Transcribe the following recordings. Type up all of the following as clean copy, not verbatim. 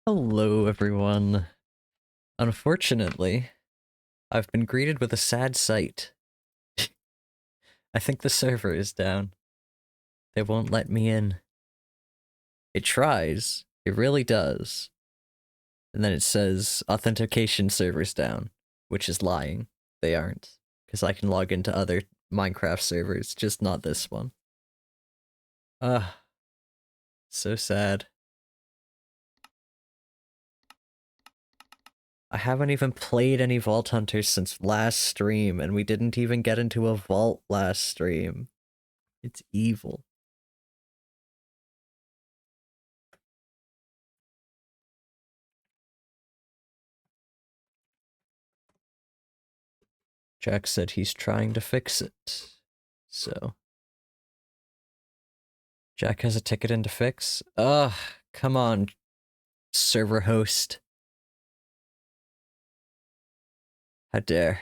Hello, everyone. Unfortunately, I've been greeted with a sad sight. I think the server is down. They won't let me in. It tries. It really does. And then it says, authentication server's down, which is lying. They aren't. Because I can log into other Minecraft servers, just not this one. So sad. I haven't even played any Vault Hunters since last stream, and we didn't even get into a vault last stream. It's evil. Jack said he's trying to fix it. So. Jack has a ticket in to fix? Ugh, come on, server host. How dare.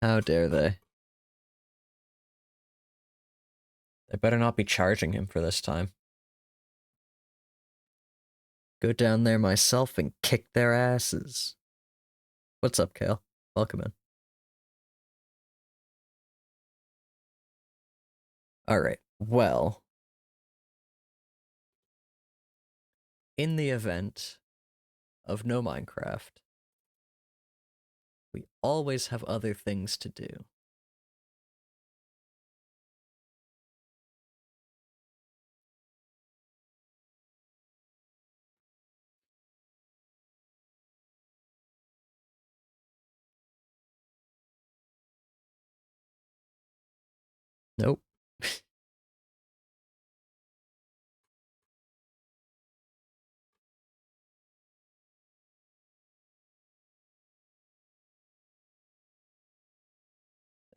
How dare they? They better not be charging him for this time. Go down there myself and kick their asses. What's up, Kale? Welcome in. Alright, well. In the event of no Minecraft, we always have other things to do. Nope.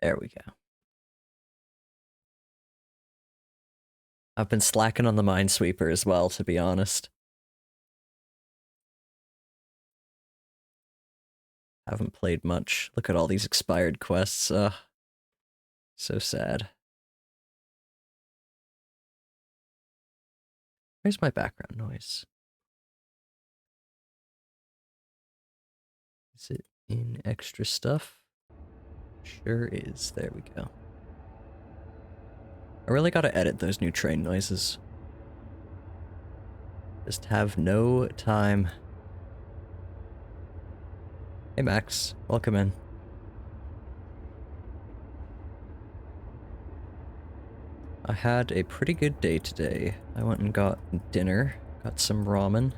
There we go. I've been slacking on the Minesweeper as well, to be honest. Haven't played much. Look at all these expired quests. Ugh. So sad. Where's my background noise? Is it in extra stuff? Sure is. There we go. I really gotta edit those new train noises. Just have no time. Hey Max, welcome in. I had a pretty good day today. I went and got dinner, got some ramen.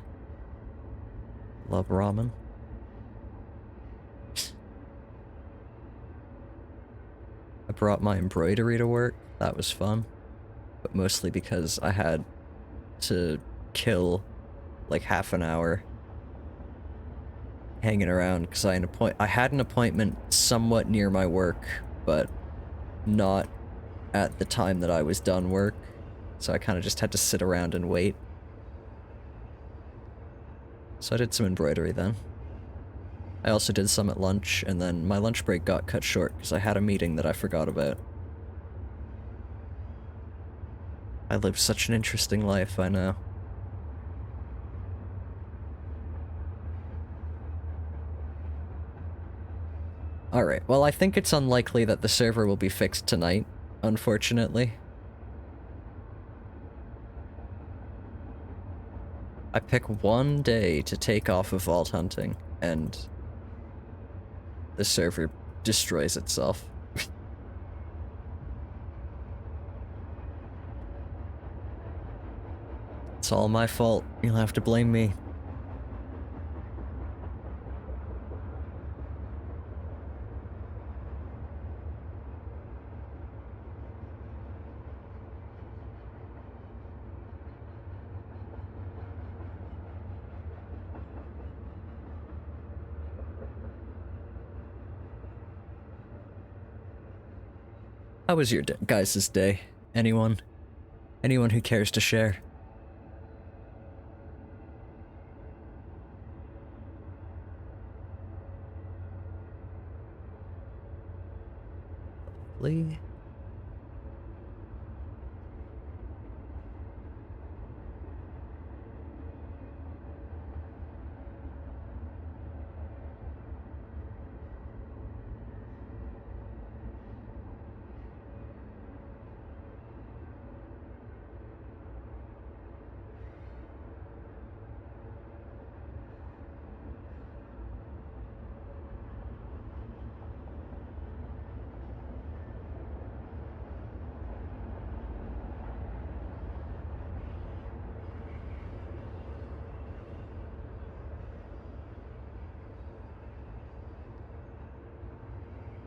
Love ramen. I brought my embroidery to work. That was fun. But mostly because I had to kill like half an hour hanging around because I had an appointment somewhat near my work, but not at the time that I was done work. So I kind of just had to sit around and wait. So I did some embroidery then. I also did some at lunch, and then my lunch break got cut short because I had a meeting that I forgot about. I lived such an interesting life, I know. Alright, well I think it's unlikely that the server will be fixed tonight, unfortunately. I pick one day to take off of vault hunting, and the server destroys itself. It's all my fault. You'll have to blame me. How was your guys' day? Anyone? Anyone who cares to share? Lovely.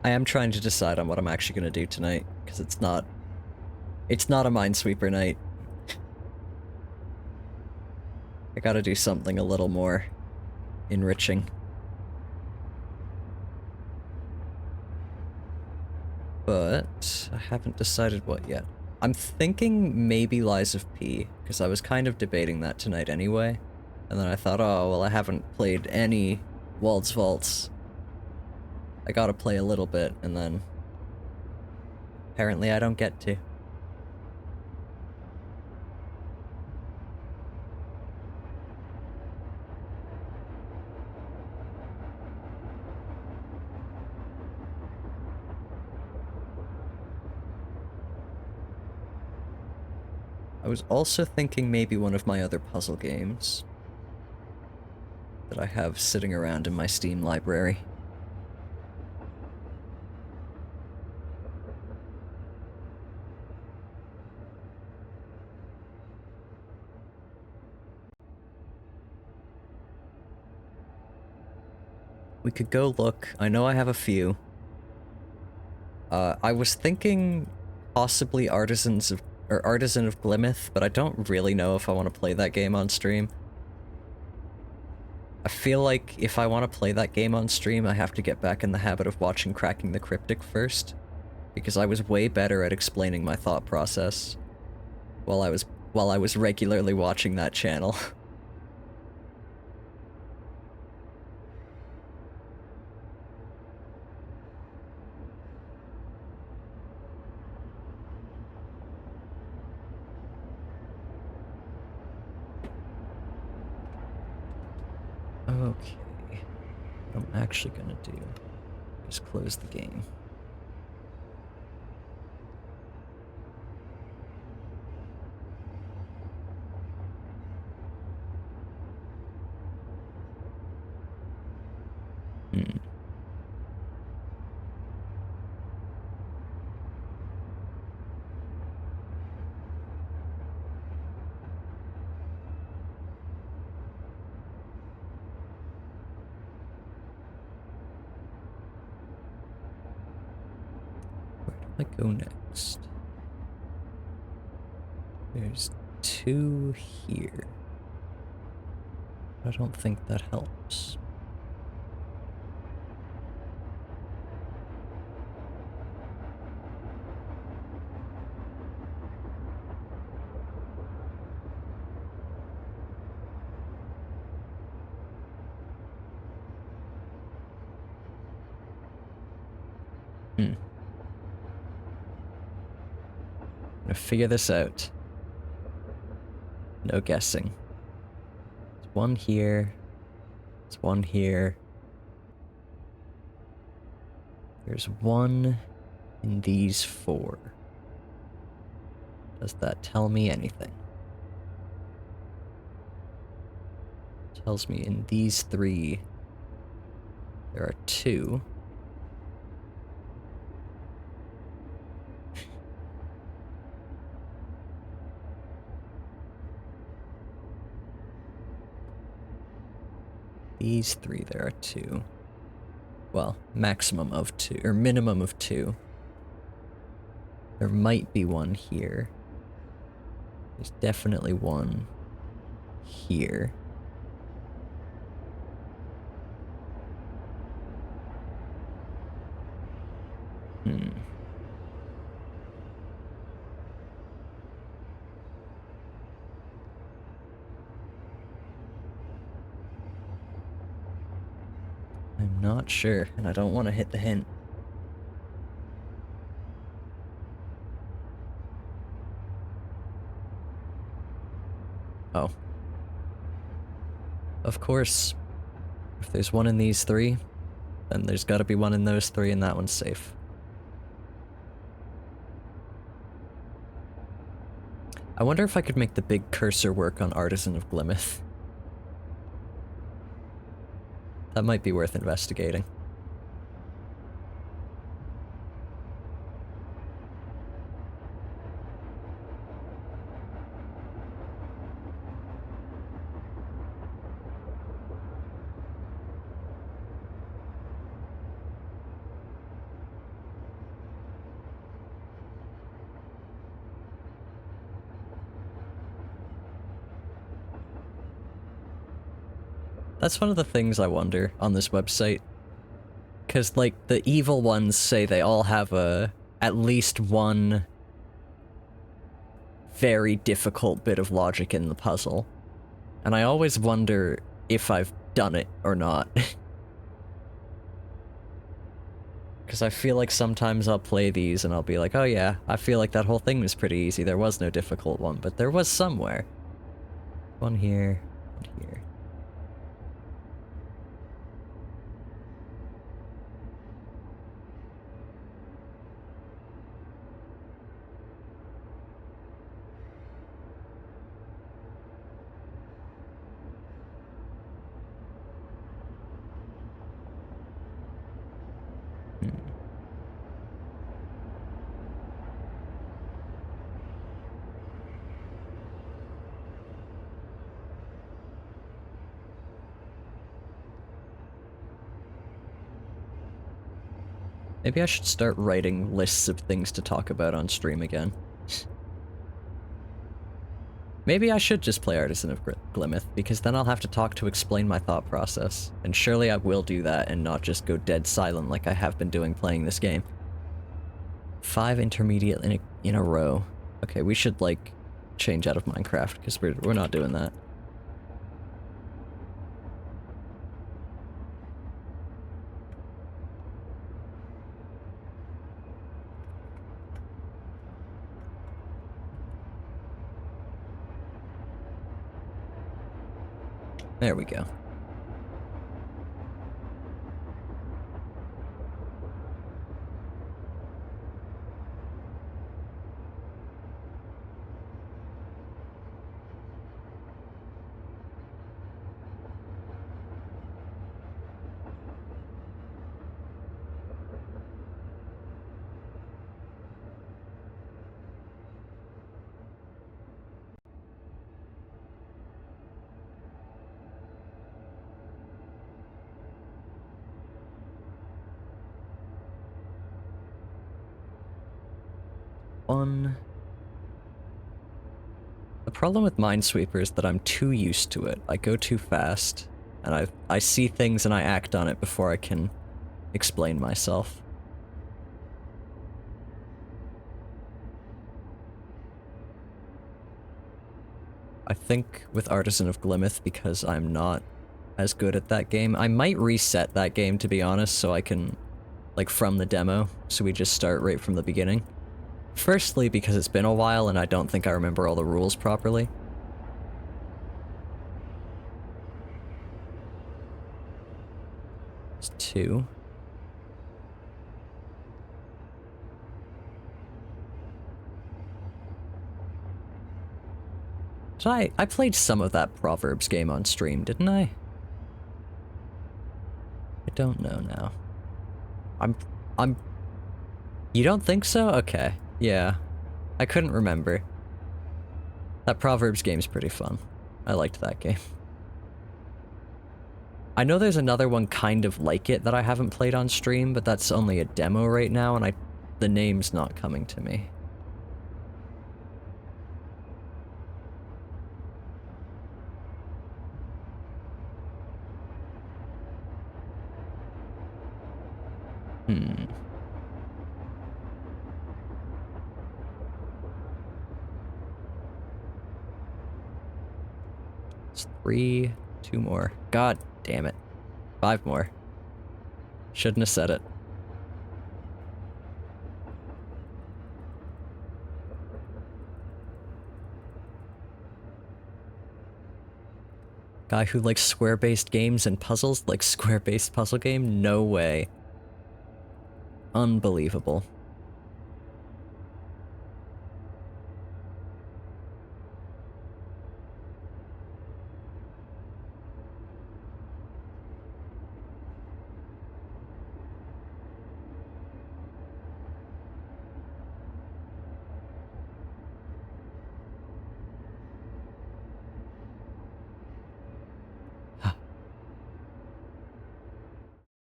I am trying to decide on what I'm actually gonna do tonight, because it's not a Minesweeper night. I gotta do something a little more enriching. But I haven't decided what yet. I'm thinking maybe Lies of P, because I was kind of debating that tonight anyway. And then I thought, oh, well, I haven't played any Wald's Vaults. I gotta play a little bit, and then apparently I don't get to. I was also thinking maybe one of my other puzzle games that I have sitting around in my Steam library. We could go look. I know I have a few. I was thinking possibly Artisan of Glimmith, but I don't really know if I want to play that game on stream. I feel like if I want to play that game on stream, I have to get back in the habit of watching Cracking the Cryptic first, because I was way better at explaining my thought process while I was regularly watching that channel. Okay, what I'm actually gonna do is close the game. Where do I go next? There's 2 here. I don't think that helps. I'm gonna figure this out. No guessing. There's 1 here. There's 1 here. There's 1 in these 4. Does that tell me anything? It tells me in these 3 there are 2. These 3 there are 2. Well, maximum of 2, or minimum of 2. There might be 1 here. There's definitely 1 here. I'm not sure, and I don't want to hit the hint. Oh. Of course. If there's 1 in these 3, then there's gotta be 1 in those 3, and that one's safe. I wonder if I could make the big cursor work on Artisan of Glimmith. That might be worth investigating. That's one of the things I wonder on this website. Because, like, the evil ones say they all have at least one very difficult bit of logic in the puzzle. And I always wonder if I've done it or not. Because I feel like sometimes I'll play these and I'll be like, oh yeah, I feel like that whole thing was pretty easy. There was no difficult one, but there was somewhere. One here, one here. Maybe I should start writing lists of things to talk about on stream again. Maybe I should just play Artisan of Glimmith, because then I'll have to talk to explain my thought process. And surely I will do that and not just go dead silent like I have been doing playing this game. 5 intermediate in a row. Okay, we should, like, change out of Minecraft, because we're not doing that. There we go. The problem with Minesweeper is that I'm too used to it. I go too fast, and I see things and I act on it before I can explain myself. I think with Artisan of Glimmith, because I'm not as good at that game, I might reset that game, to be honest, so I can, like, from the demo, so we just start right from the beginning. Firstly, because it's been a while and I don't think I remember all the rules properly. It's 2. So I played some of that Proverbs game on stream, didn't I? I don't know now. I'm... You don't think so? Okay. Yeah. I couldn't remember. That Proverbs game's pretty fun. I liked that game. I know there's another one kind of like it that I haven't played on stream, but that's only a demo right now, and the name's not coming to me. It's 3, 2 more. God damn it. 5 more. Shouldn't have said it. Guy who likes square-based games and puzzles, like square-based puzzle game? No way. Unbelievable.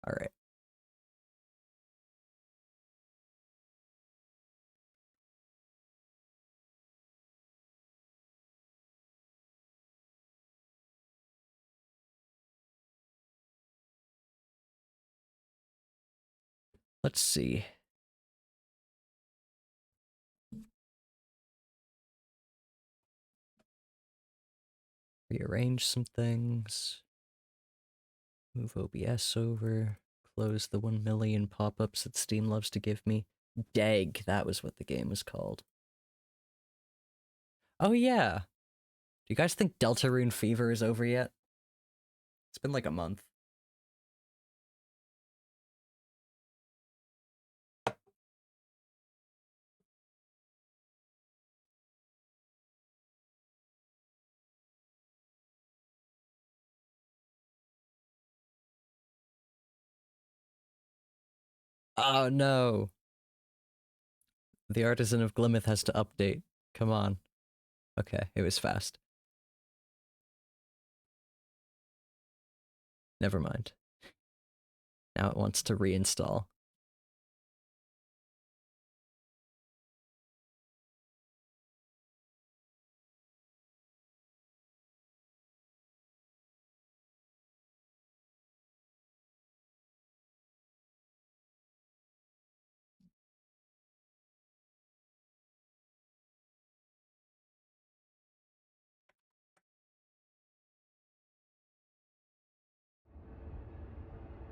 Alright. Let's see. Rearrange some things. Move OBS over. Close the 1 million pop-ups that Steam loves to give me. Dag, that was what the game was called. Oh yeah! Do you guys think Deltarune Fever is over yet? It's been like a month. Oh no! The Artisan of Glimmith has to update. Come on. Okay, it was fast. Never mind. Now it wants to reinstall.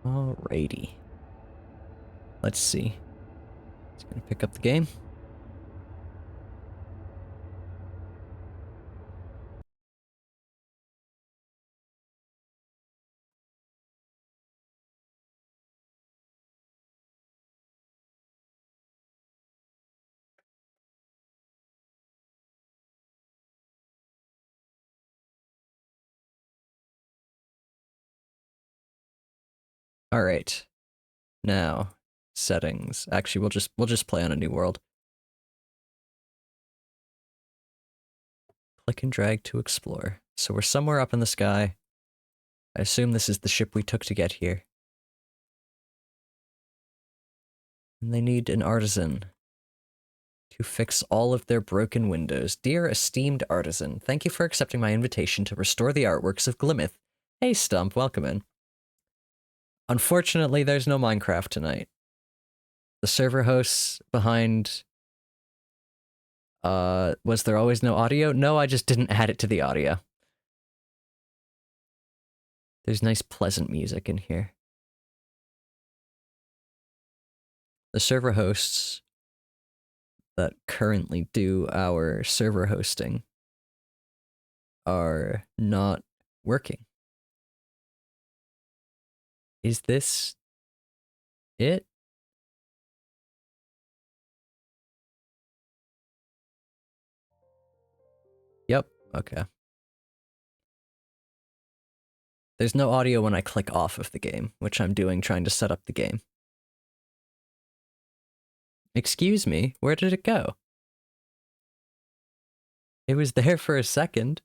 Alrighty. Let's see. It's gonna pick up the game. Alright. Now, settings. Actually, we'll just play on a new world. Click and drag to explore. So we're somewhere up in the sky. I assume this is the ship we took to get here. And they need an artisan to fix all of their broken windows. Dear esteemed artisan, thank you for accepting my invitation to restore the artworks of Glimmith. Hey Stump, welcome in. Unfortunately, there's no Minecraft tonight. The server hosts behind... was there always no audio? No, I just didn't add it to the audio. There's nice pleasant music in here. The server hosts that currently do our server hosting are not working. Is this it? Yep, okay. There's no audio when I click off of the game, which I'm doing trying to set up the game. Excuse me, where did it go? It was there for a second.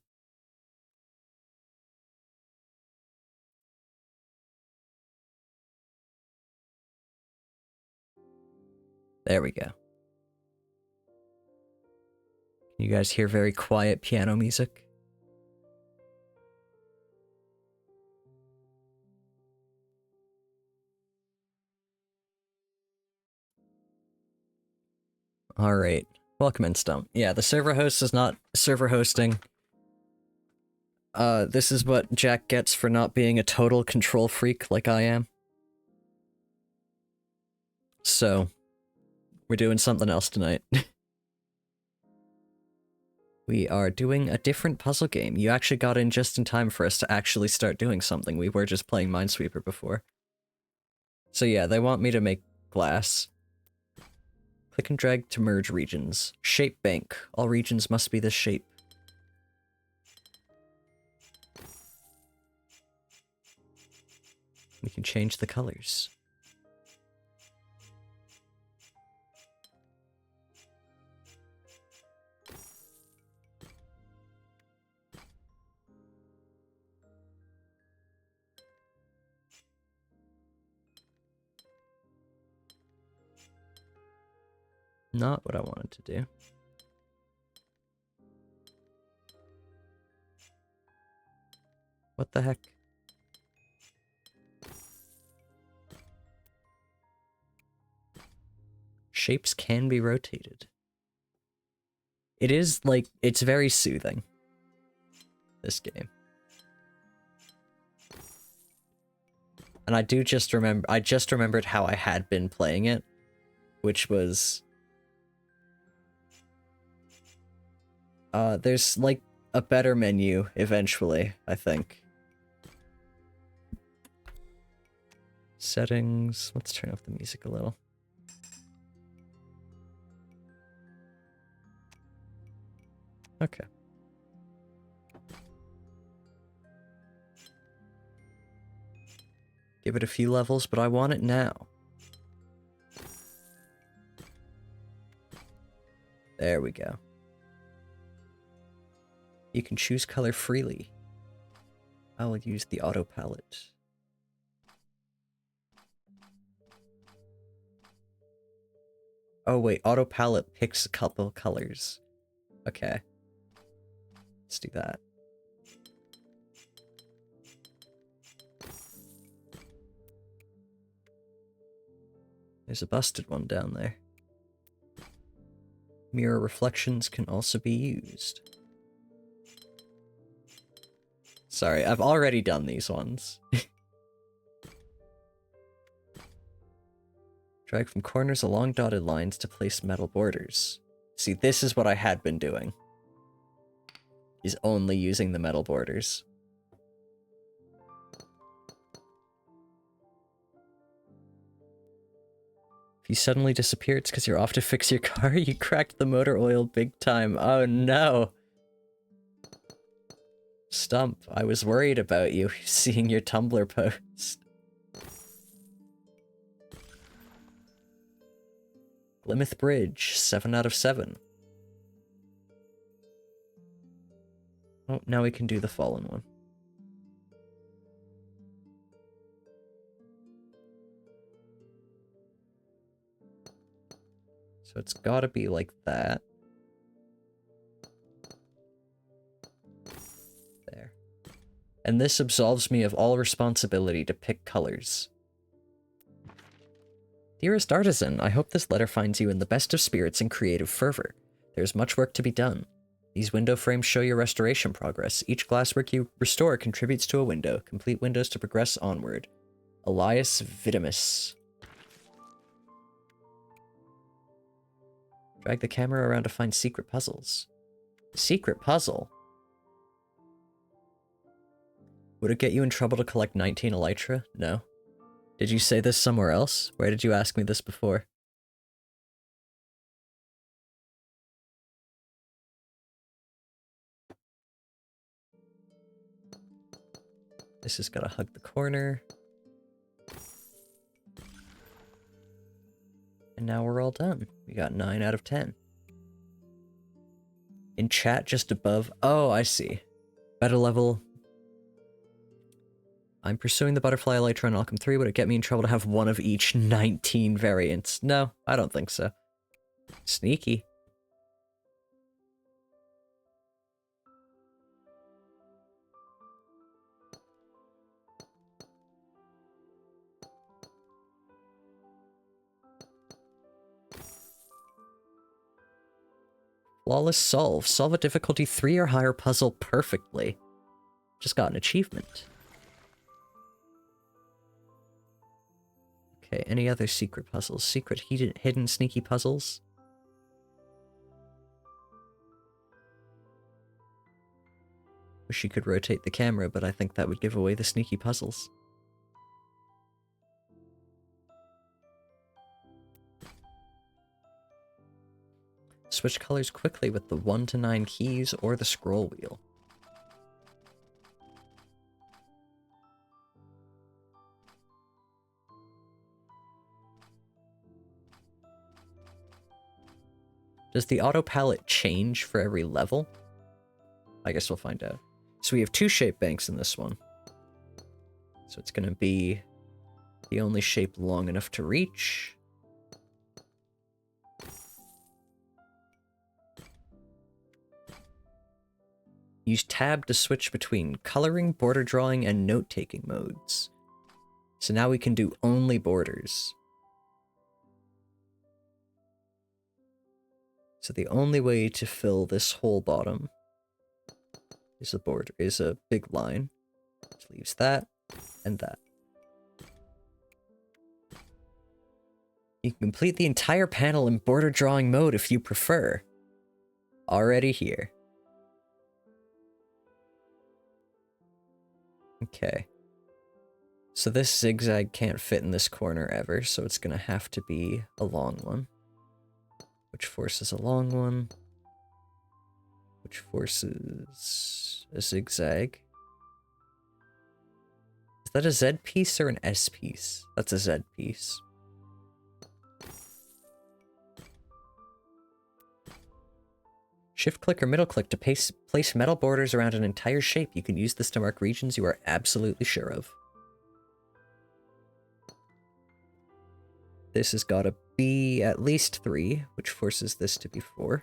There we go. You guys hear very quiet piano music? Alright. Welcome in, Stump. Yeah, the server host is not server hosting. This is what Jack gets for not being a total control freak like I am. So, we're doing something else tonight. We are doing a different puzzle game. You actually got in just in time for us to actually start doing something. We were just playing Minesweeper before. So yeah, they want me to make glass. Click and drag to merge regions. Shape bank. All regions must be this shape. We can change the colors. Not what I wanted to do. What the heck? Shapes can be rotated. It is, like, it's very soothing, this game. And I just remembered how I had been playing it, which was... there's, like, a better menu, eventually, I think. Settings, let's turn off the music a little. Okay. Give it a few levels, but I want it now. There we go. You can choose color freely. I will use the auto palette. Oh wait, auto palette picks a couple colors. Okay. Let's do that. There's a busted one down there. Mirror reflections can also be used. Sorry, I've already done these ones. Drag from corners along dotted lines to place metal borders. See, this is what I had been doing. Is only using the metal borders. If you suddenly disappear, it's because you're off to fix your car. You cracked the motor oil big time. Oh no! Stump, I was worried about you, seeing your Tumblr post. Glimmith Bridge, 7 out of 7. Oh, now we can do the fallen one. So it's gotta be like that. There. And this absolves me of all responsibility to pick colors. Dearest Artisan, I hope this letter finds you in the best of spirits and creative fervor. There's much work to be done. These window frames show your restoration progress. Each glasswork you restore contributes to a window. Complete windows to progress onward. Elias Vitamus. Drag the camera around to find secret puzzles. Secret puzzle? Would it get you in trouble to collect 19 elytra? No. Did you say this somewhere else? Where did you ask me this before? This has gotta hug the corner. And now we're all done. We got 9 out of 10. In chat just above... Oh, I see. Better level. I'm pursuing the butterfly elytra on Alchem 3. Would it get me in trouble to have one of each 19 variants? No, I don't think so. Sneaky. Flawless solve. Solve a difficulty 3 or higher puzzle perfectly. Just got an achievement. Okay, any other secret puzzles? Secret hidden sneaky puzzles? Wish you could rotate the camera, but I think that would give away the sneaky puzzles. Switch colors quickly with the 1 to 9 keys or the scroll wheel. Does the auto palette change for every level? I guess we'll find out. So we have 2 shape banks in this one. So it's gonna be the only shape long enough to reach. Use tab to switch between coloring, border drawing, and note-taking modes. So now we can do only borders. So the only way to fill this whole bottom is a border, is a big line, which leaves that and that. You can complete the entire panel in border drawing mode if you prefer. Already here. Okay. So this zigzag can't fit in this corner ever, so it's gonna have to be a long one. Which forces a long one. Which forces a zigzag. Is that a Z piece or an S piece? That's a Z piece. Shift click or middle click to place metal borders around an entire shape. You can use this to mark regions you are absolutely sure of. This has got to be at least 3, which forces this to be 4.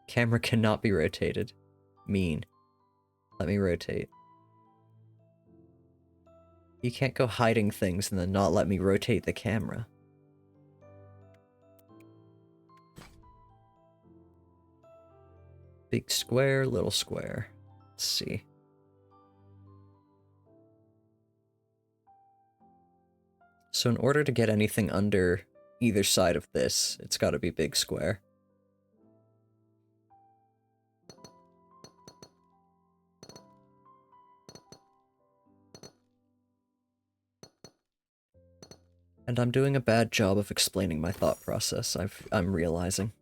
Camera cannot be rotated. Mean. Let me rotate. You can't go hiding things and then not let me rotate the camera. Big square, little square. Let's see. So in order to get anything under either side of this, it's got to be big square. And I'm doing a bad job of explaining my thought process, I'm realizing.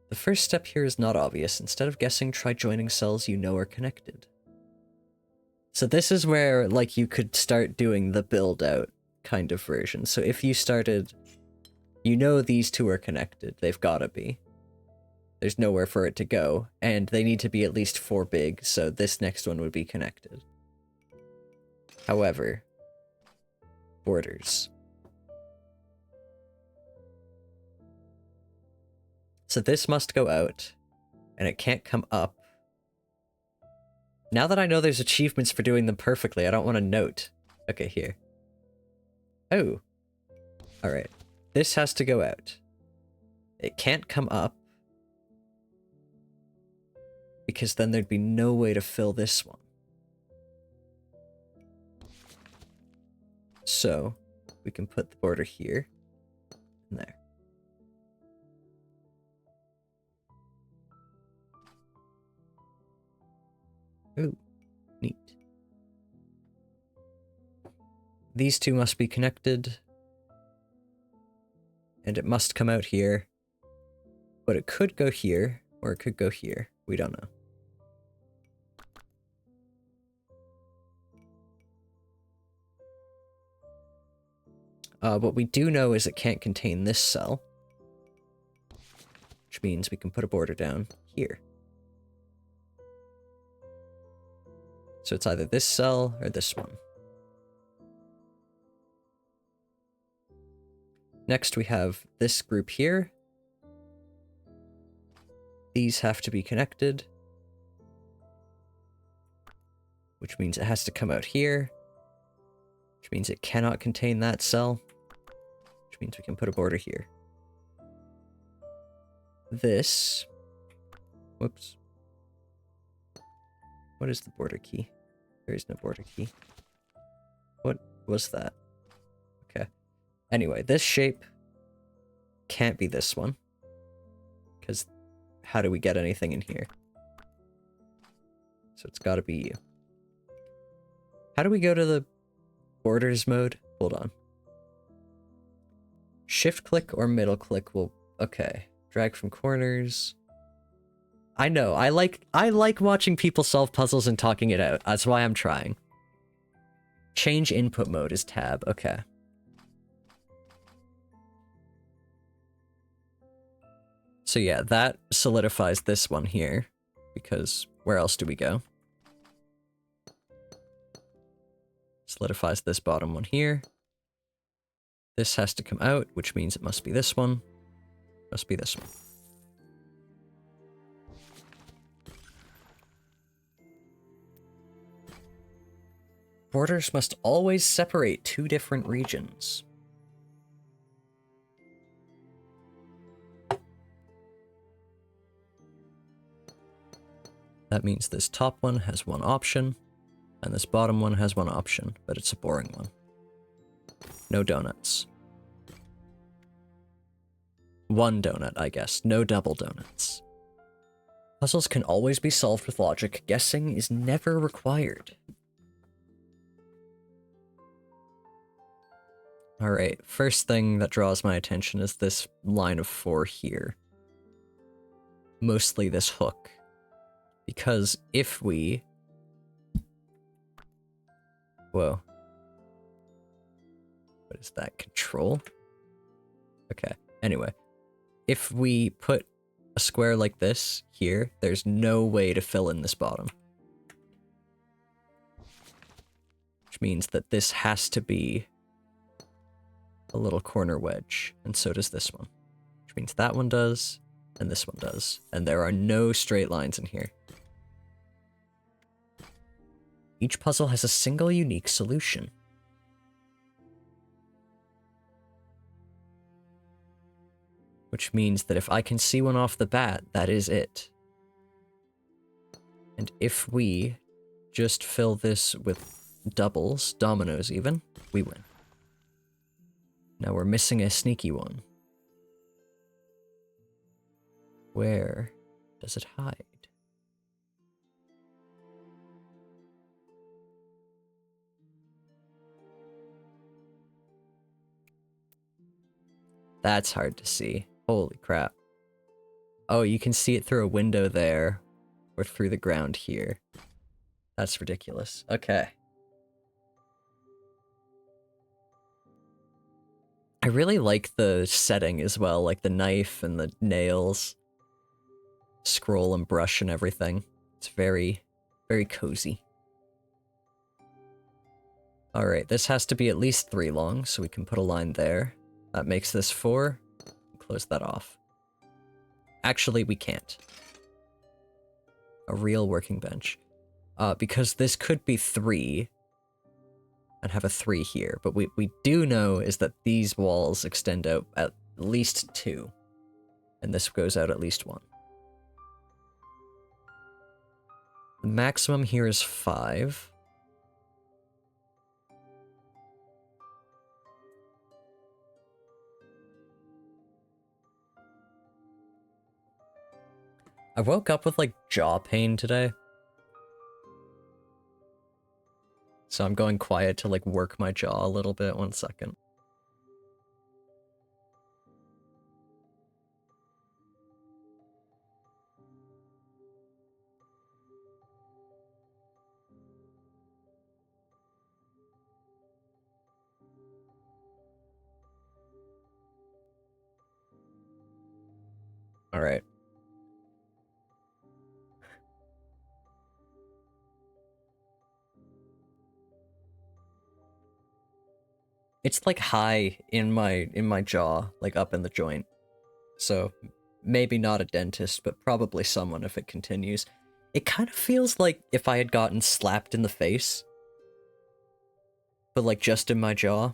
The first step here is not obvious. Instead of guessing, try joining cells you know are connected. So this is where, like, you could start doing the build-out kind of version. So if you started... You know these two are connected. They've gotta be. There's nowhere for it to go, and they need to be at least 4 big, so this next one would be connected. However, borders. So this must go out, and it can't come up. Now that I know there's achievements for doing them perfectly, I don't want to note. Okay, here. Oh. Alright. This has to go out. It can't come up. Because then there'd be no way to fill this one. So, we can put the border here and there. Ooh, neat. These two must be connected. And it must come out here. But it could go here, or it could go here. We don't know. What we do know is it can't contain this cell. Which means we can put a border down here. So it's either this cell or this one. Next we have this group here. These have to be connected. Which means it has to come out here. Which means it cannot contain that cell. Which means we can put a border here. This... Whoops. What is the border key? There is no border key. What was that? Okay. Anyway, this shape can't be this one. Because how do we get anything in here? So it's gotta be you. How do we go to the borders mode? Hold on. Shift click or middle click will... Okay. Drag from corners. I know, I like watching people solve puzzles and talking it out. That's why I'm trying. Change input mode is tab. Okay. So yeah, that solidifies this one here. Because where else do we go? Solidifies this bottom one here. This has to come out, which means it must be this one. Must be this one. Borders must always separate two different regions. That means this top one has one option, and this bottom one has one option, but it's a boring one. No donuts. One donut, I guess. No double donuts. Puzzles can always be solved with logic. Guessing is never required. Alright, first thing that draws my attention is this line of 4 here. Mostly this hook. Because if we... Whoa. What is that? Control? Okay, anyway. If we put a square like this here, there's no way to fill in this bottom. Which means that this has to be a little corner wedge, and so does this one. Which means that one does, and this one does. And there are no straight lines in here. Each puzzle has a single unique solution. Which means that if I can see one off the bat, that is it. And if we just fill this with doubles, dominoes even, we win. Now we're missing a sneaky one. Where does it hide? That's hard to see. Holy crap. Oh, you can see it through a window there, or through the ground here. That's ridiculous. Okay. I really like the setting as well, like the knife and the nails, scroll and brush and everything. It's very, very cozy. Alright, this has to be at least 3 long, so we can put a line there. That makes this 4. Close that off. Actually, we can't. A real working bench. Because this could be 3, and have a 3 here, but we do know is that these walls extend out at least 2, and this goes out at least 1. The maximum here is 5. I woke up with, like, jaw pain today. So I'm going quiet to, like, work my jaw a little bit. 1 second. Alright. It's like high in my jaw, like up in the joint. So maybe not a dentist, but probably someone if it continues. It kind of feels like if I had gotten slapped in the face. But like just in my jaw.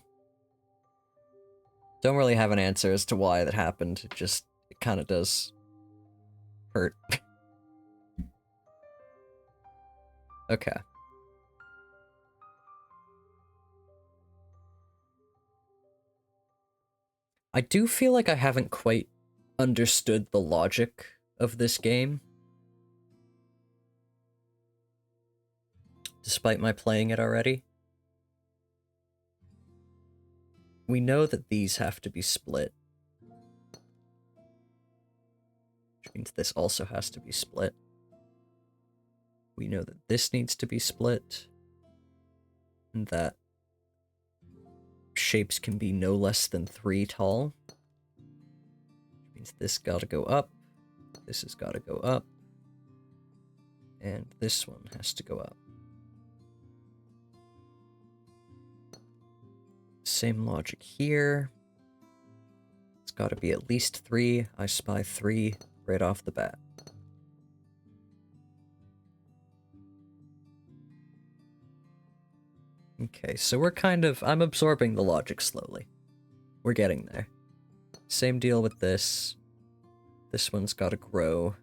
Don't really have an answer as to why that happened. It kind of does hurt. Okay. I do feel like I haven't quite understood the logic of this game. Despite my playing it already. We know that these have to be split. Which means this also has to be split. We know that this needs to be split. And that shapes can be no less than 3 tall. Which means this gotta go up. This has gotta go up. And this one has to go up. Same logic here. It's got to be at least 3. I spy 3 right off the bat. Okay, so we're kind of... I'm absorbing the logic slowly. We're getting there. Same deal with this. This one's got to grow.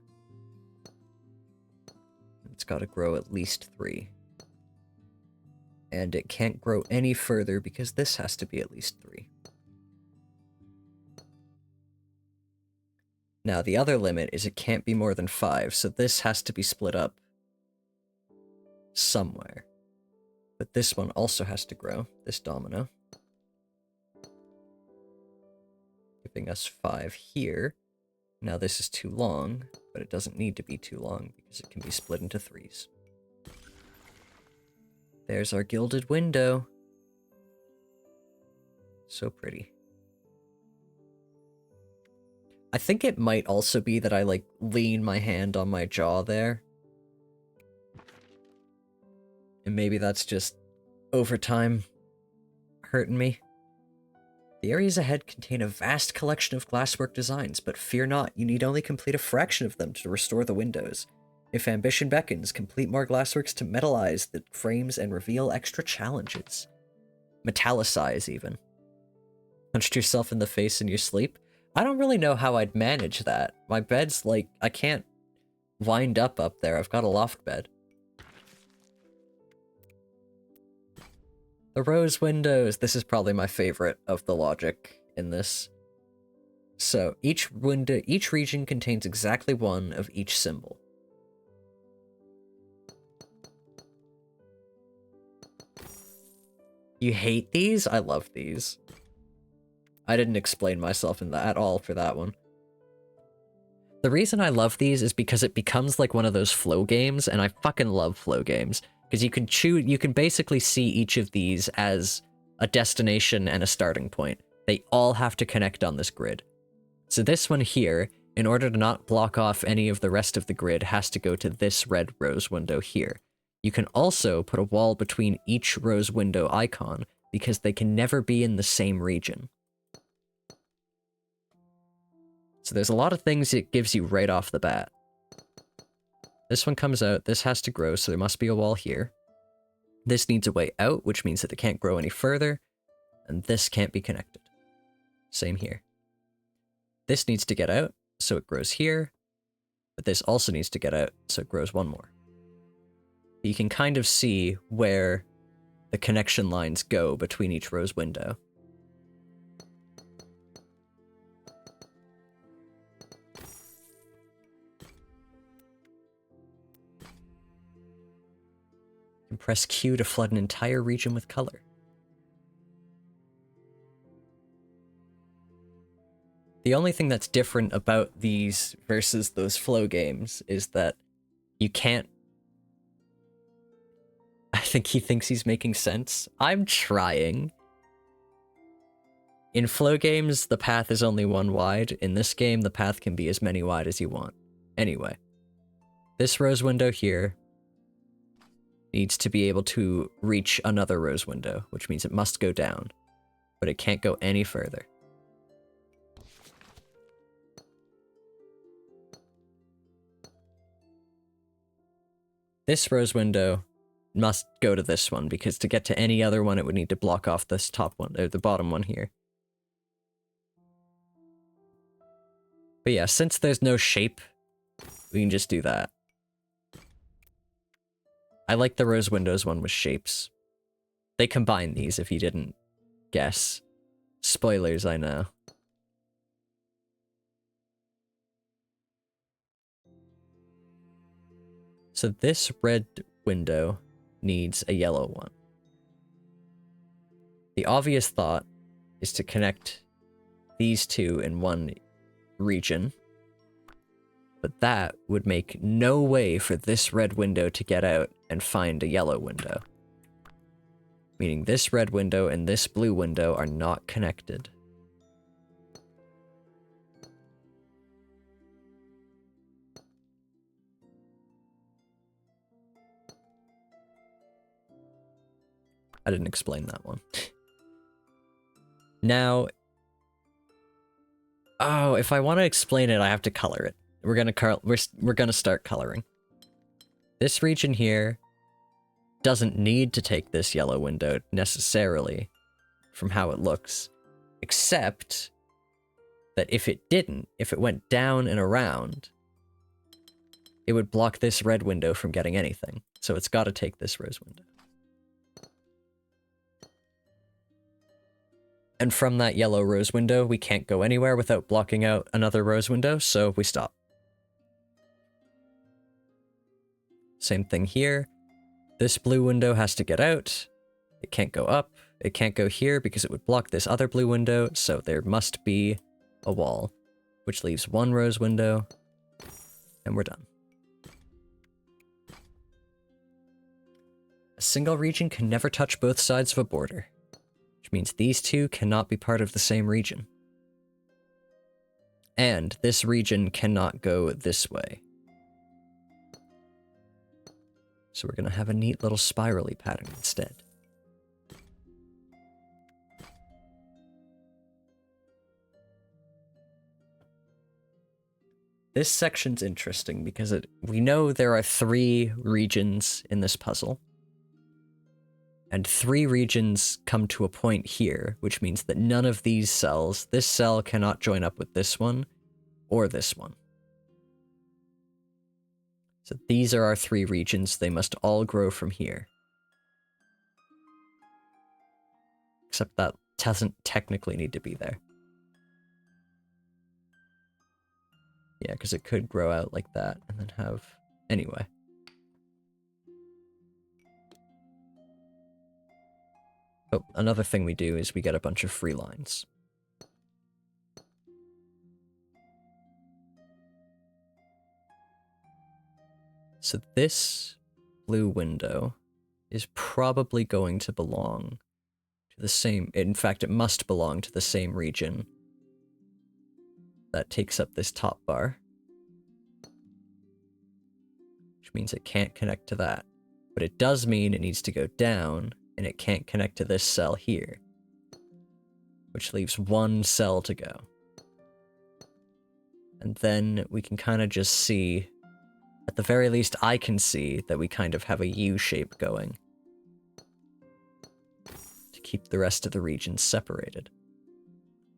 It's got to grow at least 3. And it can't grow any further because this has to be at least 3. Now, the other limit is it can't be more than 5, so this has to be split up somewhere. But this one also has to grow, this domino. Giving us 5 here. Now this is too long, but it doesn't need to be too long because it can be split into 3s. There's our gilded window. So pretty. I think it might also be that I, like, lean my hand on my jaw there. And maybe that's just over time hurting me. The areas ahead contain a vast collection of glasswork designs, but fear not, you need only complete a fraction of them to restore the windows. If ambition beckons, complete more glassworks to metallize the frames and reveal extra challenges. Metallicize, even. Punched yourself in the face in your sleep? I don't really know how I'd manage that. My bed's like, I can't wind up there. I've got a loft bed. The rose windows. This is probably my favorite of the logic in this. So each window, each region contains exactly one of each symbol. You hate these? I love these. I didn't explain myself in that at all for that one. The reason I love these is because it becomes like one of those flow games, and I fucking love flow games. Because you can basically see each of these as a destination and a starting point. They all have to connect on this grid. So this one here, in order to not block off any of the rest of the grid, has to go to this red rose window here. You can also put a wall between each rose window icon, because they can never be in the same region. So there's a lot of things it gives you right off the bat. This one comes out, this has to grow, so there must be a wall here. This needs a way out, which means that it can't grow any further, and this can't be connected. Same here. This needs to get out, so it grows here, but this also needs to get out, so it grows one more. You can kind of see where the connection lines go between each rose window. Press Q to flood an entire region with color. The only thing that's different about these versus those flow games is that you can't... I think he thinks he's making sense. I'm trying. In flow games, the path is only one wide. In this game, the path can be as many wide as you want. Anyway, this rose window here needs to be able to reach another rose window, which means it must go down, but it can't go any further. This rose window must go to this one, because to get to any other one, it would need to block off this top one, or the bottom one here. But yeah, since there's no shape, we can just do that. I like the rose windows one with shapes. They combine these, if you didn't guess. Spoilers, I know. So this red window needs a yellow one. The obvious thought is to connect these two in one region, but that would make no way for this red window to get out and find a yellow window. Meaning this red window and this blue window are not connected. I didn't explain that one. Now, oh, if I want to explain it, I have to color it. We're gonna start coloring. This region here doesn't need to take this yellow window necessarily from how it looks, except that if it didn't, if it went down and around, it would block this red window from getting anything. So it's got to take this rose window. And from that yellow rose window, we can't go anywhere without blocking out another rose window, so we stop. Same thing here. This blue window has to get out. It can't go up. It can't go here because it would block this other blue window, so there must be a wall, which leaves one rose window, and we're done. A single region can never touch both sides of a border, which means these two cannot be part of the same region. And this region cannot go this way. So we're going to have a neat little spirally pattern instead. This section's interesting because we know there are 3 regions in this puzzle. And 3 regions come to a point here, which means that none of these cells, this cell cannot join up with this one, or this one. So these are our 3 regions. They must all grow from here. Except that doesn't technically need to be there. Yeah, because it could grow out like that and then have... Anyway. Oh, another thing we do is we get a bunch of free lines. So this blue window is probably going to belong to the same... In fact, it must belong to the same region that takes up this top bar. Which means it can't connect to that. But it does mean it needs to go down, and it can't connect to this cell here. Which leaves one cell to go. And then we can kind of just see... At the very least, I can see that we kind of have a U shape going. To keep the rest of the regions separated.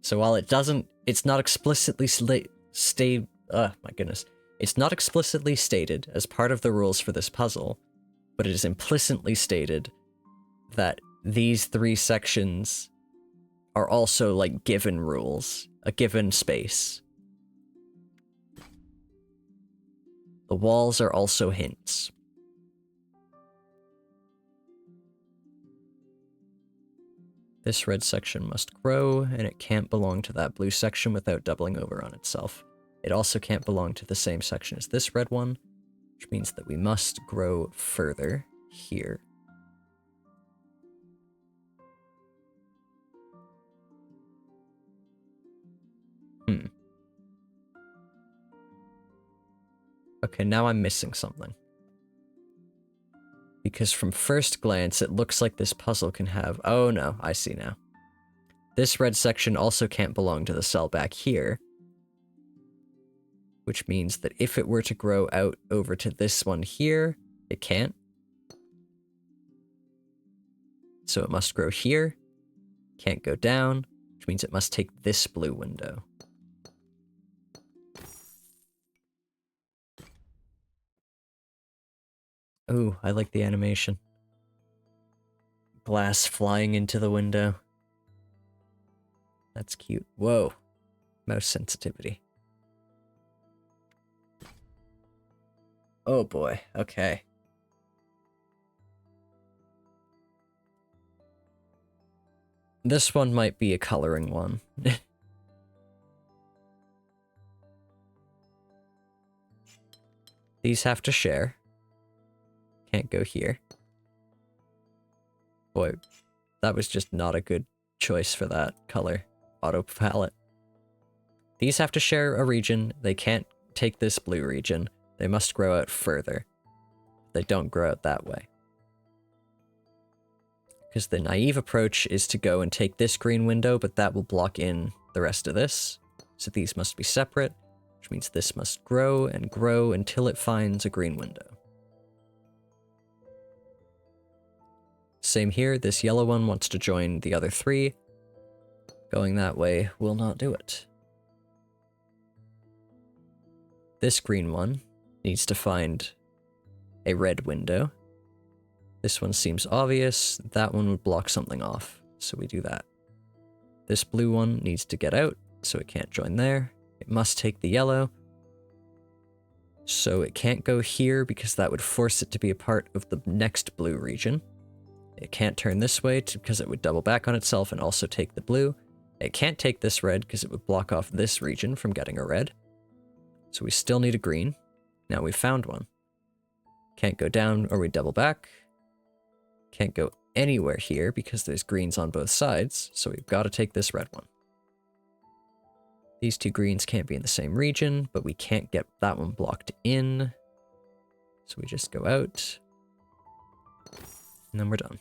So while it's not explicitly it's not explicitly stated as part of the rules for this puzzle, but it is implicitly stated that these 3 sections are also like given rules, a given space. The walls are also hints. This red section must grow, and it can't belong to that blue section without doubling over on itself. It also can't belong to the same section as this red one, which means that we must grow further here. Okay, now I'm missing something. Because from first glance, it looks like this puzzle can have... Oh no, I see now. This red section also can't belong to the cell back here. Which means that if it were to grow out over to this one here, it can't. So it must grow here. Can't go down, which means it must take this blue window. Ooh, I like the animation. Glass flying into the window. That's cute. Whoa. Mouse sensitivity. Oh boy, okay. This one might be a coloring one. These have to share. Can't go here. Boy, that was just not a good choice for that color. Auto palette. These have to share a region. They can't take this blue region. They must grow out further. They don't grow out that way. Because the naive approach is to go and take this green window, but that will block in the rest of this. So these must be separate, which means this must grow and grow until it finds a green window. Same here, this yellow one wants to join the other three. Going that way will not do it. This green one needs to find a red window. This one seems obvious, that one would block something off, so we do that. This blue one needs to get out, so it can't join there. It must take the yellow. So it can't go here because that would force it to be a part of the next blue region. It can't turn this way because it would double back on itself and also take the blue. It can't take this red because it would block off this region from getting a red. So we still need a green. Now we found one. Can't go down or we double back. Can't go anywhere here because there's greens on both sides, so we've got to take this red one. These two greens can't be in the same region, but we can't get that one blocked in. So we just go out. And then we're done.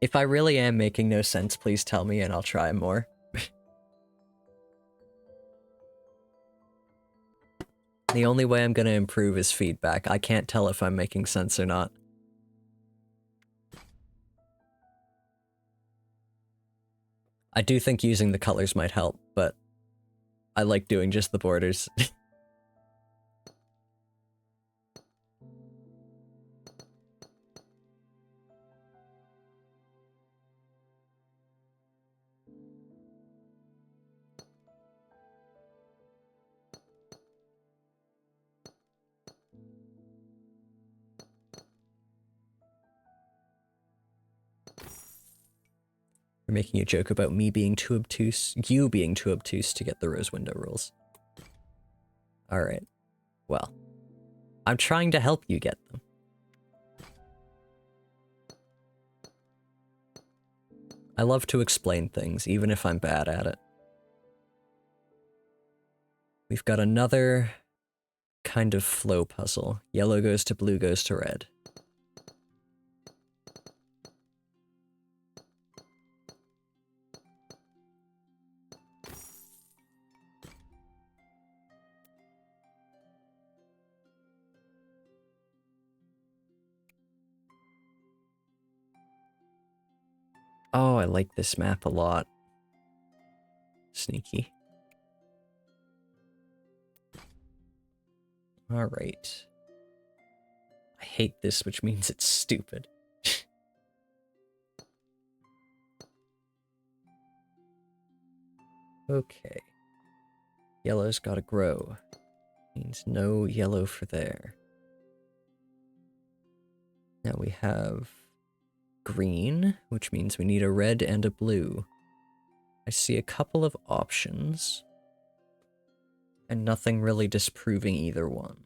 If I really am making no sense, please tell me and I'll try more. The only way I'm gonna improve is feedback. I can't tell if I'm making sense or not. I do think using the colors might help, but I like doing just the borders. You're making a joke about me being too obtuse, you being too obtuse to get the rose window rules. Alright. Well, I'm trying to help you get them. I love to explain things, even if I'm bad at it. We've got another kind of flow puzzle. Yellow goes to blue goes to red. Oh, I like this map a lot. Sneaky. Alright. I hate this, which means it's stupid. Okay. Yellow's gotta grow. Means no yellow for there. Now we have green, which means we need a red and a blue. I see a couple of options, and nothing really disproving either one.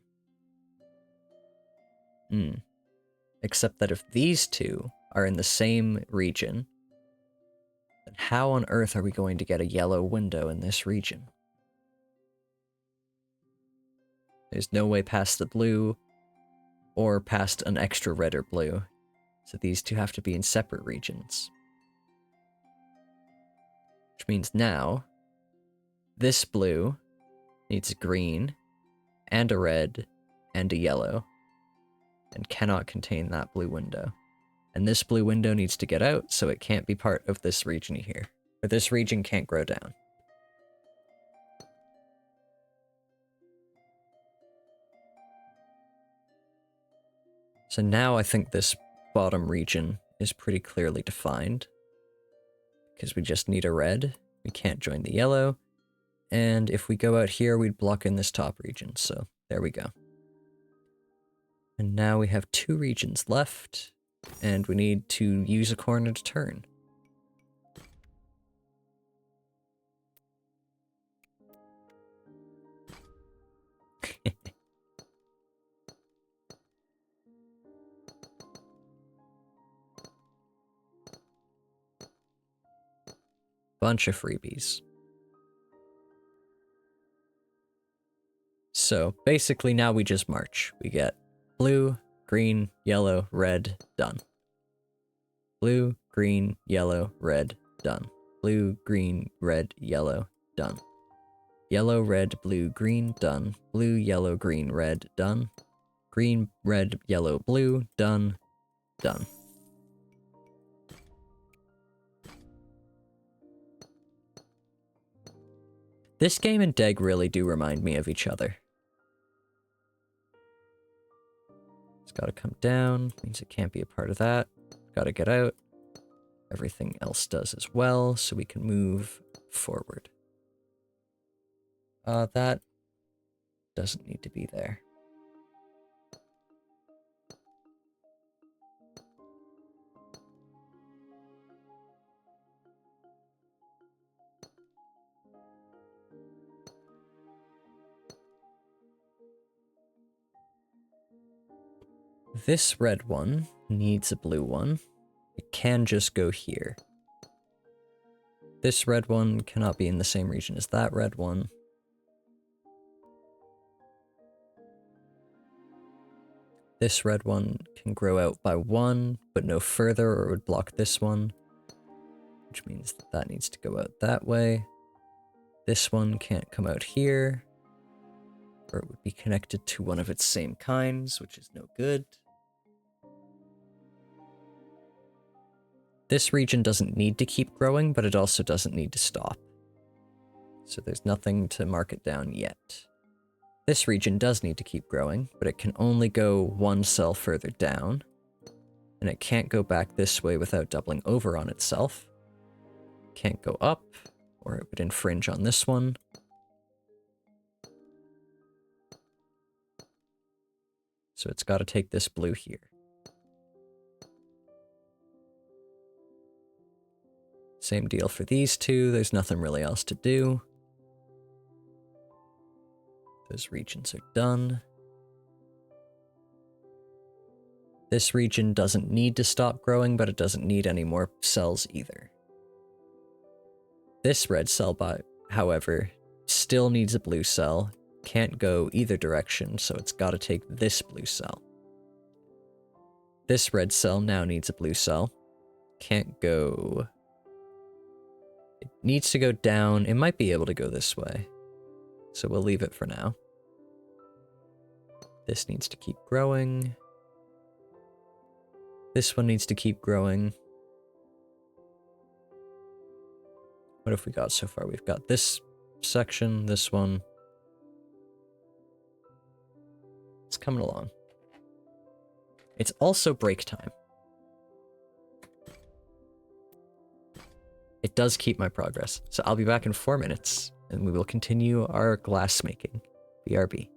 Except that if these two are in the same region, then how on earth are we going to get a yellow window in this region? There's no way past the blue, or past an extra red or blue. So these two have to be in separate regions. Which means now, this blue needs a green, and a red, and a yellow, and cannot contain that blue window. And this blue window needs to get out, so it can't be part of this region here. Or this region can't grow down. So now I think this bottom region is pretty clearly defined. Because we just need a red, we can't join the yellow, and if we go out here, we'd block in this top region, so there we go. And now we have two regions left, and we need to use a corner to turn. Bunch of freebies. So basically now we just march. We get blue, green, yellow, red, done. Blue, green, yellow, red, done. Blue, green, red, yellow, done. Yellow, red, blue, green, done. Blue, yellow, green, red, done. Green, red, yellow, blue, done. Done. This game and Deg really do remind me of each other. It's gotta come down, means it can't be a part of that. Gotta get out. Everything else does as well, so we can move forward. That doesn't need to be there. This red one needs a blue one. It can just go here. This red one cannot be in the same region as that red one. This red one can grow out by one, but no further, or it would block this one. Which means that that needs to go out that way. This one can't come out here, or it would be connected to one of its same kinds, which is no good. This region doesn't need to keep growing, but it also doesn't need to stop. So there's nothing to mark it down yet. This region does need to keep growing, but it can only go one cell further down, and it can't go back this way without doubling over on itself. Can't go up, or it would infringe on this one. So it's got to take this blue here. Same deal for these two, there's nothing really else to do. Those regions are done. This region doesn't need to stop growing, but it doesn't need any more cells either. This red cell, however, still needs a blue cell. Can't go either direction, so it's got to take this blue cell. This red cell now needs a blue cell. Can't go... It needs to go down. It might be able to go this way. So we'll leave it for now. This needs to keep growing. This one needs to keep growing. What have we got so far? We've got this section, this one. It's coming along. It's also break time. It does keep my progress. So I'll be back in 4 minutes, and we will continue our glassmaking. BRB.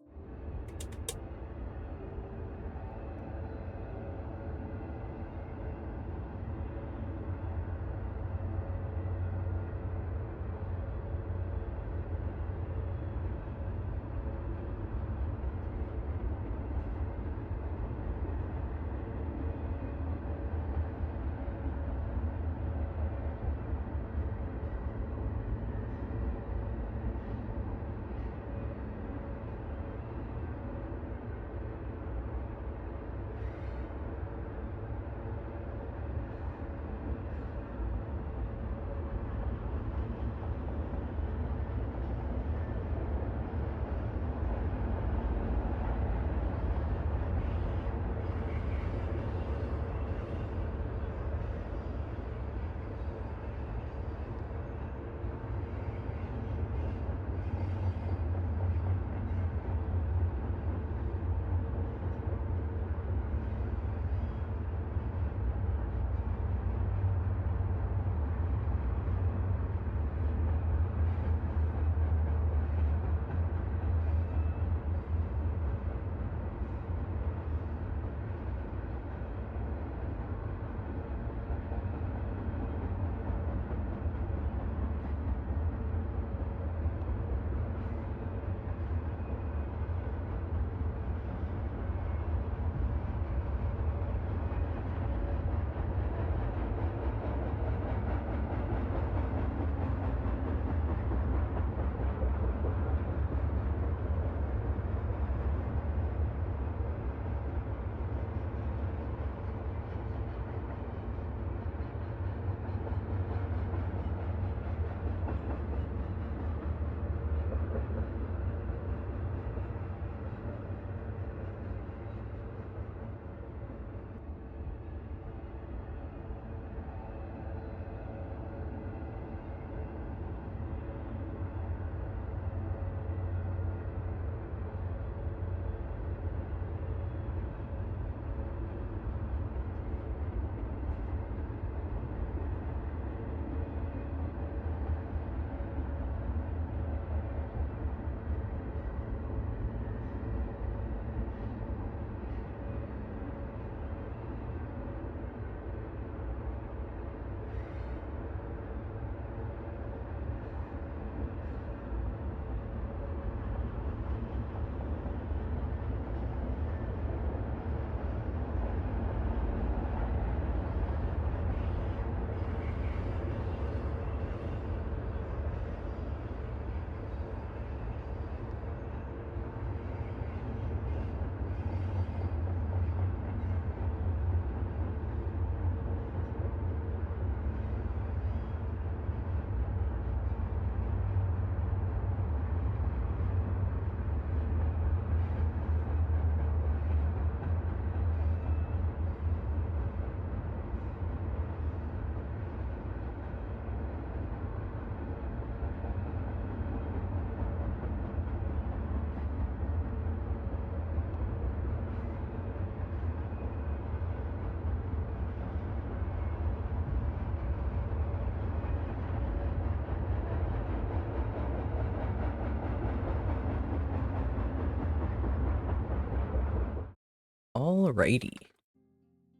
Alrighty.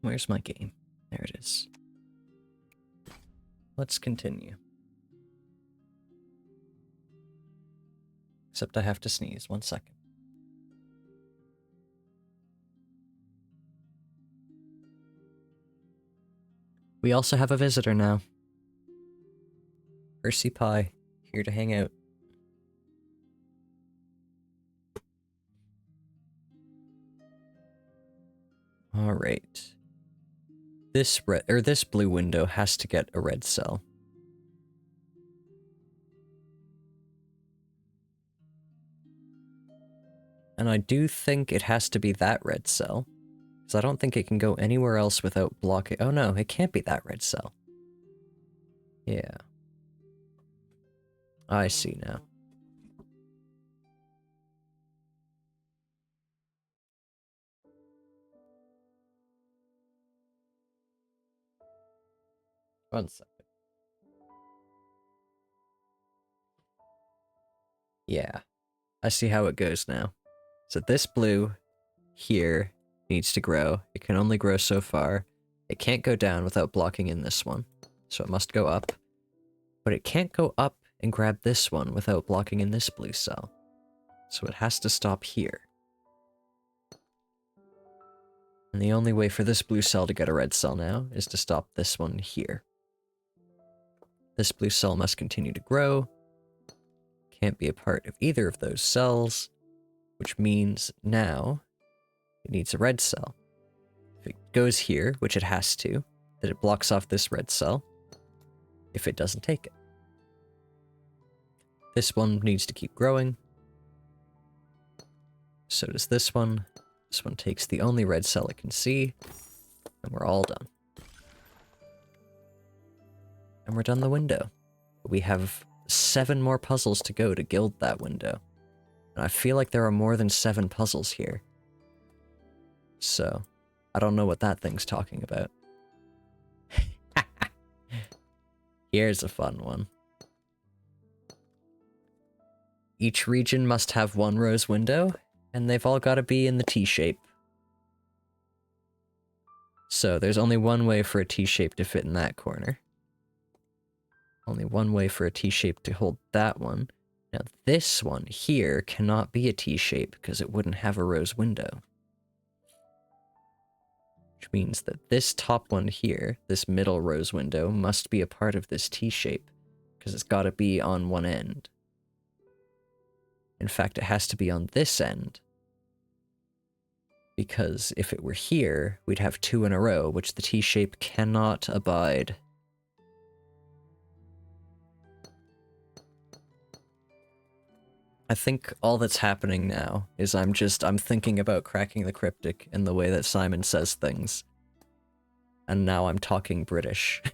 Where's my game? There it is. Let's continue. Except I have to sneeze. 1 second. We also have a visitor now. Percy Pie, here to hang out. Alright. This blue window has to get a red cell. And I do think it has to be that red cell. Because I don't think it can go anywhere else without blocking. Oh no, it can't be that red cell. Yeah. I see now. One second. Yeah. I see how it goes now. So this blue here needs to grow. It can only grow so far. It can't go down without blocking in this one. So it must go up. But it can't go up and grab this one without blocking in this blue cell. So it has to stop here. And the only way for this blue cell to get a red cell now is to stop this one here. This blue cell must continue to grow. Can't be a part of either of those cells, which means now it needs a red cell. If it goes here, which it has to, then it blocks off this red cell if it doesn't take it. This one needs to keep growing. So does this one. This one takes the only red cell it can see, and we're all done. And we're done the window. We have 7 more puzzles to go to gild that window. And I feel like there are more than 7 puzzles here. So, I don't know what that thing's talking about. Here's a fun one. Each region must have 1 rose window, and they've all got to be in the T-shape. So, there's only one way for a T-shape to fit in that corner. Only one way for a T-shape to hold that one. Now, this one here cannot be a T-shape because it wouldn't have a rose window. Which means that this top one here, this middle rose window, must be a part of this T-shape because it's got to be on one end. In fact, it has to be on this end. Because if it were here, we'd have 2 in a row, which the T-shape cannot abide. I think all that's happening now is I'm thinking about cracking the cryptic in the way that Simon says things. And now I'm talking British. There's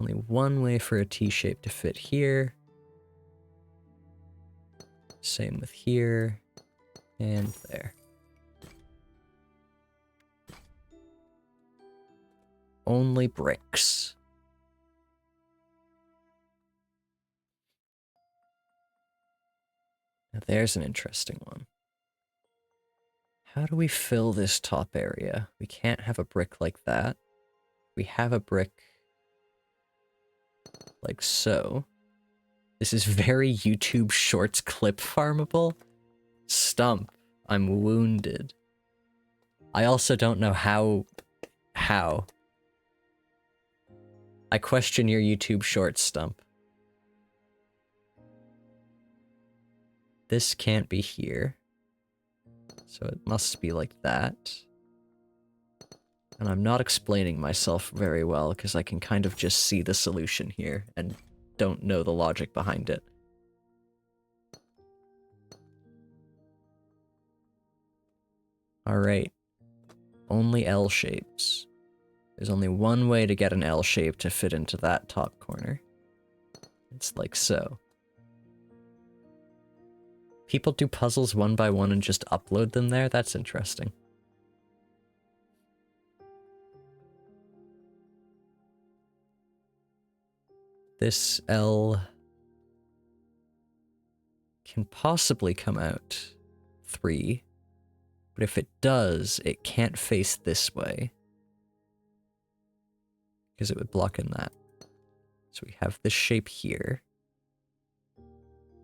only one way for a T-shape to fit here. Same with here. And there. Only bricks. Now there's an interesting one. How do we fill this top area? We can't have a brick like that. We have a brick like so. This is very YouTube Shorts clip farmable. Stump, I'm wounded. I also don't know how. I question your YouTube Shorts, Stump. This can't be here. So it must be like that. And I'm not explaining myself very well because I can kind of just see the solution here and don't know the logic behind it. Alright. Only L shapes. There's only one way to get an L shape to fit into that top corner. It's like so. People do puzzles one by one and just upload them there? That's interesting. This L can possibly come out 3. But if it does, it can't face this way. Because it would block in that. So we have this shape here.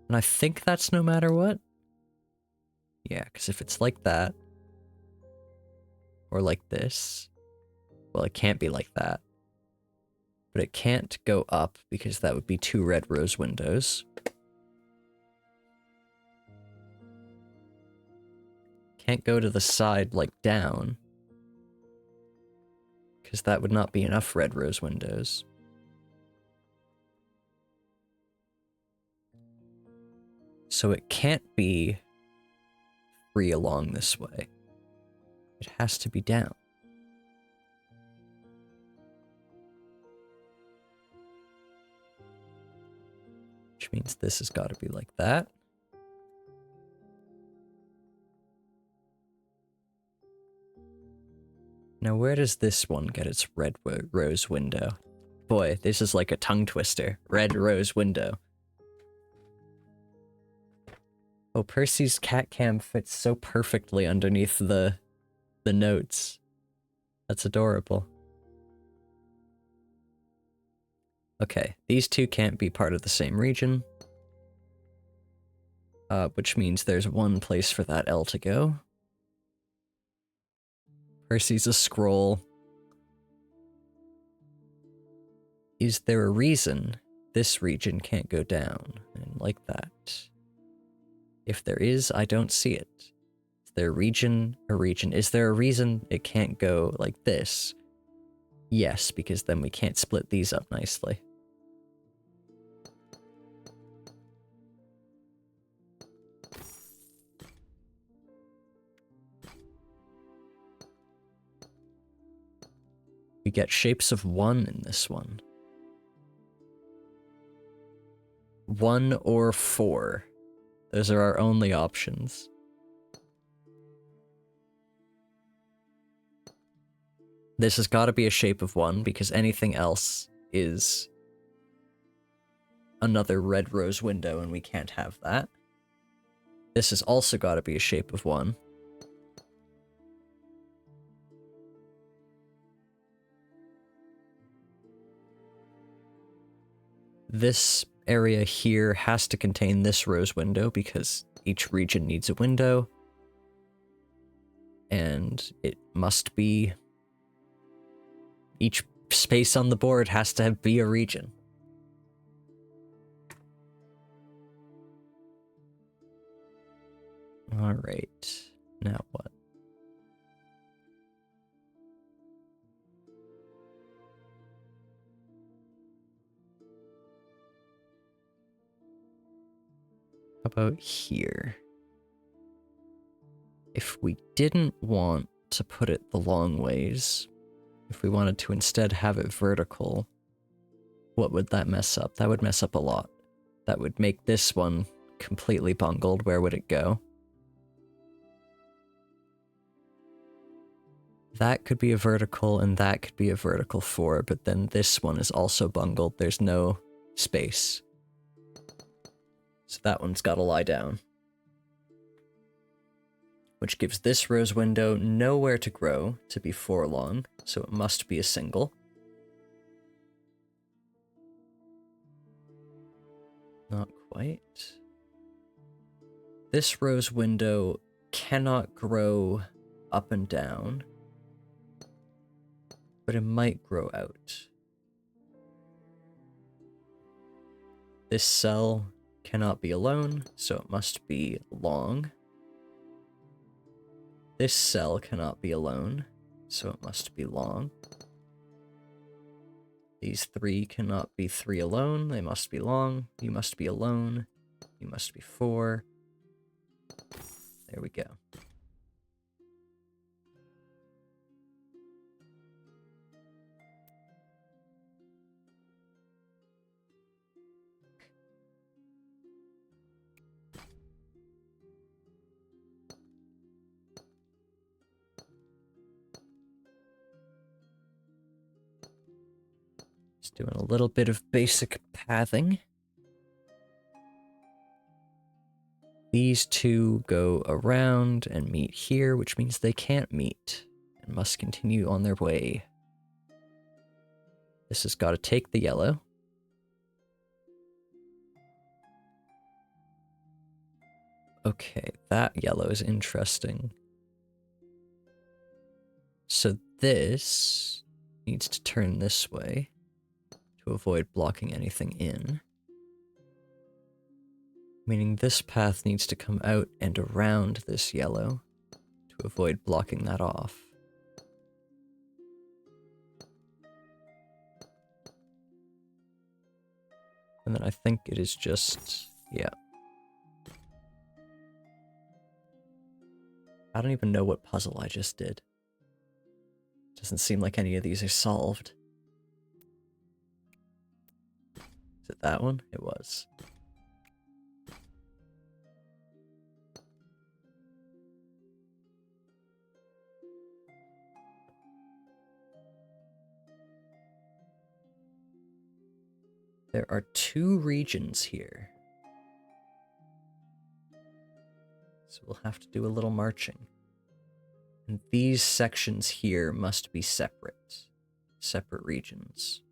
And I think that's no matter what. Yeah, because if it's like that, or like this, well, it can't be like that. But it can't go up because that would be 2 red rose windows. Can't go to the side like down. Because that would not be enough red rose windows. So it can't be 3 along this way. It has to be down. Which means this has got to be like that. Now where does this one get its red rose window? Boy, this is like a tongue twister. Red rose window. Oh, Percy's cat cam fits so perfectly underneath the notes. That's adorable. Okay, these two can't be part of the same region. Which means there's one place for that L to go. Percy's a scroll. Is there a reason this region can't go down? And like that. If there is, I don't see it. Is there a region? Is there a reason it can't go like this? Yes, because then we can't split these up nicely. We get shapes of 1 in this one. 1 or 4. Those are our only options. This has got to be a shape of 1 because anything else is another red rose window and we can't have that. This has also got to be a shape of 1. This area here has to contain this rose window because each region needs a window. And it must be... Each space on the board has to be a region. Alright, now what? How about here? If we didn't want to put it the long ways, if we wanted to instead have it vertical, what would that mess up? That would mess up a lot. That would make this one completely bungled. Where would it go? That could be a vertical and that could be a vertical 4, but then this one is also bungled. There's no space. So that one's got to lie down. Which gives this rose window nowhere to grow to be 4 long, so it must be a single. Not quite. This rose window cannot grow up and down, but it might grow out. This cell cannot be alone, so it must be long. This cell cannot be alone, so it must be long. These 3 cannot be 3 alone, they must be long. You must be alone. You must be 4. There we go. Just doing a little bit of basic pathing. These two go around and meet here, which means they can't meet and must continue on their way. This has got to take the yellow. Okay, that yellow is interesting. So this needs to turn this way to avoid blocking anything in. Meaning this path needs to come out and around this yellow to avoid blocking that off. And then I think it is just, yeah. I don't even know what puzzle I just did. Doesn't seem like any of these are solved. Is it that one? It was. There are 2 regions here. So we'll have to do a little marching. And these sections here must be separate. Separate regions.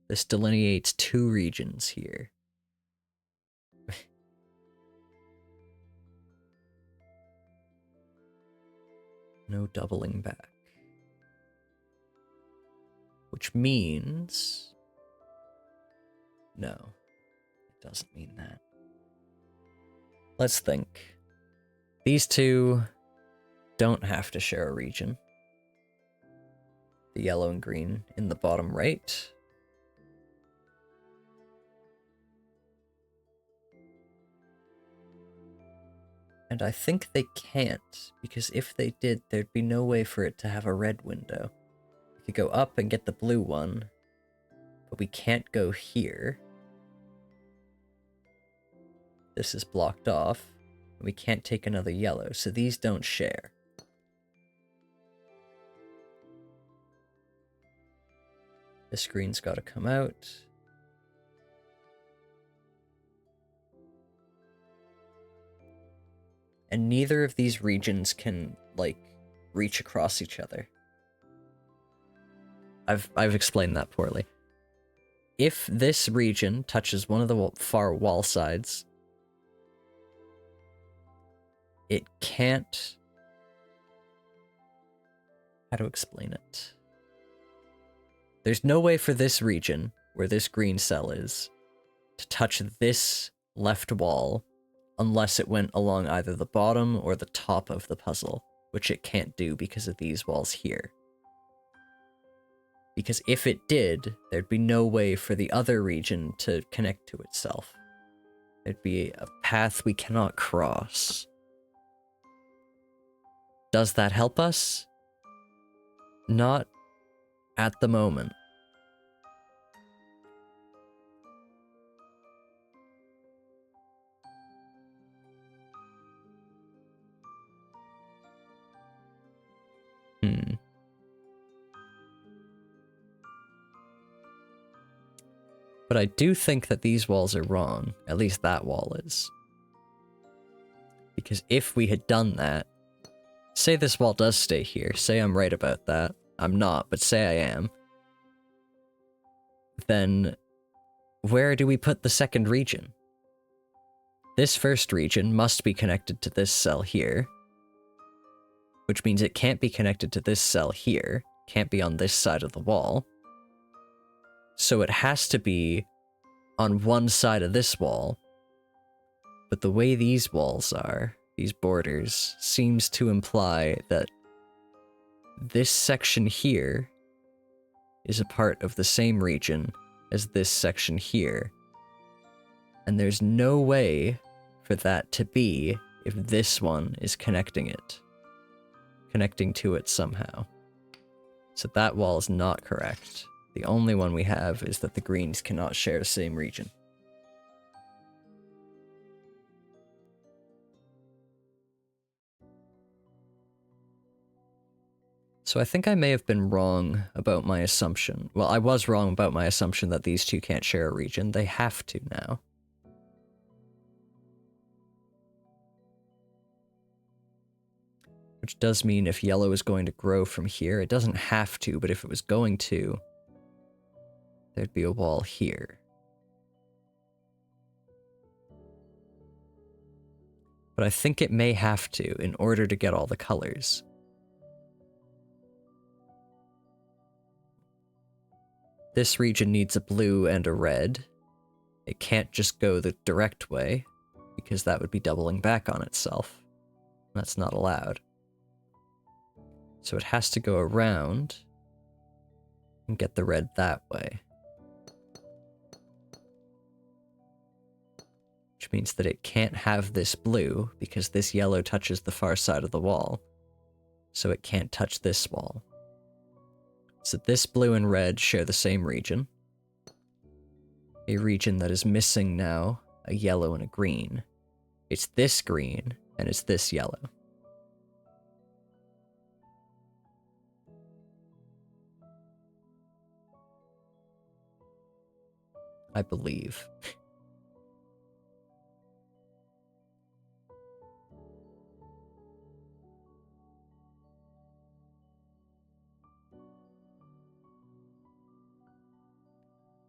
This delineates 2 regions here. No doubling back. Which means... No, it doesn't mean that. Let's think. These 2 don't have to share a region. The yellow and green in the bottom right. And I think they can't, because if they did, there'd be no way for it to have a red window. We could go up and get the blue one, but we can't go here. This is blocked off, and we can't take another yellow, so these don't share. This green's gotta come out. And neither of these regions can, like, reach across each other. I've explained that poorly. If this region touches one of the far wall sides, it can't... How to explain it? There's no way for this region, where this green cell is, to touch this left wall unless it went along either the bottom or the top of the puzzle, which it can't do because of these walls here. Because if it did, there'd be no way for the other region to connect to itself. There'd be a path we cannot cross. Does that help us? Not at the moment. But I do think that these walls are wrong. At least that wall is. Because if we had done that, say this wall does stay here, say I'm right about that. I'm not, but say I am. Then where do we put the second region? This first region must be connected to this cell here, which means it can't be connected to this cell here, can't be on this side of the wall. So it has to be on one side of this wall. But the way these walls are, these borders, seems to imply that this section here is a part of the same region as this section here. And there's no way for that to be if this one is connecting to it somehow. So that wall is not correct. The only one we have is that the greens cannot share the same region. So I think I may have been wrong about my assumption. Well, I was wrong about my assumption that these 2 can't share a region. They have to now. Which does mean if yellow is going to grow from here, it doesn't have to, but if it was going to, there'd be a wall here. But I think it may have to in order to get all the colors. This region needs a blue and a red. It can't just go the direct way, because that would be doubling back on itself. That's not allowed. So it has to go around and get the red that way. Which means that it can't have this blue, because this yellow touches the far side of the wall. So it can't touch this wall. So this blue and red share the same region. A region that is missing now a yellow and a green. It's this green, and it's this yellow. I believe.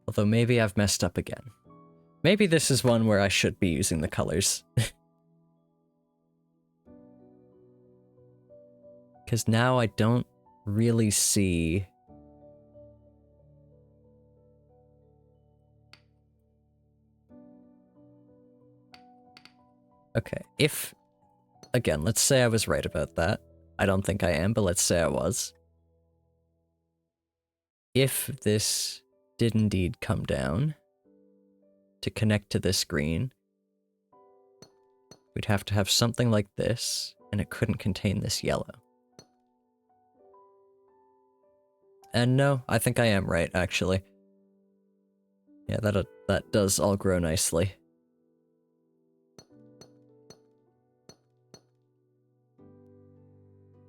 Although maybe I've messed up again. Maybe this is one where I should be using the colors. Because now I don't really see... Okay, if... Again, let's say I was right about that. I don't think I am, but let's say I was. If this did indeed come down to connect to this screen, we'd have to have something like this, and it couldn't contain this yellow. And no, I think I am right, actually. Yeah, that does all grow nicely.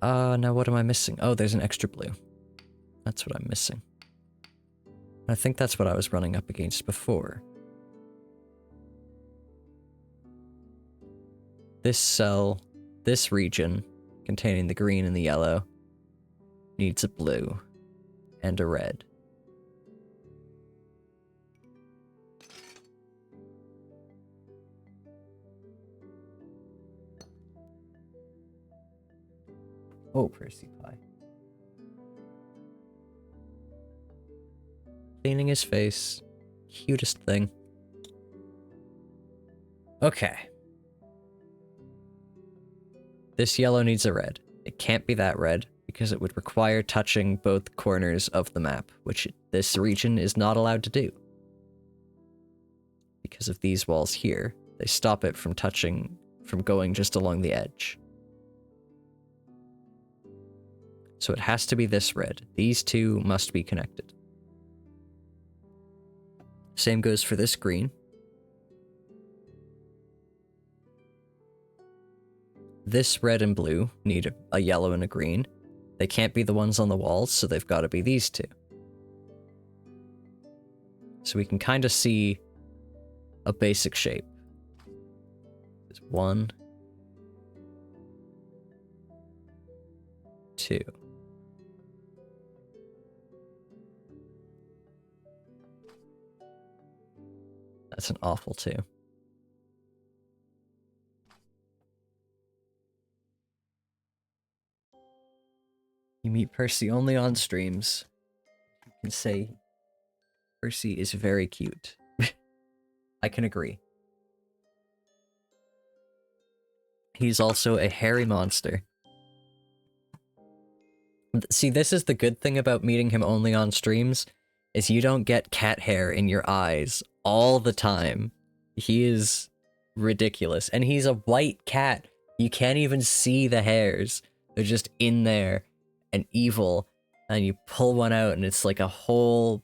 Now what am I missing? Oh, there's an extra blue. That's what I'm missing. I think that's what I was running up against before. This cell, this region, containing the green and the yellow, needs a blue and a red. Oh, Percy Pie. Cleaning his face. Cutest thing. Okay. This yellow needs a red. It can't be that red, because it would require touching both corners of the map, which this region is not allowed to do. Because of these walls here, they stop it from touching, from going just along the edge. So it has to be this red. These two must be connected. Same goes for this green. This red and blue need a yellow and a green. They can't be the ones on the walls, so they've got to be these two. So we can kind of see a basic shape. There's 1, 2. That's an awful 2. You meet Percy only on streams. You can say Percy is very cute. I can agree. He's also a hairy monster. See, this is the good thing about meeting him only on streams, is you don't get cat hair in your eyes all the time. He is ridiculous. And he's a white cat. You can't even see the hairs. They're just in there and evil. And you pull one out and it's like a whole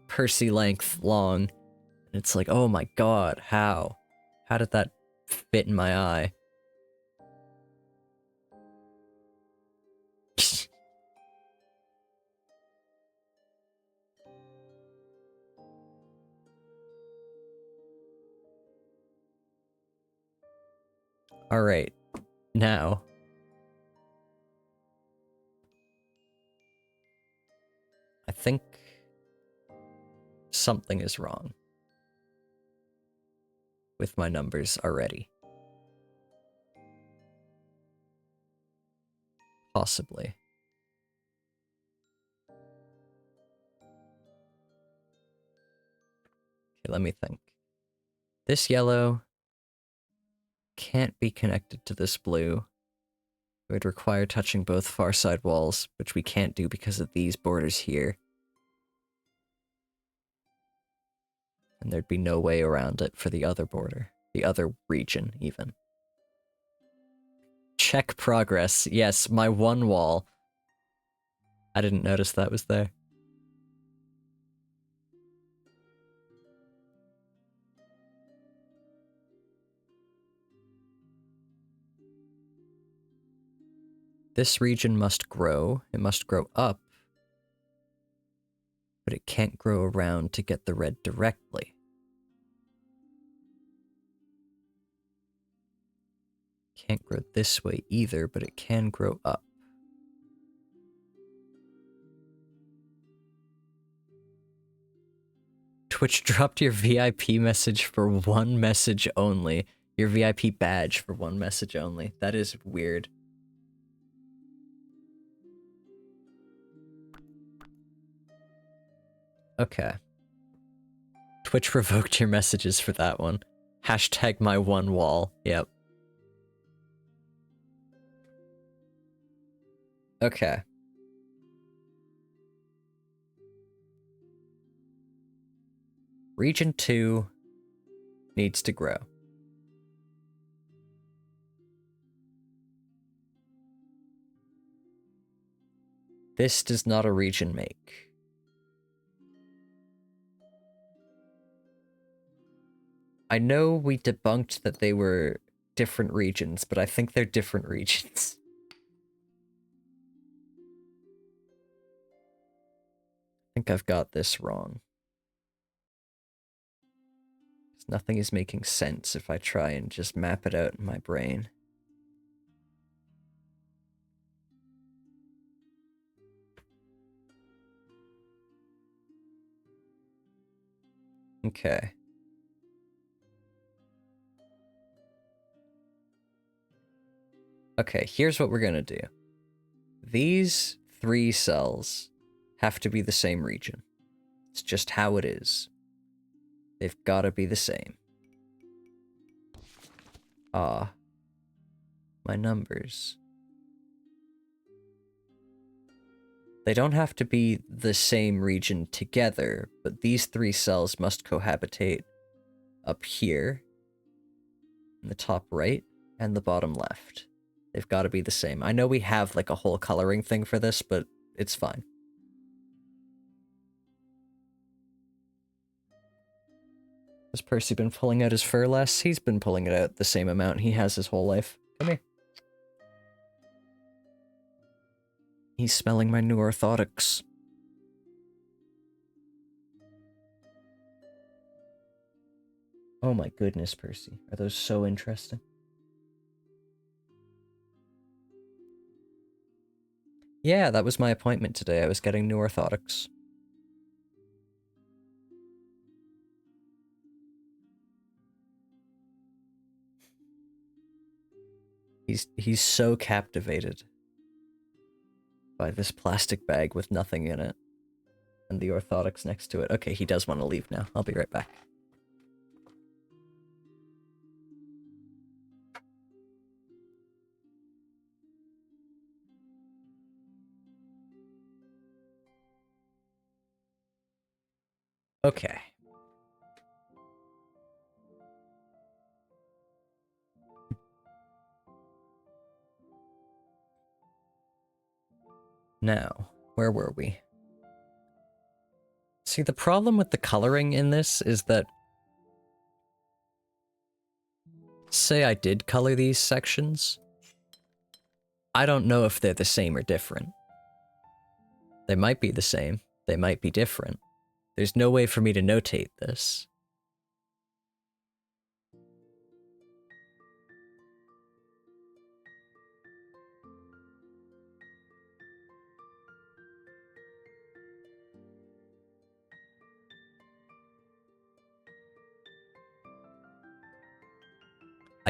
Percy length long. And it's like, oh my god, how? How did that fit in my eye? Alright, now, think something is wrong with my numbers already. Possibly. Okay, let me think. This yellow can't be connected to this blue. It would require touching both far side walls, which we can't do because of these borders here. And there'd be no way around it for the other border. The other region, even. Check progress. Yes, my one wall. I didn't notice that was there. This region must grow. It must grow up. But it can't grow around to get the red directly. Can't grow this way either, but it can grow up. Twitch dropped your VIP message for one message only. Your VIP badge for one message only. That is weird. Okay. Twitch revoked your messages for that one. Hashtag my one wall. Yep. Okay. Region 2 needs to grow. This does not a region make. I know we debunked that they were different regions, but I think they're different regions. I think I've got this wrong. Nothing is making sense if I try and just map it out in my brain. Okay. Okay, here's what we're gonna do. These 3 cells have to be the same region. It's just how it is. They've gotta be the same. Ah. My numbers. They don't have to be the same region together, but these 3 cells must cohabitate up here, in the top right, and the bottom left. They've got to be the same. I know we have like a whole coloring thing for this, but it's fine. Has Percy been pulling out his fur less? He's been pulling it out the same amount he has his whole life. Come here. He's smelling my new orthotics. Oh my goodness, Percy. Are those so interesting? Yeah, that was my appointment today. I was getting new orthotics. He's so captivated by this plastic bag with nothing in it. And the orthotics next to it. Okay, he does want to leave now. I'll be right back. Okay. Now, where were we? See, the problem with the coloring in this is that... Say I did color these sections. I don't know if they're the same or different. They might be the same. They might be different. There's no way for me to notate this.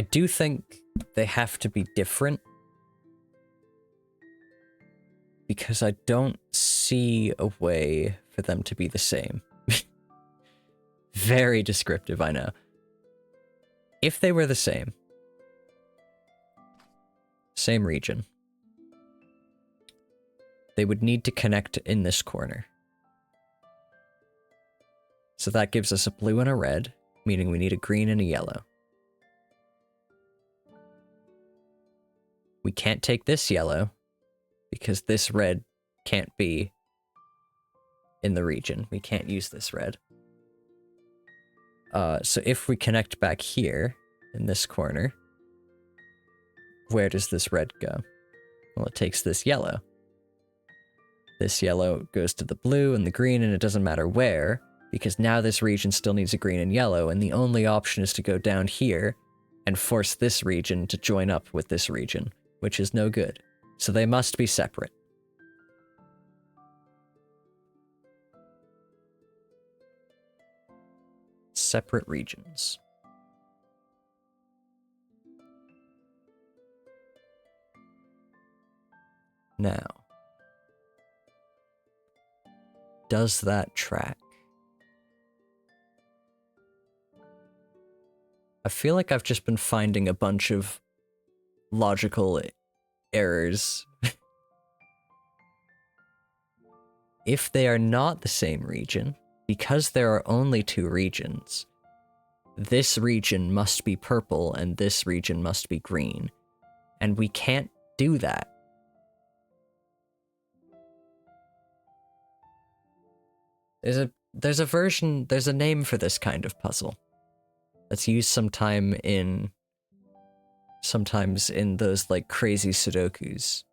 I do think they have to be different, because I don't see a way for them to be the same. Very descriptive, I know. If they were the same region, they would need to connect in this corner. So that gives us a blue and a red, meaning we need a green and a yellow. We can't take this yellow, because this red can't be in the region. We can't use this red. So if we connect back here, in this corner, where does this red go? Well, it takes this yellow. This yellow goes to the blue and the green, and it doesn't matter where, because now this region still needs a green and yellow, and the only option is to go down here and force this region to join up with this region, which is no good. So they must be separate. Separate regions. Now, does that track? I feel like I've just been finding a bunch of logical errors. If they are not the same region, because there are only two regions, this region must be purple and this region must be green. And we can't do that. There's a name for this kind of puzzle that's used sometimes in those like crazy Sudokus.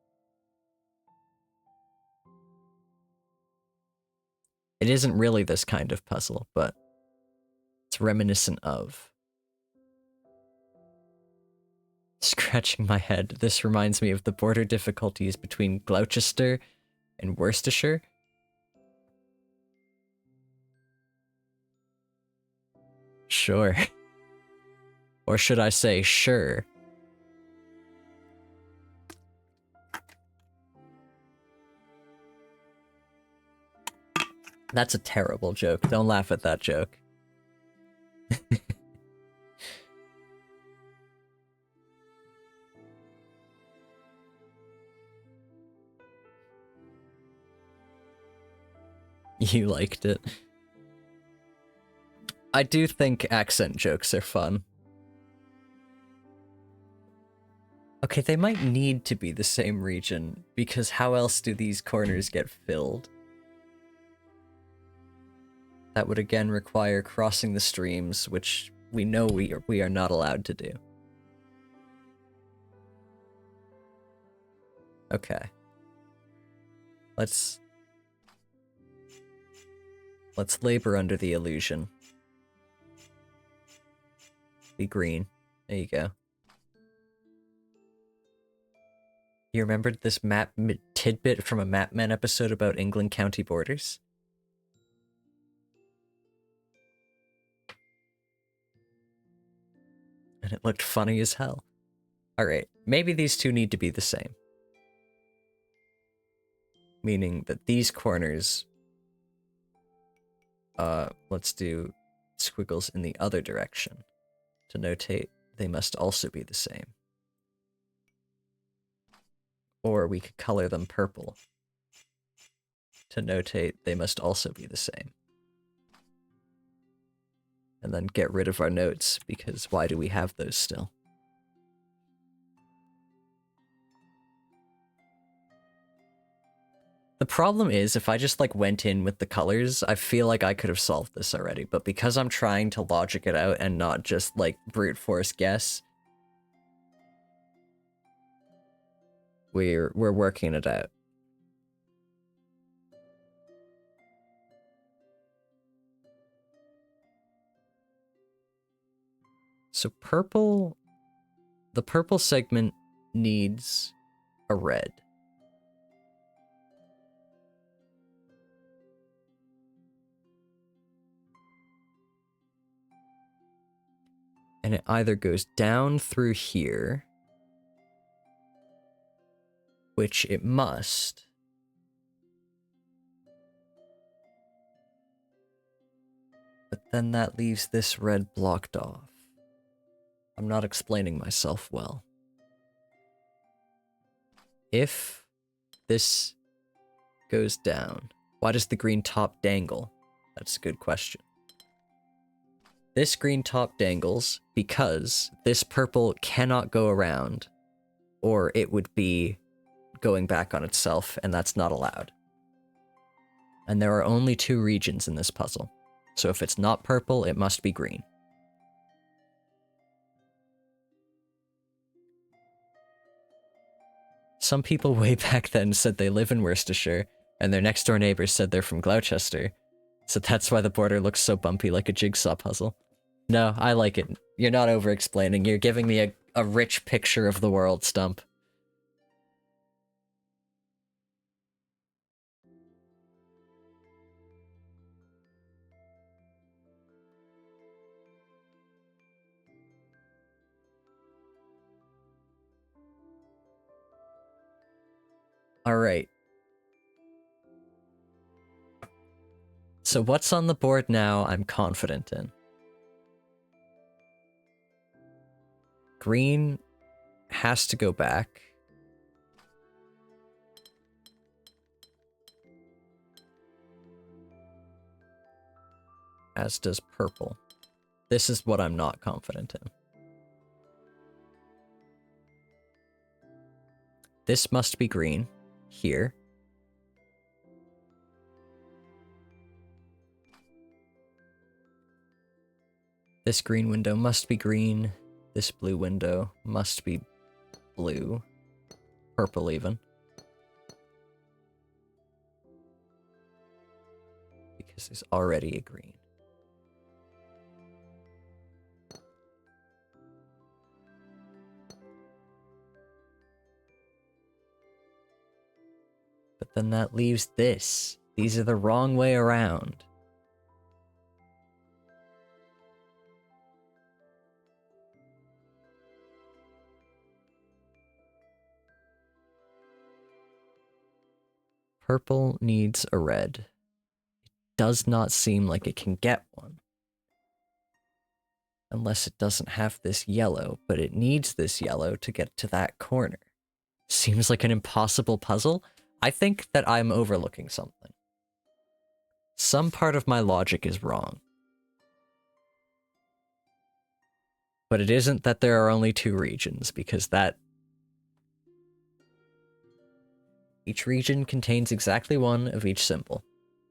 It isn't really this kind of puzzle, but it's reminiscent of. Scratching my head, this reminds me of the border difficulties between Gloucester and Worcestershire. Sure. Or should I say, sure. That's a terrible joke. Don't laugh at that joke. You liked it. I do think accent jokes are fun. Okay, they might need to be the same region, because how else do these corners get filled? That would again require crossing the streams, which we know we are not allowed to do. Okay. Let's labor under the illusion. Be green. There you go. You remembered this map tidbit from a Mapman episode about England county borders? And it looked funny as hell. Alright, maybe these two need to be the same. Meaning that these corners... let's do squiggles in the other direction to notate they must also be the same. Or we could color them purple to notate they must also be the same. And then get rid of our notes, because why do we have those still? The problem is, if I just like went in with the colors, I feel like I could have solved this already, but because I'm trying to logic it out and not just like brute force guess, we're working it out. So purple, the purple segment needs a red. And it either goes down through here, which it must. But then that leaves this red blocked off. I'm not explaining myself well. If this goes down, why does the green top dangle? That's a good question. This green top dangles because this purple cannot go around, or it would be going back on itself, and that's not allowed. And there are only 2 regions in this puzzle. So if it's not purple, it must be green. Some people way back then said they live in Worcestershire, and their next door neighbors said they're from Gloucester. So that's why the border looks so bumpy like a jigsaw puzzle. No, I like it. You're not over-explaining. You're giving me a rich picture of the world, Stump. Alright. So what's on the board now, I'm confident in. Green has to go back. As does purple. This is what I'm not confident in. This must be green. Here. This green window must be green. This blue window must be blue. Purple even. Because there's already a green. But then that leaves this. These are the wrong way around. Purple needs a red. It does not seem like it can get one. Unless it doesn't have this yellow, but it needs this yellow to get to that corner. Seems like an impossible puzzle. I think that I'm overlooking something. Some part of my logic is wrong. But it isn't that there are only 2 regions, because that... Each region contains exactly 1 of each symbol.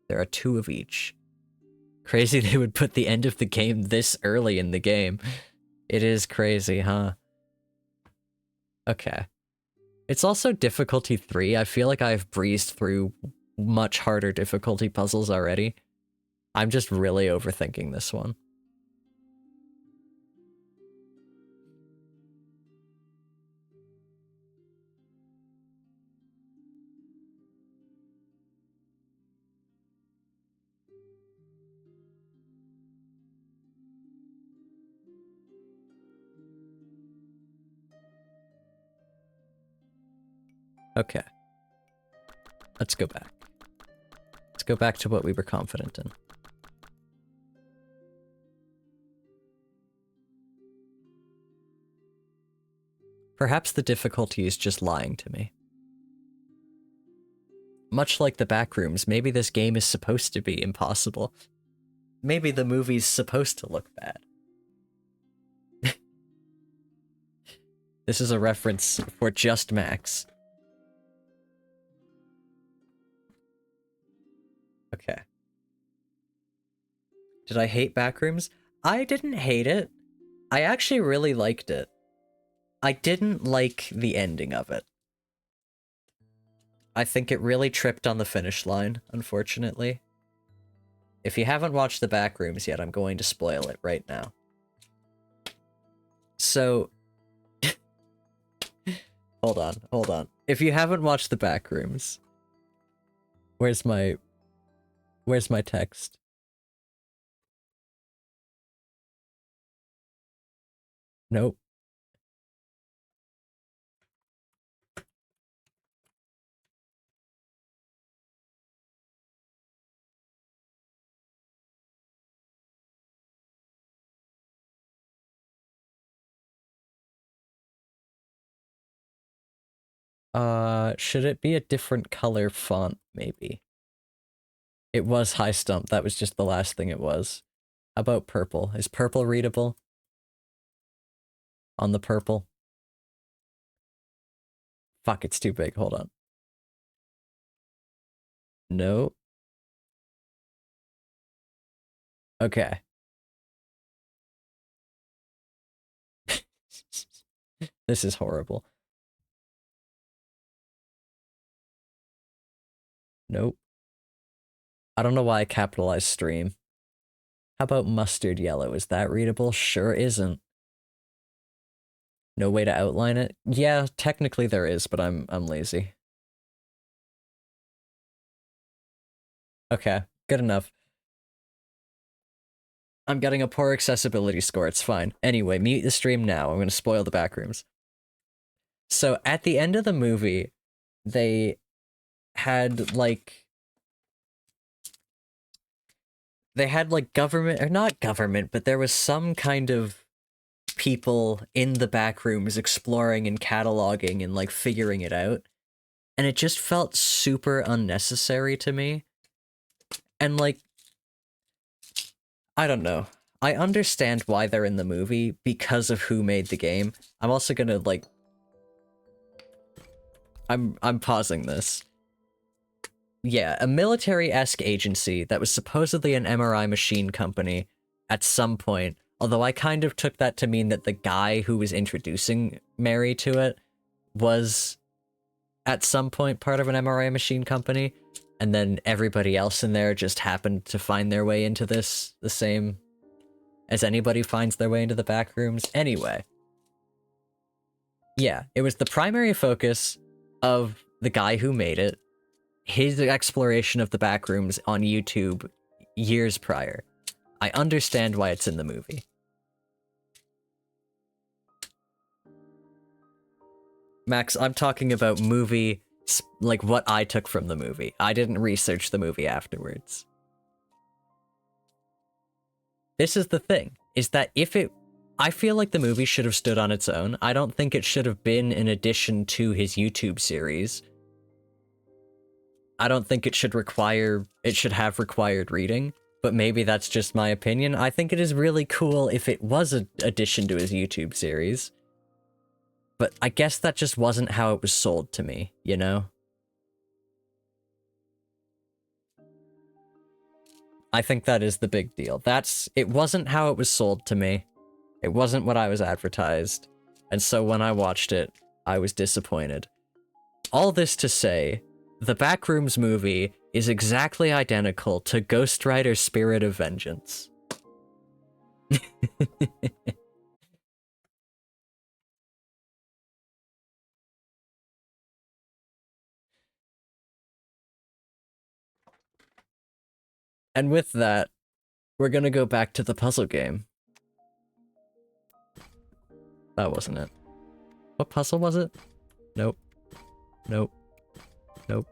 There are 2 of each. Crazy they would put the end of the game this early in the game. It is crazy, huh? Okay. It's also difficulty 3. I feel like I've breezed through much harder difficulty puzzles already. I'm just really overthinking this one. Okay. Let's go back. Let's go back to what we were confident in. Perhaps the difficulty is just lying to me. Much like the backrooms, maybe this game is supposed to be impossible. Maybe the movie's supposed to look bad. This is a reference for Just Max. Okay. Did I hate backrooms? I didn't hate it. I actually really liked it. I didn't like the ending of it. I think it really tripped on the finish line, unfortunately. If you haven't watched the backrooms yet, I'm going to spoil it right now. So... hold on. If you haven't watched the backrooms... Where's my text? Nope. Should it be a different color font, maybe? It was high stump, that was just the last thing it was. How about purple? Is purple readable? On the purple? Fuck, it's too big, hold on. No. Okay. This is horrible. Nope. I don't know why I capitalized stream. How about mustard yellow? Is that readable? Sure isn't. No way to outline it? Yeah, technically there is, but I'm lazy. Okay, good enough. I'm getting a poor accessibility score, it's fine. Anyway, mute the stream now, I'm gonna spoil the backrooms. So at the end of the movie, they had like government, or not government, but there was some kind of people in the back rooms exploring and cataloging and like figuring it out. And it just felt super unnecessary to me. And like, I don't know. I understand why they're in the movie because of who made the game. I'm also gonna like, I'm pausing this. Yeah, a military-esque agency that was supposedly an MRI machine company at some point, although I kind of took that to mean that the guy who was introducing Mary to it was at some point part of an MRI machine company, and then everybody else in there just happened to find their way into this the same as anybody finds their way into the back rooms. Anyway. Yeah, it was the primary focus of the guy who made it, his exploration of the backrooms on YouTube years prior. I understand why it's in the movie. Max, I'm talking about movie, like what I took from the movie. I didn't research the movie afterwards. This is the thing, is that I feel like the movie should have stood on its own. I don't think it should have been in addition to his YouTube series. I don't think it should have required reading, but maybe that's just my opinion. I think it is really cool if it was an addition to his YouTube series. But I guess that just wasn't how it was sold to me, you know? I think that is the big deal. It wasn't how it was sold to me. It wasn't what I was advertised. And so when I watched it, I was disappointed. All this to say, the Backrooms movie is exactly identical to Ghost Rider Spirit of Vengeance. And with that, we're gonna go back to the puzzle game. That wasn't it. What puzzle was it? Nope. Nope. Nope.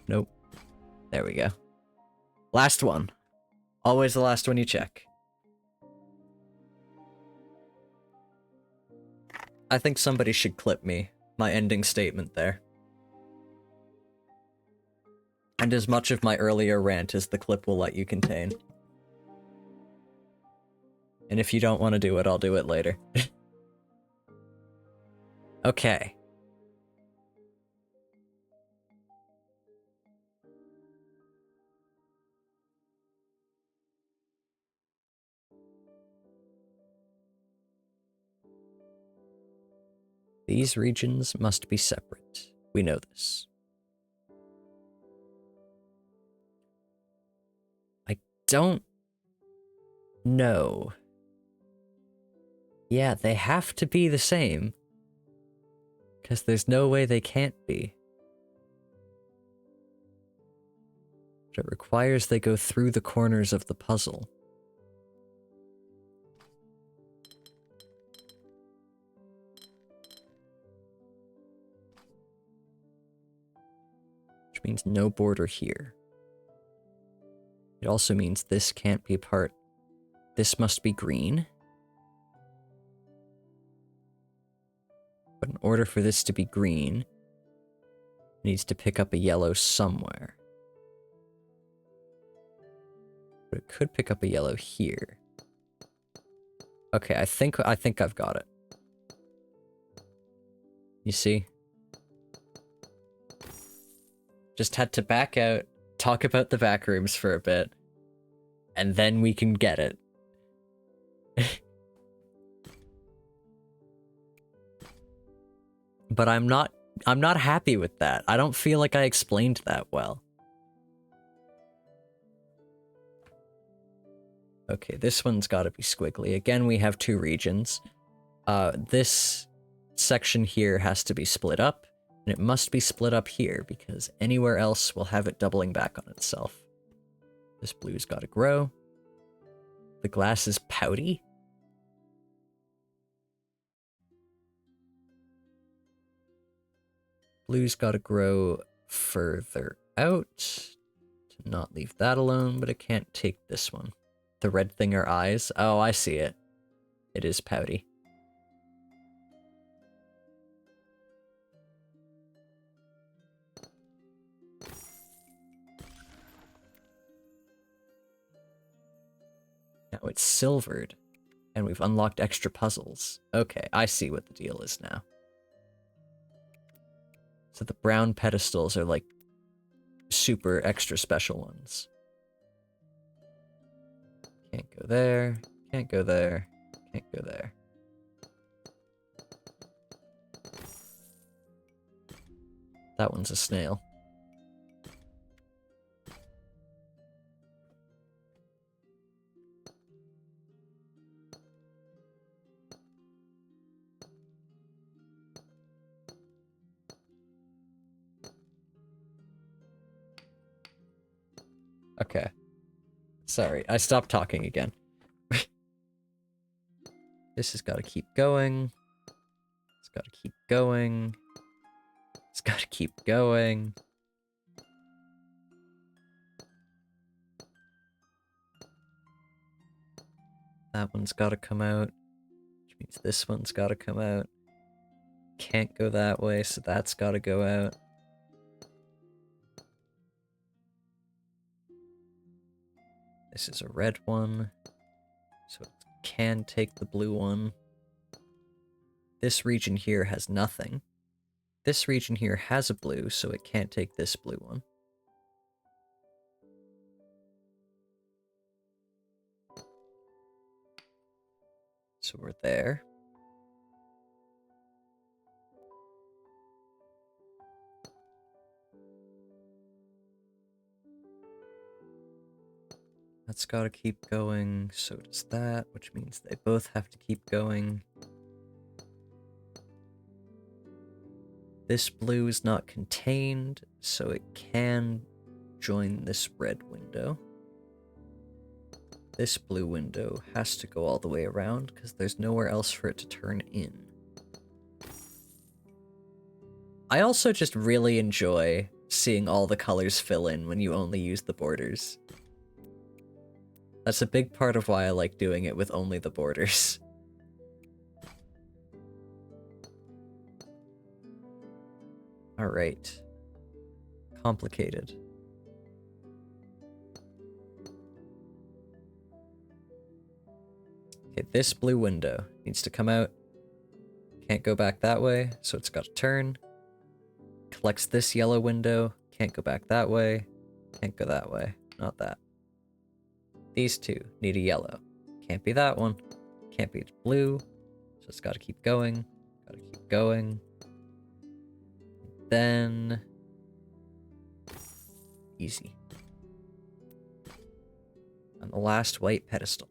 Nope. There we go. Last one. Always the last one you check. I think somebody should clip me. My ending statement there. And as much of my earlier rant as the clip will let you contain. And if you don't want to do it, I'll do it later. Okay. These regions must be separate. We know this. I don't know. Yeah, they have to be the same. Because there's no way they can't be. But it requires they go through the corners of the puzzle. means no border here. It also means this can't be part. This must be green. But in order for this to be green, it needs to pick up a yellow somewhere. But it could pick up a yellow here. Okay, I think I've got it. You see? Just had to back out, talk about the back rooms for a bit, and then we can get it. But I'm not happy with that. I don't feel like I explained that well. Okay, this one's got to be squiggly. Again, we have two regions. This section here has to be split up, and it must be split up here because anywhere else will have it doubling back on itself. This blue's got to grow. The glass is pouty. Blue's got to grow further out to not leave that alone, but it can't take this one. The red thing are eyes. Oh, I see it. It is pouty. Now it's silvered, and we've unlocked extra puzzles. Okay, I see what the deal is now. So the brown pedestals are like super extra special ones. Can't go there, can't go there, can't go there. That one's a snail. Okay. Sorry, I stopped talking again. This has got to keep going. It's got to keep going. It's got to keep going. That one's got to come out, which means this one's got to come out. Can't go that way, so that's got to go out. This is a red one, so it can take the blue one. This region here has nothing. This region here has a blue, so it can't take this blue one. So we're there. That's gotta keep going, so does that, which means they both have to keep going. This blue is not contained, so it can join this red window. This blue window has to go all the way around, because there's nowhere else for it to turn in. I also just really enjoy seeing all the colors fill in when you only use the borders. That's a big part of why I like doing it with only the borders. Alright. Complicated. Okay, this blue window needs to come out. Can't go back that way, so it's got to turn. Collects this yellow window. Can't go back that way. Can't go that way. Not that. These two need a yellow. Can't be that one. Can't be blue. So it's got to keep going. Got to keep going. Then... easy. On the last white pedestal.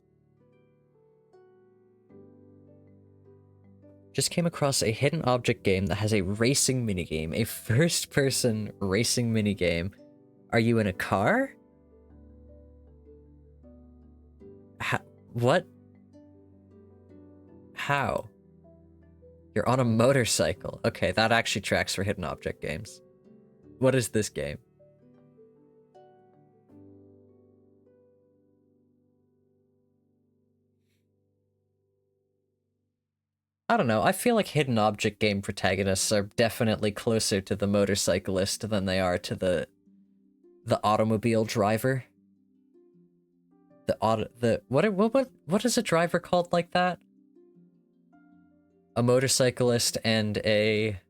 Just came across a hidden object game that has a racing minigame. A first-person racing minigame. Are you in a car? What? How? You're on a motorcycle. Okay, that actually tracks for hidden object games. What is this game? I don't know, I feel like hidden object game protagonists are definitely closer to the motorcyclist than they are to the automobile driver. What is a driver called like that? A motorcyclist and a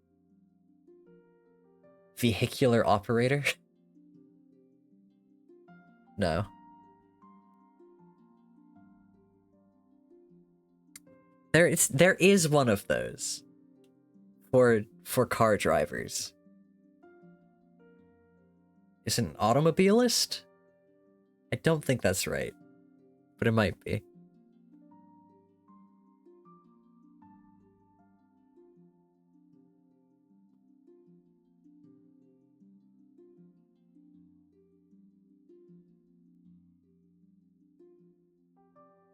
vehicular operator? No. There is one of those for car drivers. Is it an automobilist? I don't think that's right, but it might be.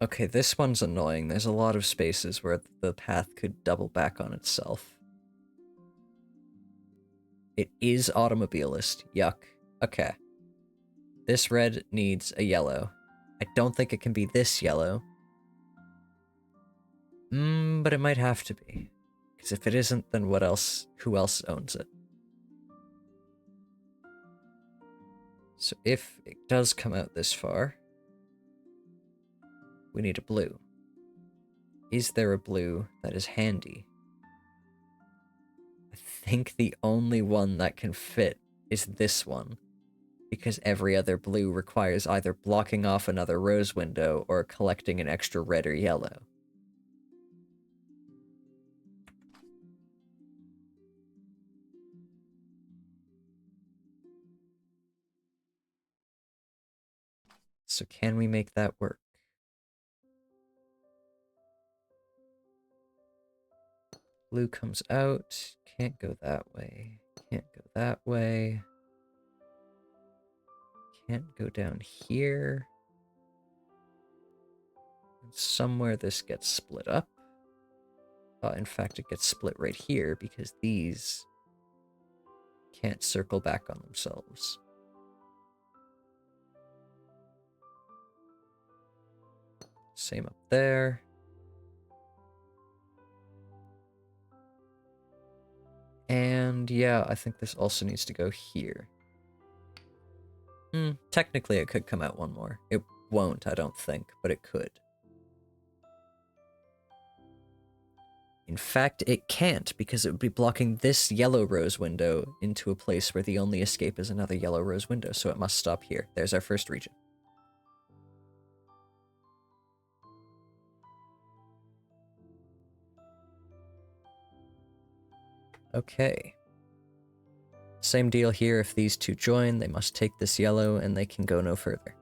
Okay, this one's annoying. There's a lot of spaces where the path could double back on itself. It is automobilist. Yuck. Okay. This red needs a yellow. I don't think it can be this yellow. But it might have to be. Because if it isn't, then what else? Who else owns it? So if it does come out this far, we need a blue. Is there a blue that is handy? I think the only one that can fit is this one, because every other blue requires either blocking off another rose window or collecting an extra red or yellow. So can we make that work? Blue comes out, can't go that way, can't go that way. Can't go down here. And somewhere this gets split up. In fact, it gets split right here because these can't circle back on themselves. Same up there. And yeah, I think this also needs to go here. Technically it could come out one more. It won't, I don't think, but it could. In fact, it can't, because it would be blocking this yellow rose window into a place where the only escape is another yellow rose window, so it must stop here. There's our first region. Okay. Same deal here, if these two join, they must take this yellow and they can go no further.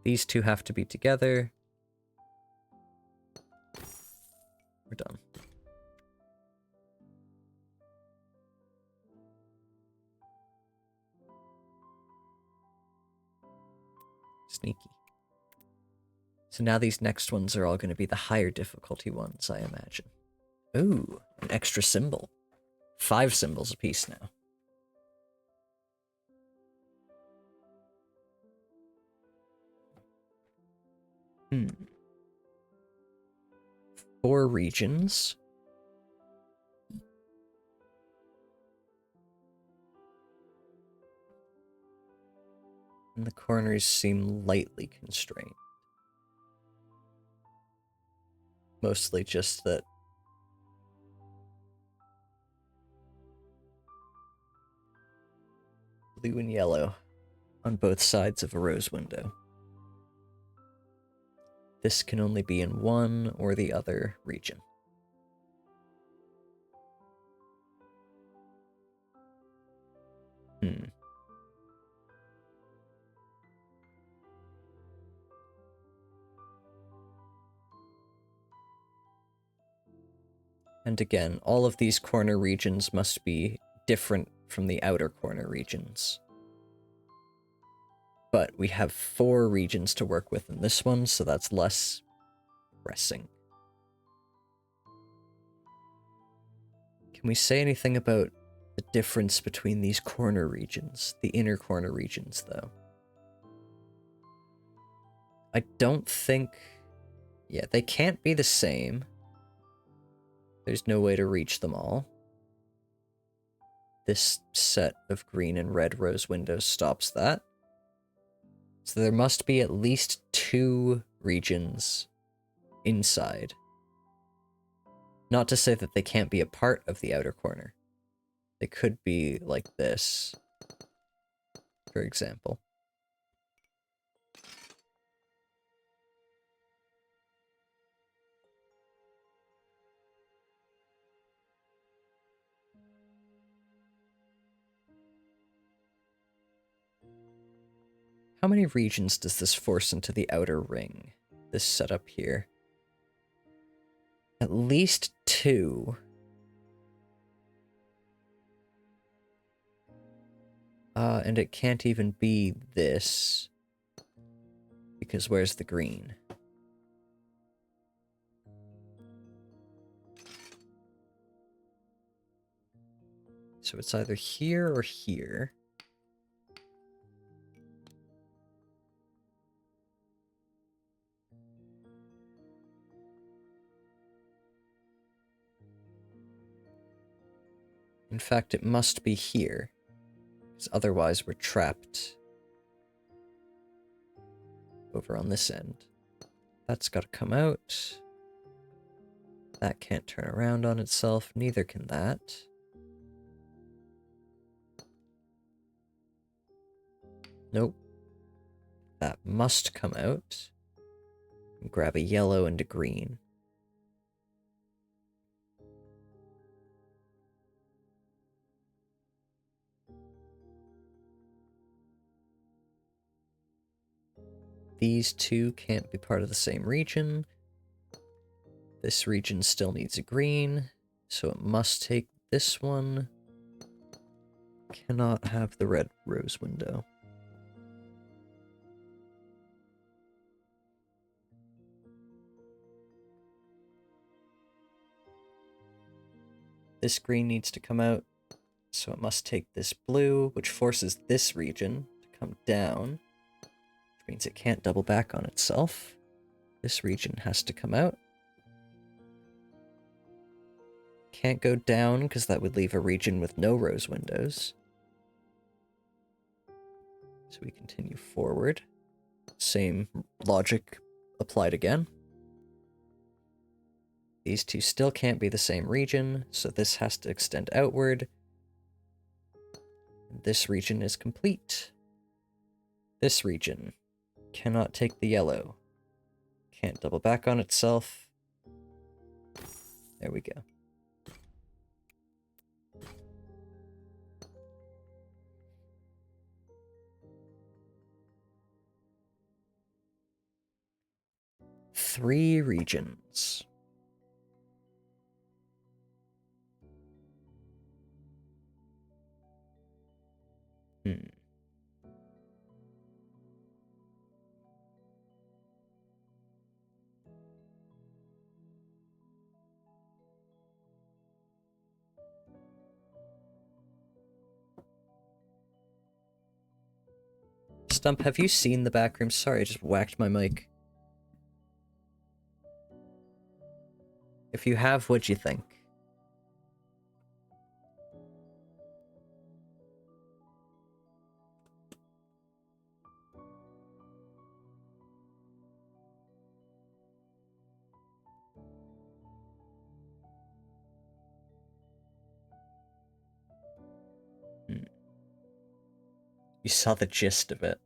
These two have to be together. We're done. Sneaky. So now these next ones are all going to be the higher difficulty ones, I imagine. Ooh, an extra symbol. 5 symbols apiece now. Hmm. 4 regions. And the corners seem lightly constrained. Mostly just that blue and yellow on both sides of a rose window. This can only be in one or the other region. And again, all of these corner regions must be different from the outer corner regions. But we have 4 regions to work with in this one, so that's less pressing. Can we say anything about the difference between these corner regions, the inner corner regions, though? I don't think Yeah, they can't be the same. There's no way to reach them all. This set of green and red rose windows stops that. So there must be at least 2 regions inside. Not to say that they can't be a part of the outer corner. They could be like this, for example. How many regions does this force into the outer ring? This setup here. At least 2. And it can't even be this. Because where's the green? So it's either here or here. In fact, it must be here. Because otherwise we're trapped over on this end. That's got to come out. That can't turn around on itself. Neither can that. Nope. That must come out. Grab a yellow and a green. These 2 can't be part of the same region. This region still needs a green, so it must take this one. Cannot have the red rose window. This green needs to come out, so it must take this blue, which forces this region to come down, which means it can't double back on itself. This region has to come out. Can't go down, because that would leave a region with no rose windows. So we continue forward. Same logic applied again. These 2 still can't be the same region, so this has to extend outward. This region is complete. This region cannot take the yellow. Can't double back on itself. There we go. Three regions. Stump, have you seen the back room? Sorry, I just whacked my mic. If you have, what'd you think? You saw the gist of it.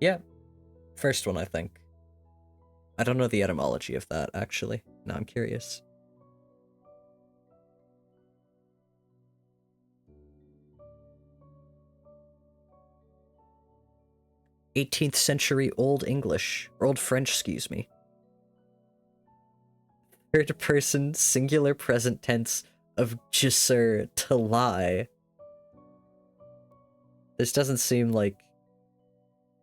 Yeah, first one, I think. I don't know the etymology of that, actually. Now I'm curious. '18th century Old English, or Old French, excuse me. Third person singular present tense of gisser, to lie. This doesn't seem like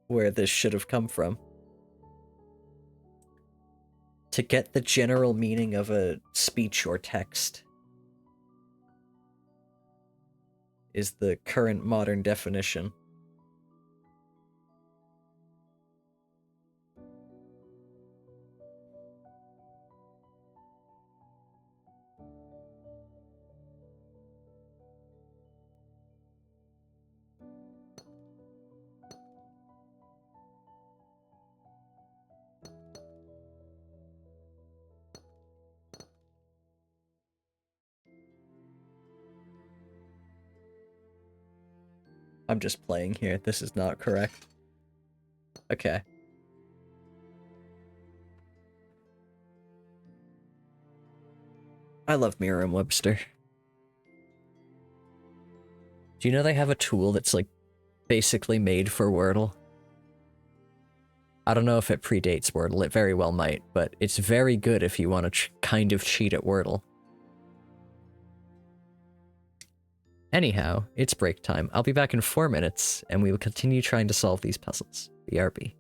where this should have come from. To get the general meaning of a speech or text is the current modern definition. I'm just playing here. This is not correct. Okay. I love Merriam-Webster. Do you know they have a tool that's, like, basically made for Wordle? I don't know if it predates Wordle, it very well might, but it's very good if you want to kind of cheat at Wordle. Anyhow, it's break time. I'll be back in 4 minutes, and we will continue trying to solve these puzzles. BRB.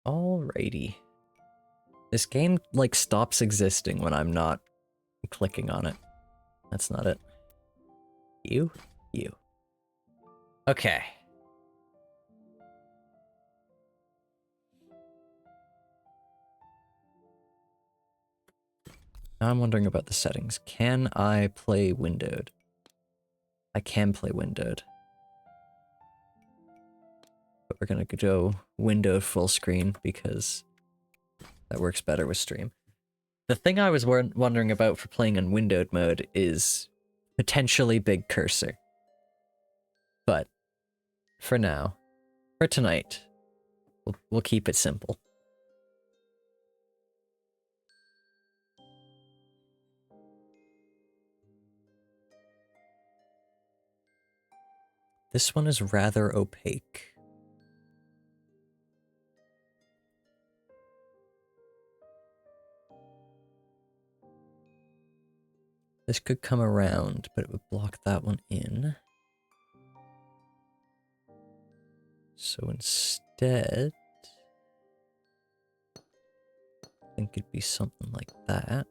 Alrighty. This game, like, stops existing when I'm not clicking on it. That's not it. You? You. Okay. Now I'm wondering about the settings. Can I play windowed? I can play windowed. But we're gonna go windowed full screen because that works better with stream. The thing I was wondering about for playing in windowed mode is potentially big cursor. But for now, for tonight, we'll keep it simple. This one is rather opaque. This could come around, but it would block that one in. So instead, I think it'd be something like that.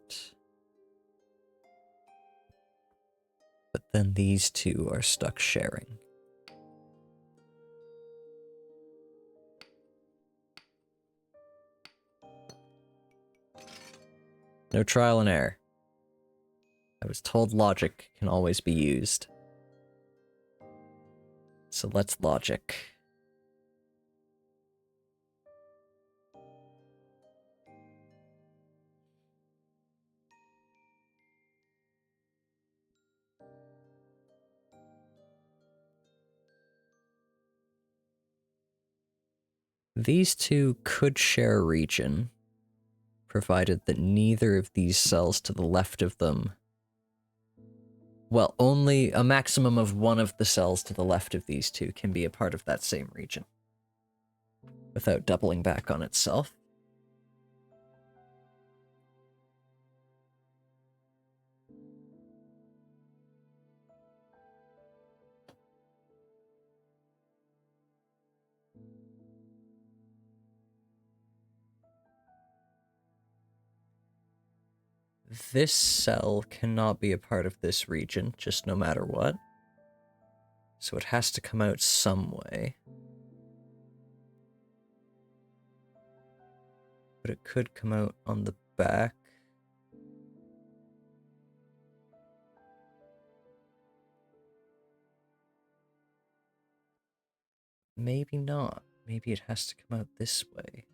But then these two are stuck sharing. No trial and error. I was told logic can always be used. So let's logic. These two could share a region, provided that neither of these cells to the left of them... Well, only a maximum of one of the cells to the left of these two can be a part of that same region, without doubling back on itself. This cell cannot be a part of this region, just no matter what. So it has to come out some way. But it could come out on the back. Maybe not. Maybe it has to come out this way.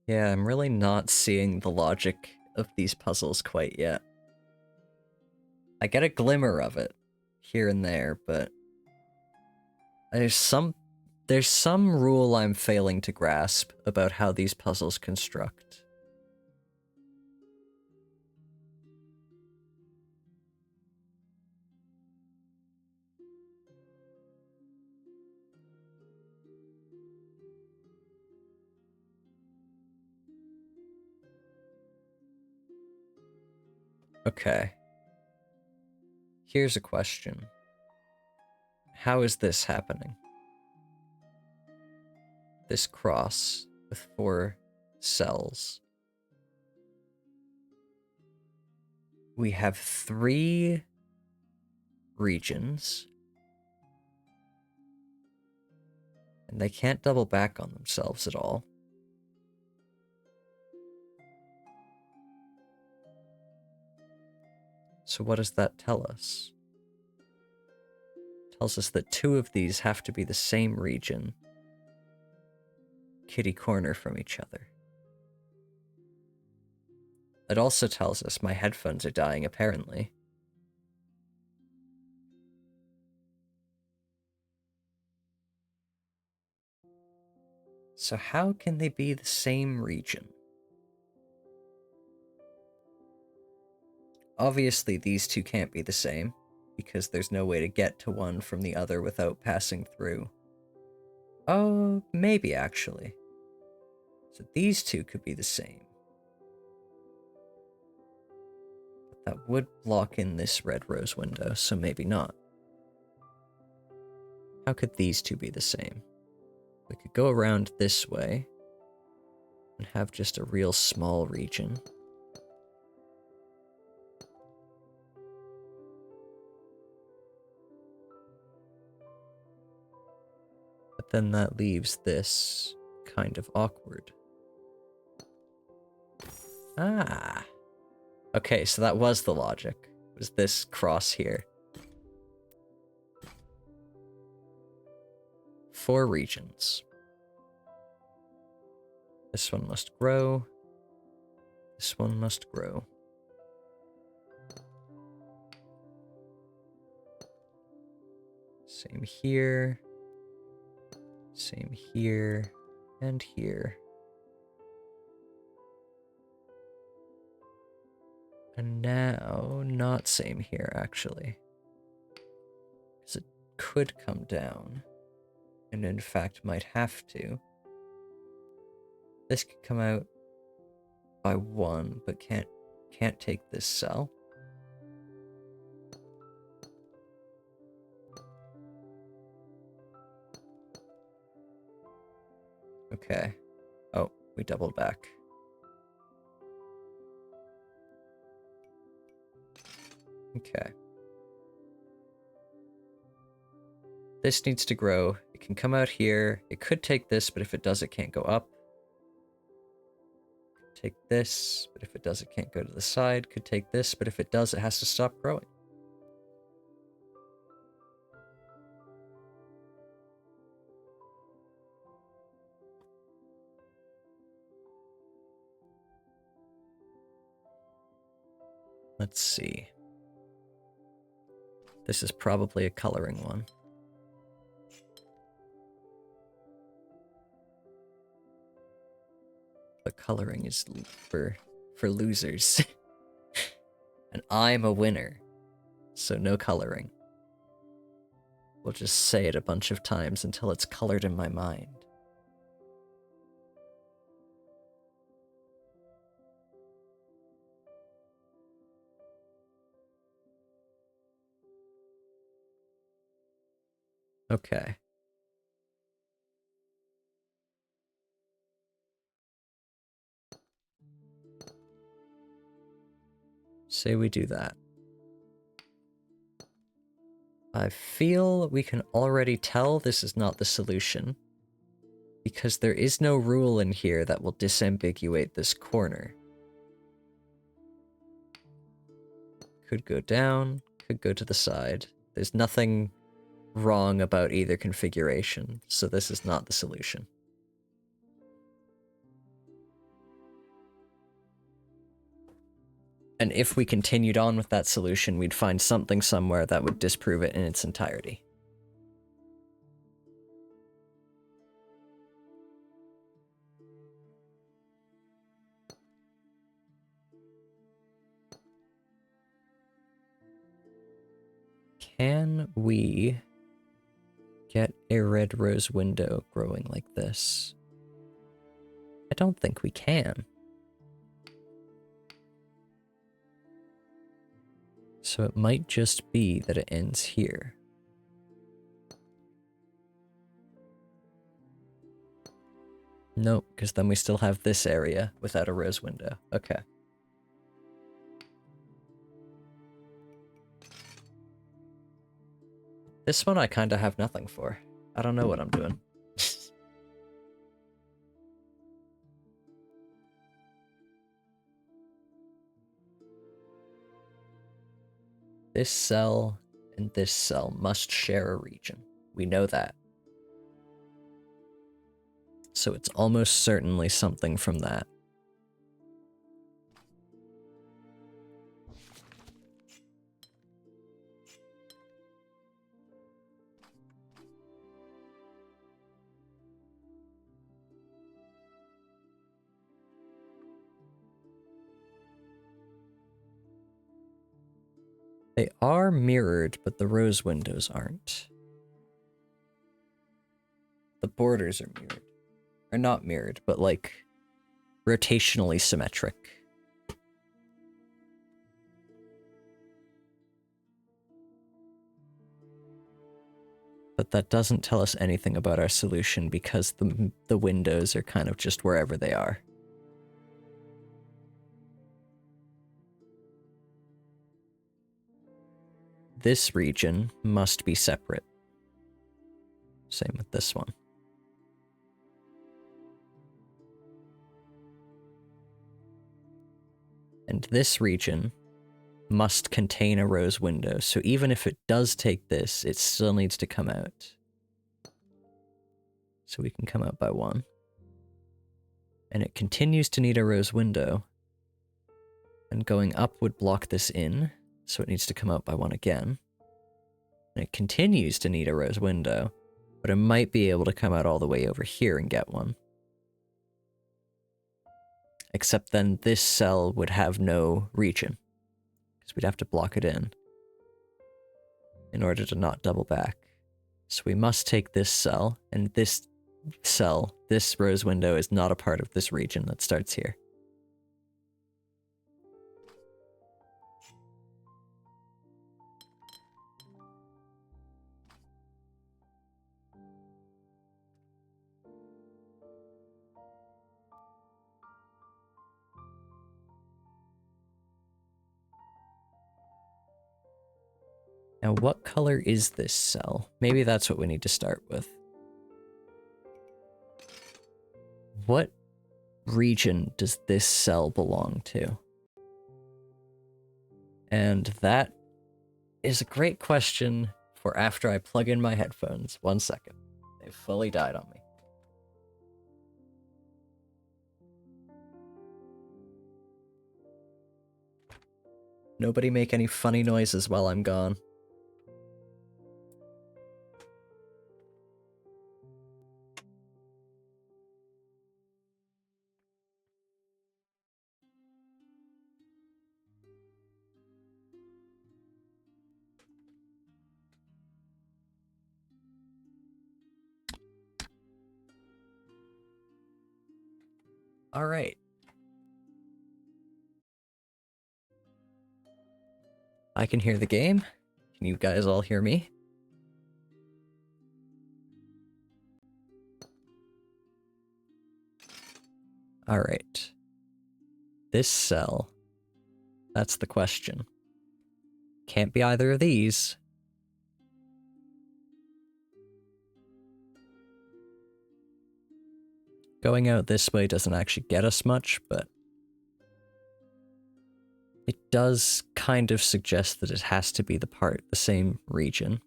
Yeah, I'm really not seeing the logic of these puzzles quite yet. I get a glimmer of it here and there, but there's some rule I'm failing to grasp about how these puzzles construct. Okay. Here's a question. How is this happening? This cross with 4 cells. We have 3 regions. And they can't double back on themselves at all. So what does that tell us? It tells us that 2 of these have to be the same region. Kitty corner from each other. It also tells us my headphones are dying, apparently. So how can they be the same region? Obviously, these two can't be the same, because there's no way to get to one from the other without passing through. Oh, maybe actually. So these two could be the same. But that would block in this red rose window, so maybe not. How could these two be the same? We could go around this way and have just a real small region. But then that leaves this kind of awkward. Ah. Okay, so that was the logic. It was this cross here. 4 regions. This one must grow. This one must grow. Same here. Same here. And here. And now, not same here, actually. Because it could come down. And in fact, might have to. This could come out by 1, but can't take this cell. Okay. Oh, we doubled back. Okay. This needs to grow. It can come out here. It could take this, but if it does, it can't go up. Could take this, but if it does, it can't go to the side. Could take this, but if it does, it has to stop growing. Let's see. This is probably a coloring one. But coloring is for losers. And I'm a winner. So no coloring. We'll just say it a bunch of times until it's colored in my mind. Okay. Say we do that. I feel we can already tell this is not the solution, because there is no rule in here that will disambiguate this corner. Could go down, could go to the side. There's nothing wrong about either configuration, so this is not the solution. And if we continued on with that solution, we'd find something somewhere that would disprove it in its entirety. Can we get a red rose window growing like this? I don't think we can. So it might just be that it ends here. Nope, because then we still have this area without a rose window. Okay. This one I kind of have nothing for. I don't know what I'm doing. This cell and this cell must share a region. We know that. So it's almost certainly something from that. They are mirrored, but the rose windows aren't. The borders are mirrored. Or not mirrored, but like rotationally symmetric. But that doesn't tell us anything about our solution because the windows are kind of just wherever they are. This region must be separate. Same with this one. And this region must contain a rose window, so even if it does take this, it still needs to come out. So we can come out by one. And it continues to need a rose window. And going up would block this in, so it needs to come out by one again. And it continues to need a rose window, but it might be able to come out all the way over here and get one. Except then this cell would have no region, because we'd have to block it in order to not double back. So we must take this cell, and this cell, this rose window, is not a part of this region that starts here. Now, what color is this cell? Maybe that's what we need to start with. What region does this cell belong to? And that is a great question for after I plug in my headphones. 1 second. They've fully died on me. Nobody make any funny noises while I'm gone. All right. I can hear the game. Can you guys all hear me? All right. This cell. That's the question. Can't be either of these. Going out this way doesn't actually get us much, but it does kind of suggest that it has to be the same region.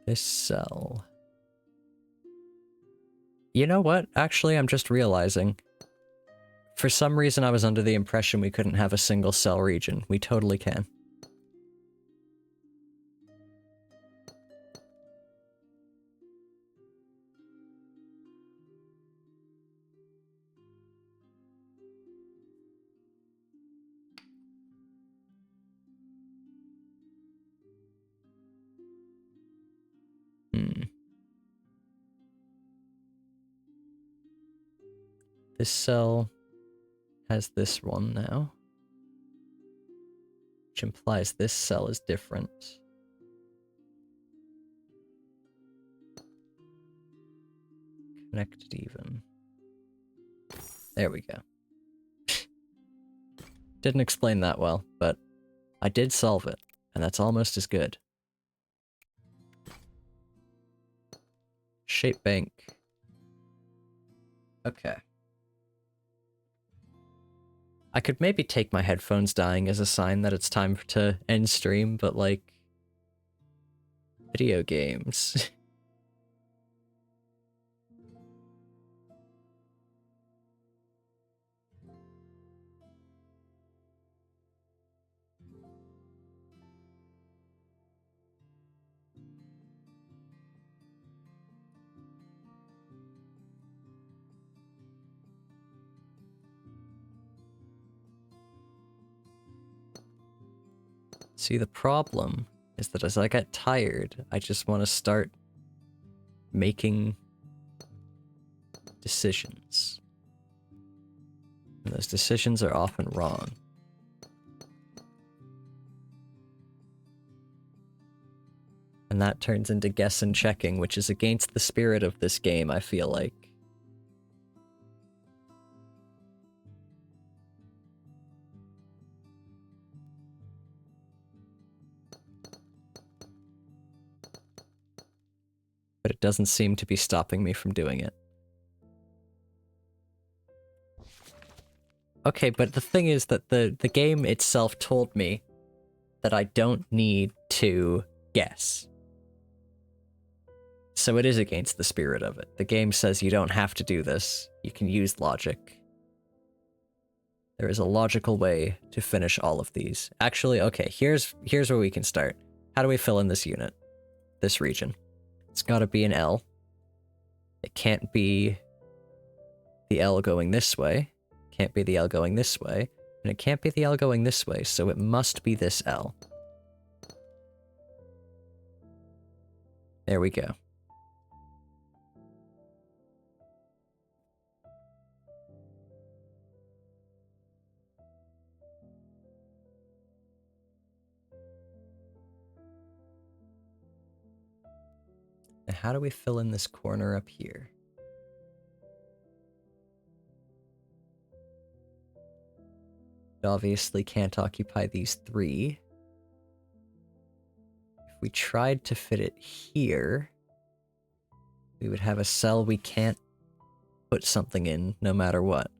This cell. You know what? Actually, I'm just realizing. For some reason, I was under the impression we couldn't have a single cell region. We totally can. This cell has this one now, which implies this cell is different. Connected even. There we go. Didn't explain that well, but I did solve it, and that's almost as good. Shape bank. Okay. I could maybe take my headphones dying as a sign that it's time to end stream, but like... video games. See, the problem is that as I get tired, I just want to start making decisions. And those decisions are often wrong. And that turns into guess and checking, which is against the spirit of this game, I feel like. But it doesn't seem to be stopping me from doing it. Okay, but the thing is that the game itself told me that I don't need to guess. So it is against the spirit of it. The game says you don't have to do this. You can use logic. There is a logical way to finish all of these. Actually, okay, here's where we can start. How do we fill in this unit? This region. It's gotta be an L. It can't be the L going this way. Can't be the L going this way. And it can't be the L going this way, so it must be this L. There we go. Now how do we fill in this corner up here? It obviously can't occupy these three. If we tried to fit it here, we would have a cell we can't put something in no matter what.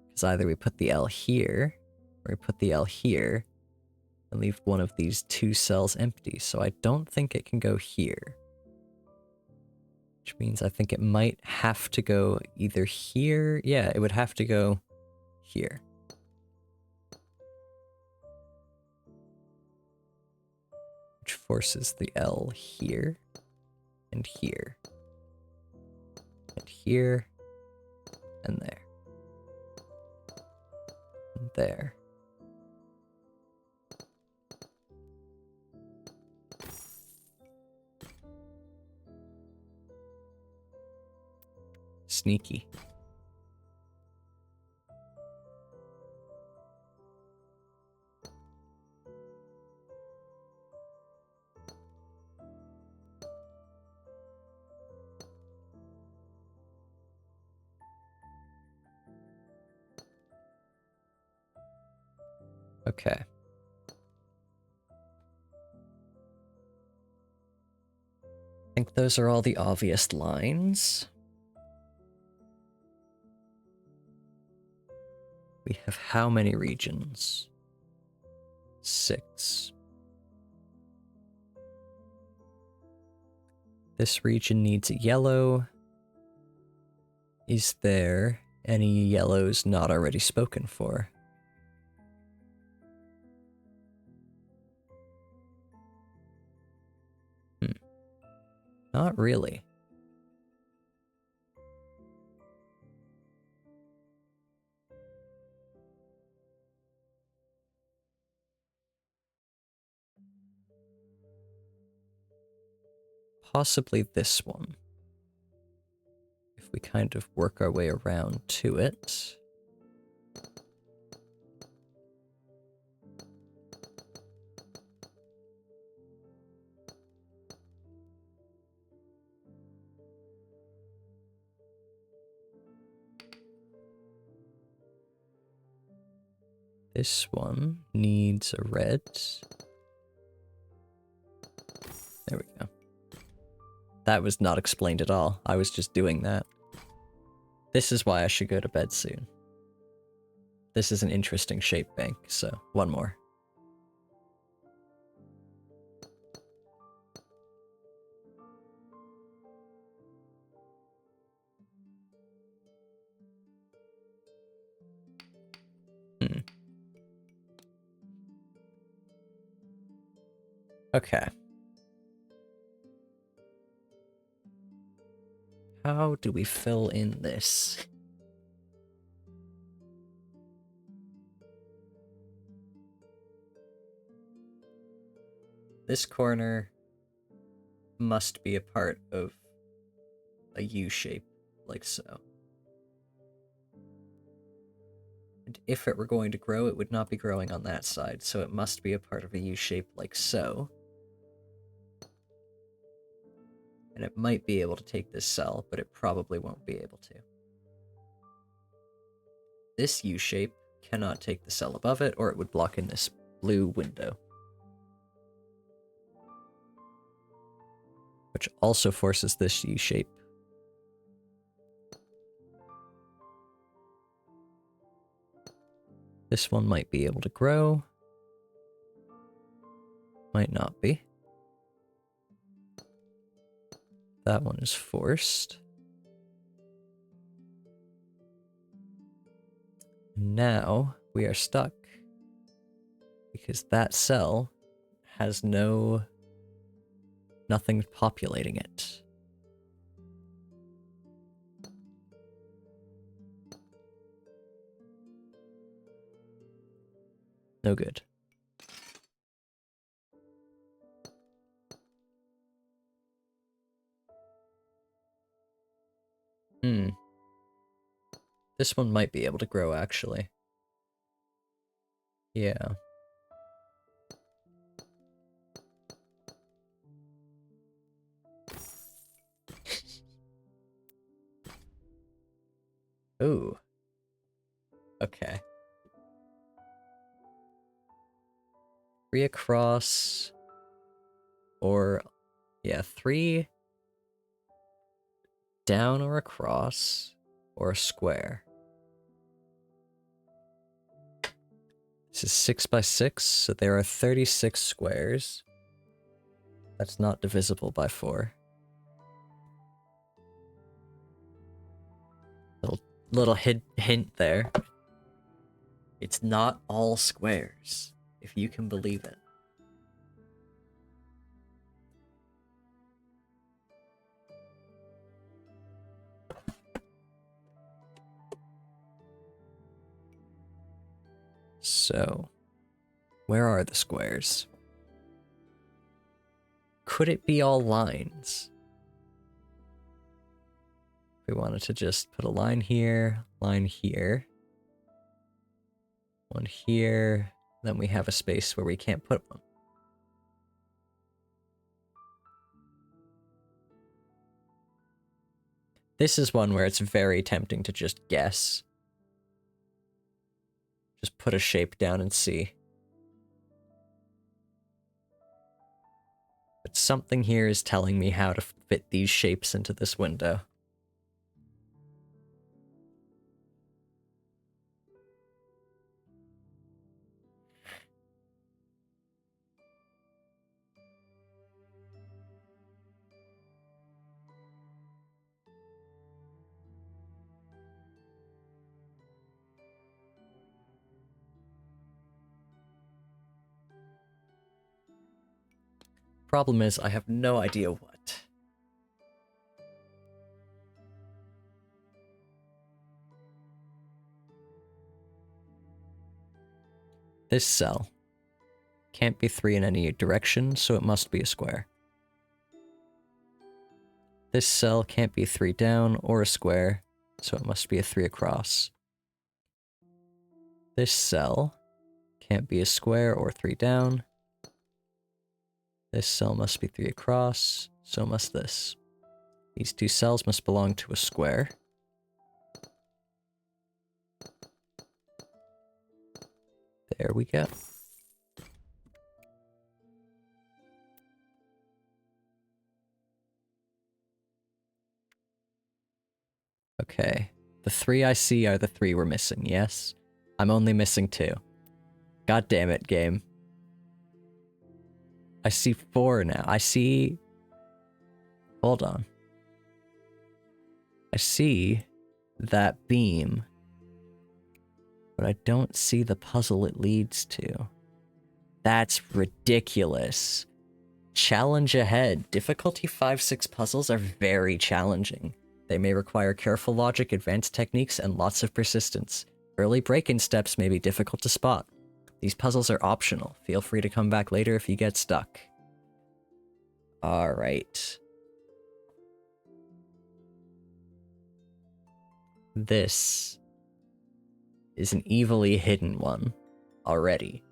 Because either we put the L here, or we put the L here, and leave one of these two cells empty. So I don't think it can go here. Which means I think it might have to go either here. Yeah, it would have to go here. Which forces the L here, and here, and here, and there, and there. Sneaky. Okay. I think those are all the obvious lines. We have how many regions? 6. This region needs a yellow. Is there any yellows not already spoken for? Not really. Possibly this one. If we kind of work our way around to it. This one needs a red. There we go. That was not explained at all. I was just doing that. This is why I should go to bed soon. This is an interesting shape bank, so one more. Okay. How do we fill in this? This corner must be a part of a U shape, like so. And if it were going to grow, it would not be growing on that side, so it must be a part of a U shape like so. And it might be able to take this cell, but it probably won't be able to. This U shape cannot take the cell above it, or it would block in this blue window. Which also forces this U shape. This one might be able to grow. Might not be. That one is forced. Now we are stuck because that cell has nothing populating it. No good. This one might be able to grow, actually. Yeah. Ooh. Okay. 3 across, or, yeah, 3 down or across, or a square. This is 6 by 6, so there are 36 squares. That's not divisible by 4. Little hint there. It's not all squares, if you can believe it. So, where are the squares? Could it be all lines? If we wanted to just put a line here, one here, then we have a space where we can't put one. This is one where it's very tempting to just guess. Just put a shape down and see. But something here is telling me how to fit these shapes into this window. Problem is, I have no idea what. This cell can't be 3 in any direction, so it must be a square. This cell can't be 3 down or a square, so it must be a 3 across. This cell can't be a square or 3 down. This cell must be 3 across, so must this. These 2 cells must belong to a square. There we go. Okay. The 3 I see are the 3 we're missing, yes? I'm only missing 2. God damn it, game. I see 4 now. I see... Hold on. I see that beam, but I don't see the puzzle it leads to. That's ridiculous. Challenge ahead. Difficulty 5-6 puzzles are very challenging. They may require careful logic, advanced techniques, and lots of persistence. Early break-in steps may be difficult to spot. These puzzles are optional. Feel free to come back later if you get stuck. Alright. This is an evilly hidden one already.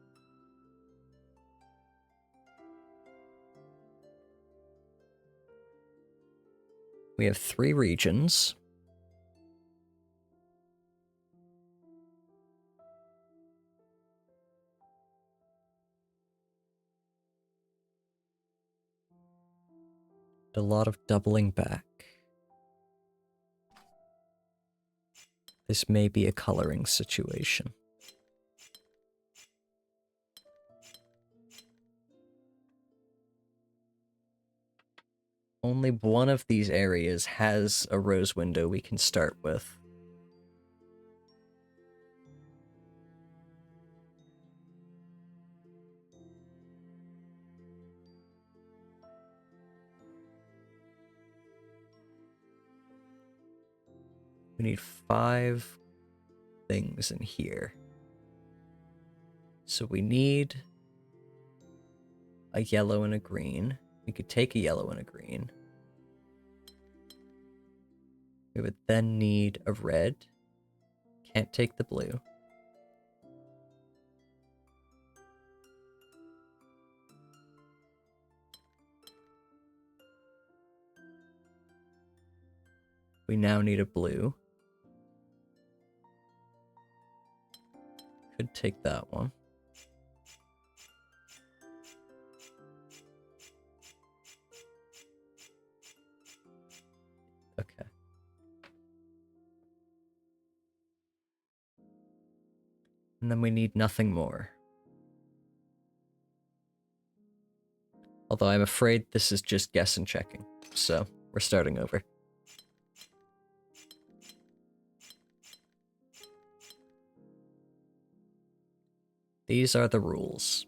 We have 3 regions. A lot of doubling back. This may be a coloring situation. Only one of these areas has a rose window we can start with. We need 5 things in here. So we need a yellow and a green. We could take a yellow and a green. We would then need a red. Can't take the blue. We now need a blue. Could take that one. Okay. And then we need nothing more. Although I'm afraid this is just guess and checking, so we're starting over. These are the rules.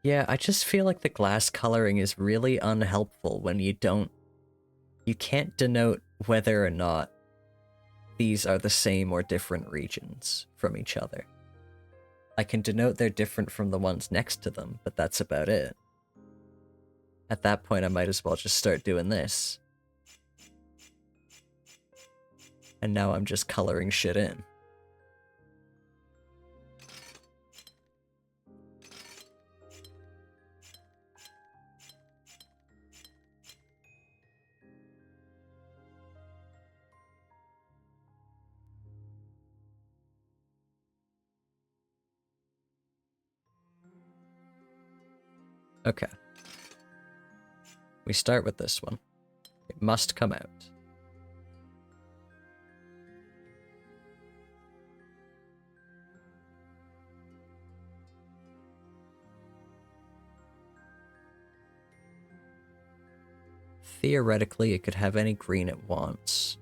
Yeah, I just feel like the glass coloring is really unhelpful when you can't denote whether or not these are the same or different regions from each other. I can denote they're different from the ones next to them, but that's about it. At that point, I might as well just start doing this. And now I'm just coloring shit in. Okay. We start with this one. It must come out. Theoretically, it could have any green it wants.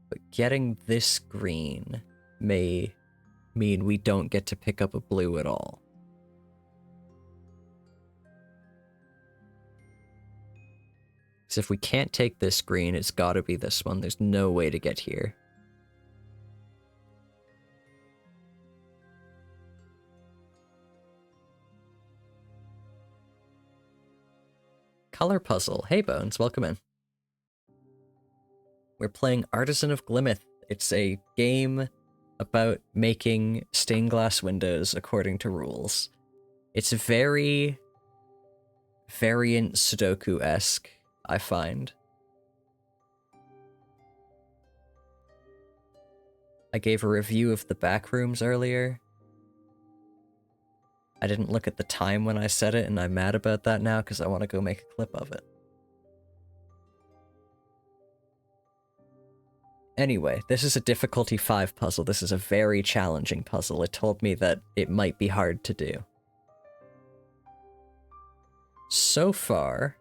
But getting this green may mean we don't get to pick up a blue at all. Because if we can't take this green, it's gotta be this one. There's no way to get here. Color puzzle. Hey Bones, welcome in. We're playing Artisan of Glimmith. It's a game about making stained glass windows according to rules. It's very variant Sudoku-esque, I find. I gave a review of the back rooms earlier. I didn't look at the time when I said it, and I'm mad about that now because I want to go make a clip of it. Anyway, this is a difficulty 5 puzzle. This is a very challenging puzzle. It told me that it might be hard to do. So far,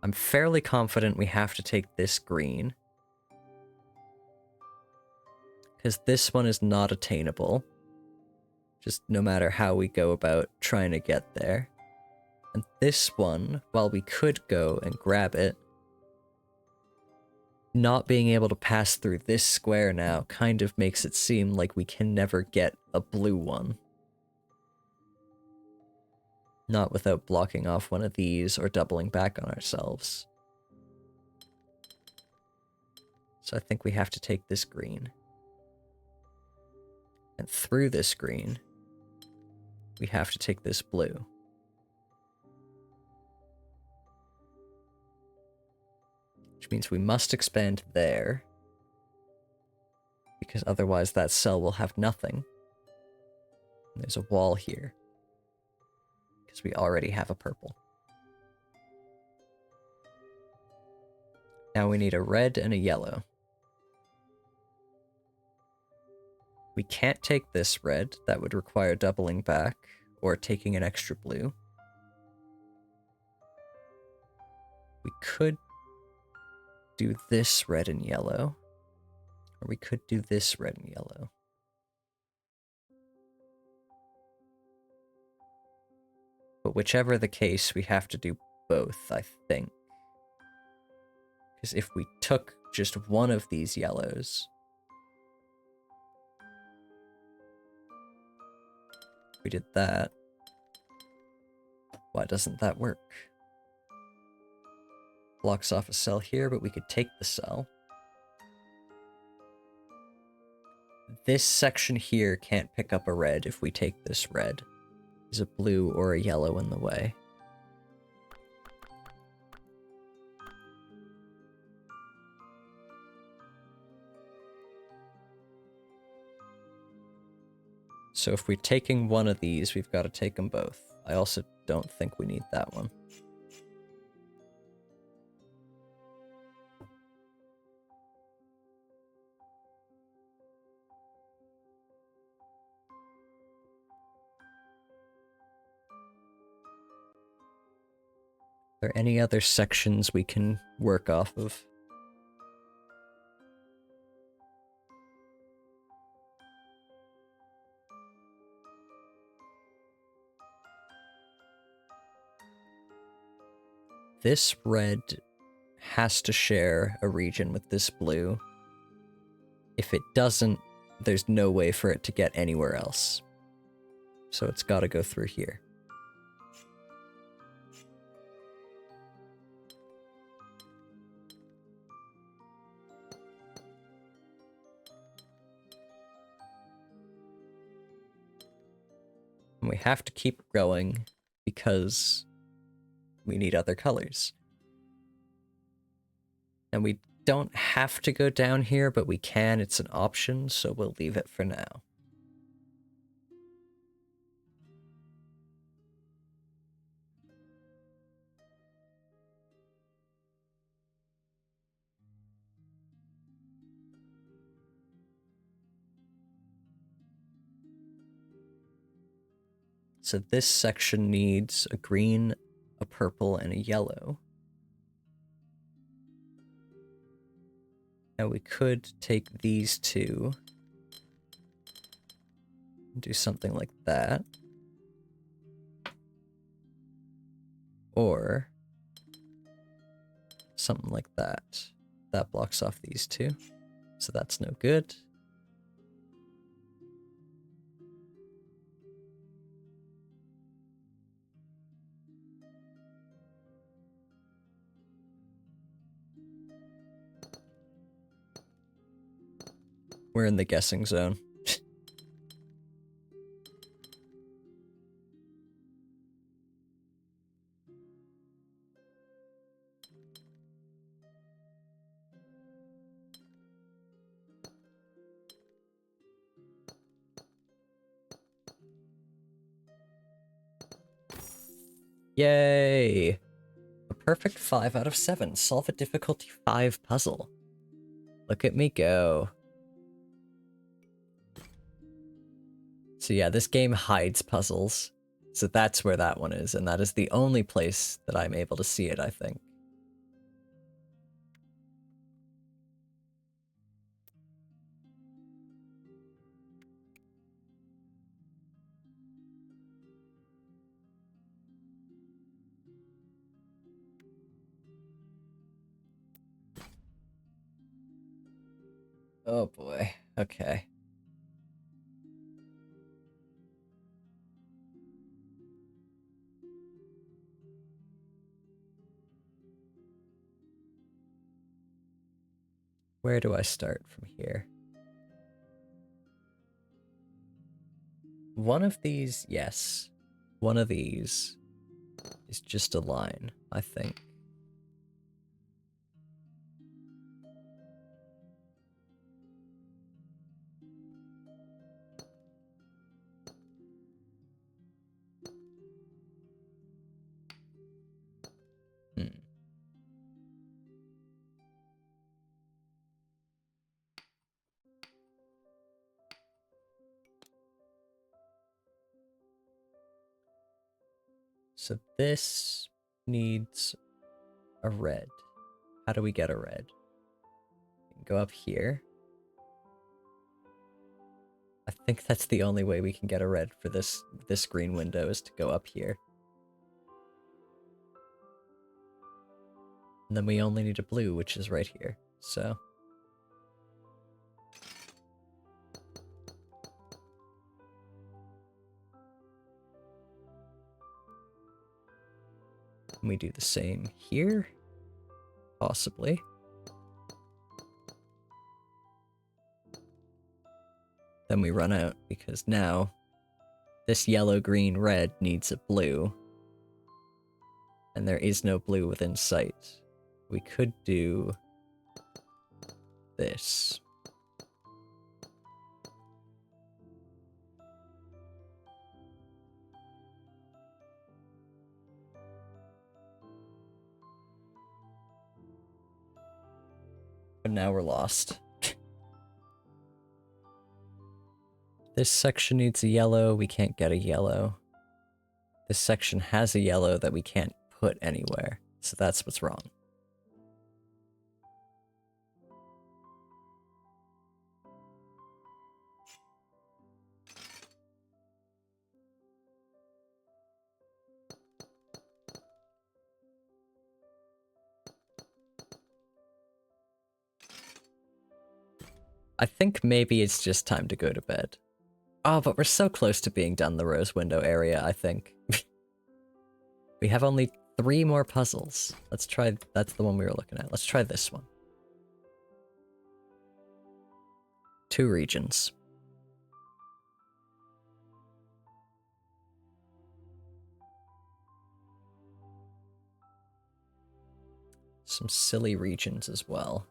I'm fairly confident we have to take this green. Because this one is not attainable. Just no matter how we go about trying to get there. And this one, while we could go and grab it, not being able to pass through this square now kind of makes it seem like we can never get a blue one. Not without blocking off one of these or doubling back on ourselves. So I think we have to take this green. And through this green, we have to take this blue. Which means we must expand there. Because otherwise that cell will have nothing. And there's a wall here. Because we already have a purple. Now we need a red and a yellow. We can't take this red. That would require doubling back or taking an extra blue. We could do this red and yellow. Or we could do this red and yellow. But whichever the case, we have to do both, I think. Because if we took just one of these yellows, we did that, why doesn't that work? Blocks off a cell here, but we could take the cell. This section here can't pick up a red if we take this red. There's a blue or a yellow in the way. So if we're taking one of these, we've got to take them both. I also don't think we need that one. Are there any other sections we can work off of? This red has to share a region with this blue. If it doesn't, there's no way for it to get anywhere else. So it's got to go through here. And we have to keep going because we need other colors. And we don't have to go down here, but we can. It's an option, so we'll leave it for now. So this section needs a green, a purple, and a yellow. Now we could take these two and do something like that. Or something like that. That blocks off these two, so that's no good. We're in the guessing zone. Yay! A perfect 5 out of 7. Solve a difficulty 5 puzzle. Look at me go. So yeah, this game hides puzzles. So that's where that one is, and that is the only place that I'm able to see it, I think. Oh boy. Okay. Where do I start from here? One of these, yes. One of these is just a line, I think. Hmm. So this needs a red. How do we get a red? Go up here. I think that's the only way we can get a red for this green window is to go up here. And then we only need a blue, which is right here. So can we do the same here? Possibly. Then we run out because now this yellow, green, red needs a blue. And there is no blue within sight. We could do this. But now we're lost. This section needs a yellow, we can't get a yellow. This section has a yellow that we can't put anywhere, so that's what's wrong. I think maybe it's just time to go to bed. Oh, but we're so close to being done the rose window area, I think. We have only 3 more puzzles. Let's try, that's the one we were looking at. Let's try this one. 2 regions. Some silly regions as well.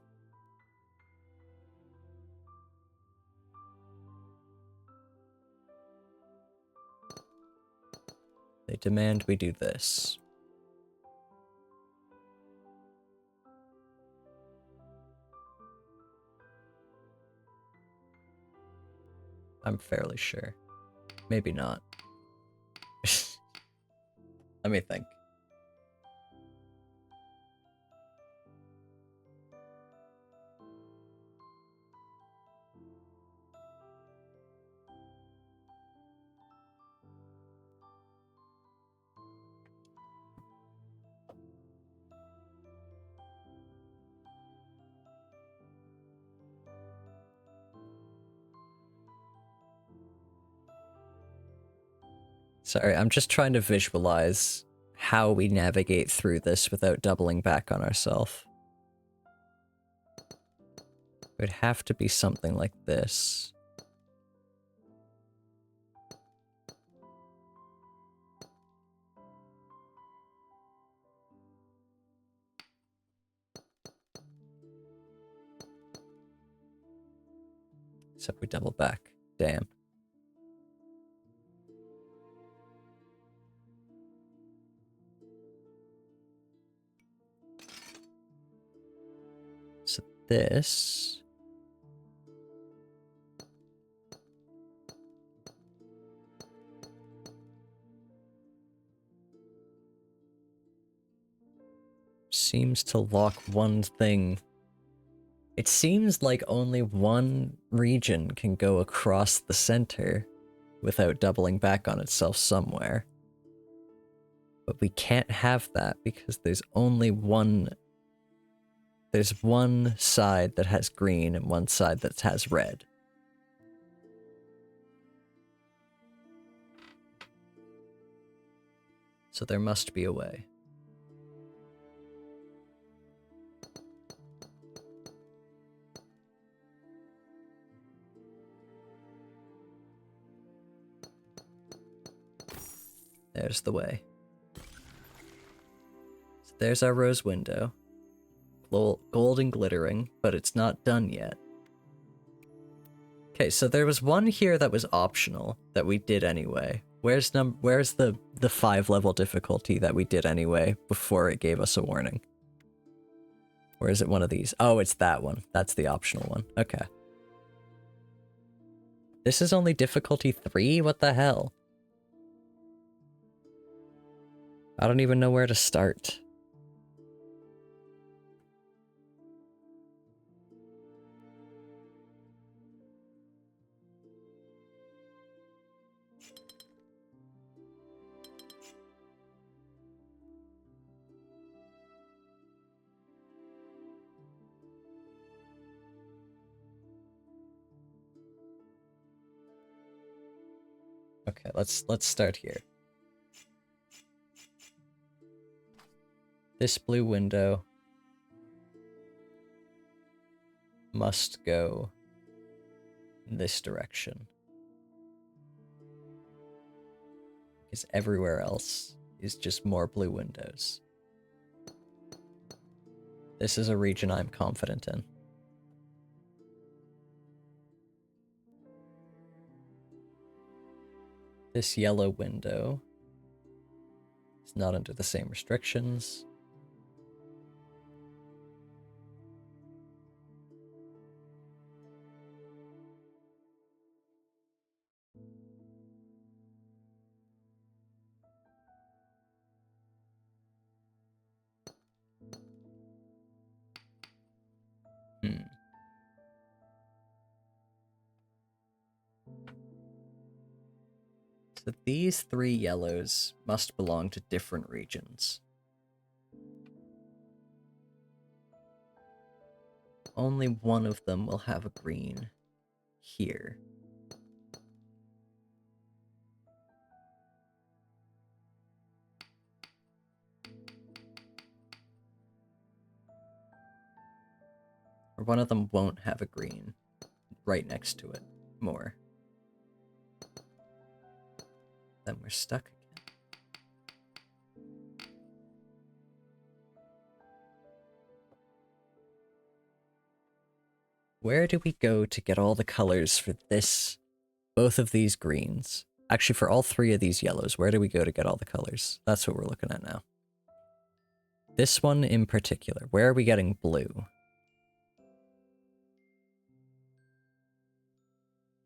They demand we do this. I'm fairly sure. Maybe not. Let me think. Sorry, I'm just trying to visualize how we navigate through this without doubling back on ourselves. It would have to be something like this. Except we double back. Damn. So this... seems to lock one thing. It seems like only one region can go across the center without doubling back on itself somewhere. But we can't have that because there's only one there's one side that has green and one side that has red. So there must be a way. There's the way. So there's our rose window. Gold and glittering, but it's not done yet. Okay, so there was one here that was optional that we did anyway. Where's the 5-level difficulty that we did anyway before it gave us a warning? Or is it one of these? Oh, it's that one. That's the optional one. Okay. This is only difficulty 3? What the hell? I don't even know where to start. Okay, let's start here. This blue window must go in this direction. Because everywhere else is just more blue windows. This is a region I'm confident in. This yellow window is not under the same restrictions. So these 3 yellows must belong to different regions. Only one of them will have a green here. Or one of them won't have a green right next to it more. Then we're stuck again. Where do we go to get all the colors for both of these greens? Actually, for all 3 of these yellows, where do we go to get all the colors? That's what we're looking at now. This one in particular, where are we getting blue?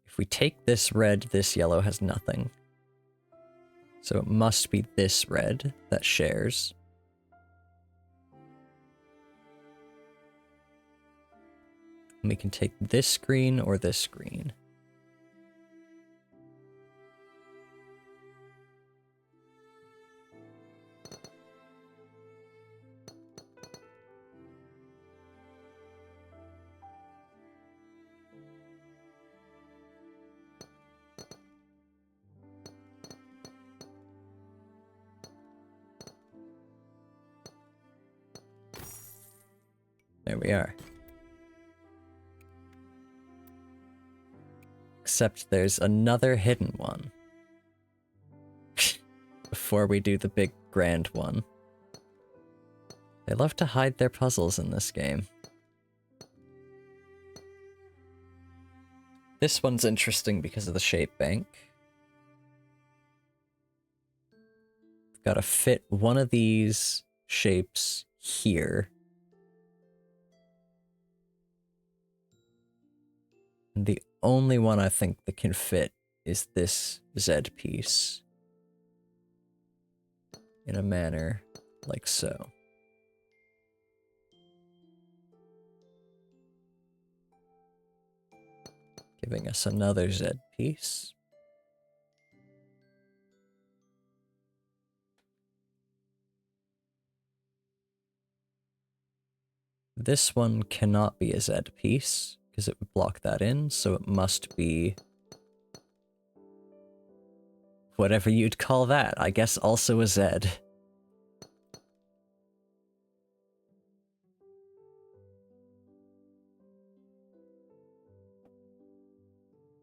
If we take this red, this yellow has nothing. So it must be this red that shares. And we can take this green or this green. There we are. Except there's another hidden one. Before we do the big grand one. They love to hide their puzzles in this game. This one's interesting because of the shape bank. We've got to fit one of these shapes here. And the only one I think that can fit is this Z piece. In a manner like so. Giving us another Z piece. This one cannot be a Z piece, because it would block that in, so it must be... whatever you'd call that, I guess also a Z.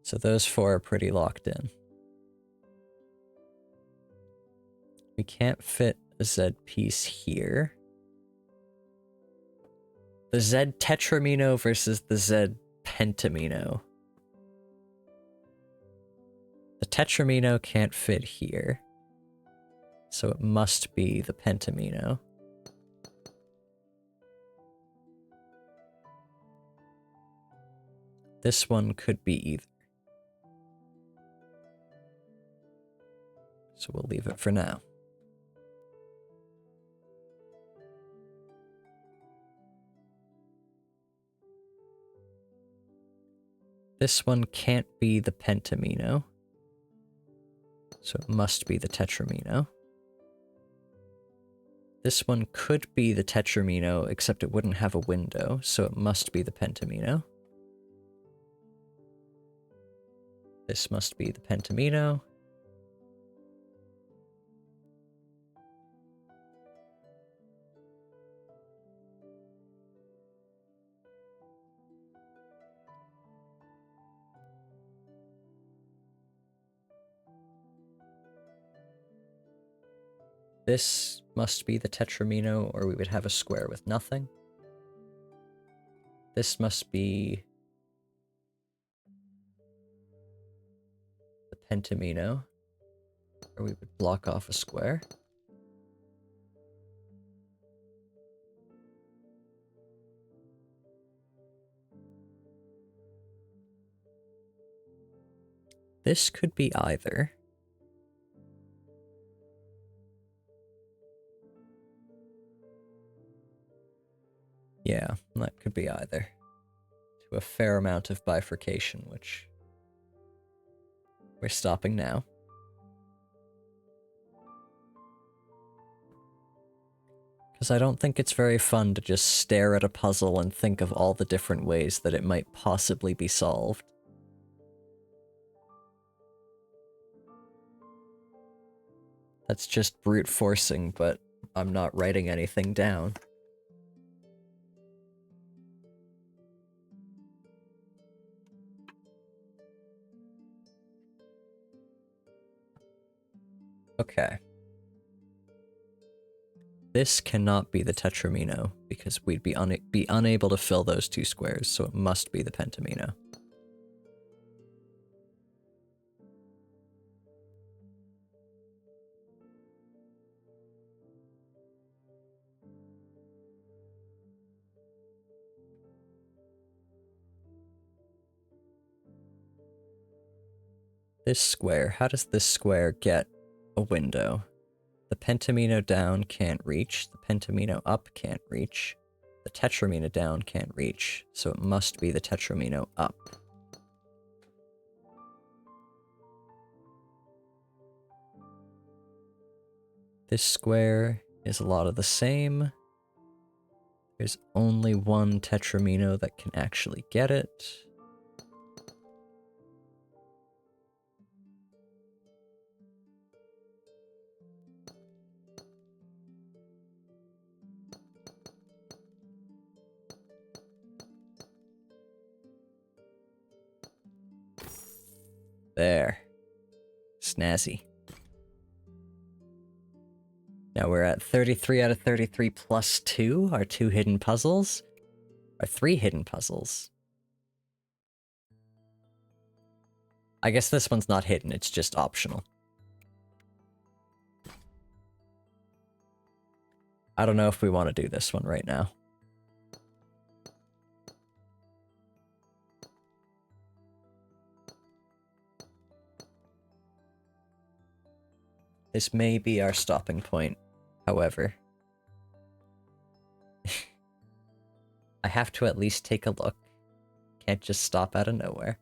So those four are pretty locked in. We can't fit a Z piece here. The Z tetramino versus the Z pentamino. The tetramino can't fit here, so it must be the pentamino. This one could be either. So we'll leave it for now. This one can't be the pentamino, so it must be the tetramino. This one could be the tetramino, except it wouldn't have a window, so it must be the pentamino. This must be the pentamino. This must be the tetramino, or we would have a square with nothing. This must be the pentamino, or we would block off a square. This could be either. Yeah, that could be either. To a fair amount of bifurcation, which we're stopping now. Because I don't think it's very fun to just stare at a puzzle and think of all the different ways that it might possibly be solved. That's just brute forcing, but I'm not writing anything down. Okay. This cannot be the tetramino, because we'd be unable to fill those two squares, so it must be the pentamino. This square, how does this square get a window? The pentamino down can't reach, the pentamino up can't reach, the tetramino down can't reach, so it must be the tetramino up. This square is a lot of the same. There's only one tetramino that can actually get it. There. Snazzy. Now we're at 33 out of 33 plus 2, our 2 hidden puzzles. Our 3 hidden puzzles. I guess this one's not hidden, it's just optional. I don't know if we want to do this one right now. This may be our stopping point, however. I have to at least take a look. Can't just stop out of nowhere.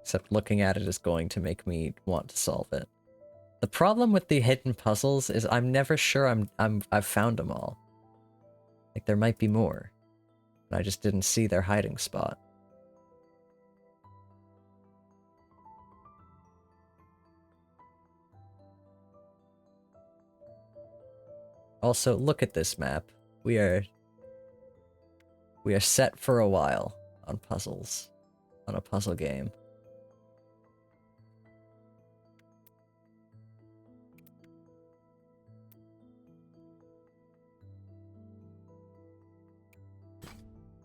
Except looking at it is going to make me want to solve it. The problem with the hidden puzzles is I'm never sure I've found them all. Like, there might be more, but I just didn't see their hiding spot. Also, look at this map. We are set for a while on puzzles, on a puzzle game.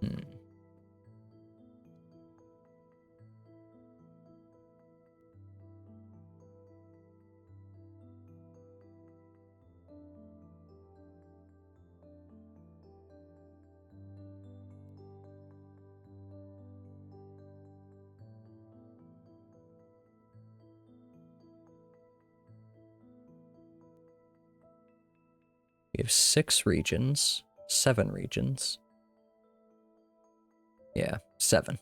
Hmm. We have 6 regions, 7 regions. Yeah, 7.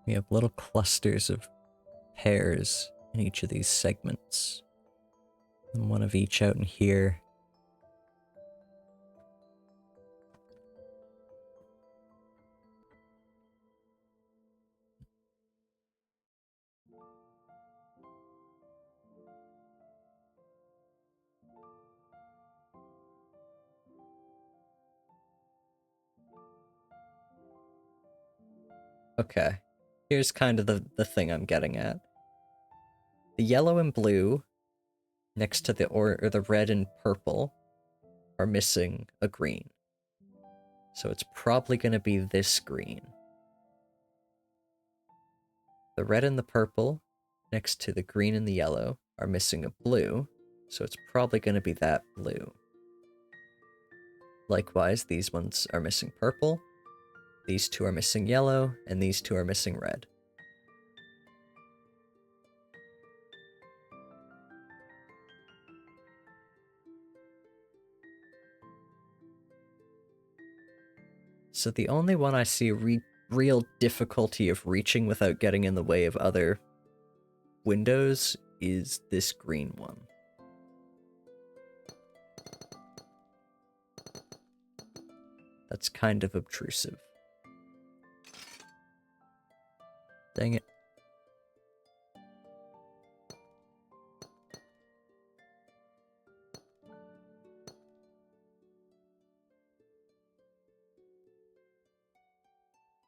We have little clusters of pairs in each of these segments. And one of each out in here. Okay. Here's kind of the thing I'm getting at. The yellow and blue next to the red and purple are missing a green. So it's probably going to be this green. The red and the purple next to the green and the yellow are missing a blue, so it's probably going to be that blue. Likewise, these ones are missing purple, these 2 are missing yellow, and these 2 are missing red. So the only one I see real difficulty of reaching without getting in the way of other windows is this green one. That's kind of obtrusive. Dang it.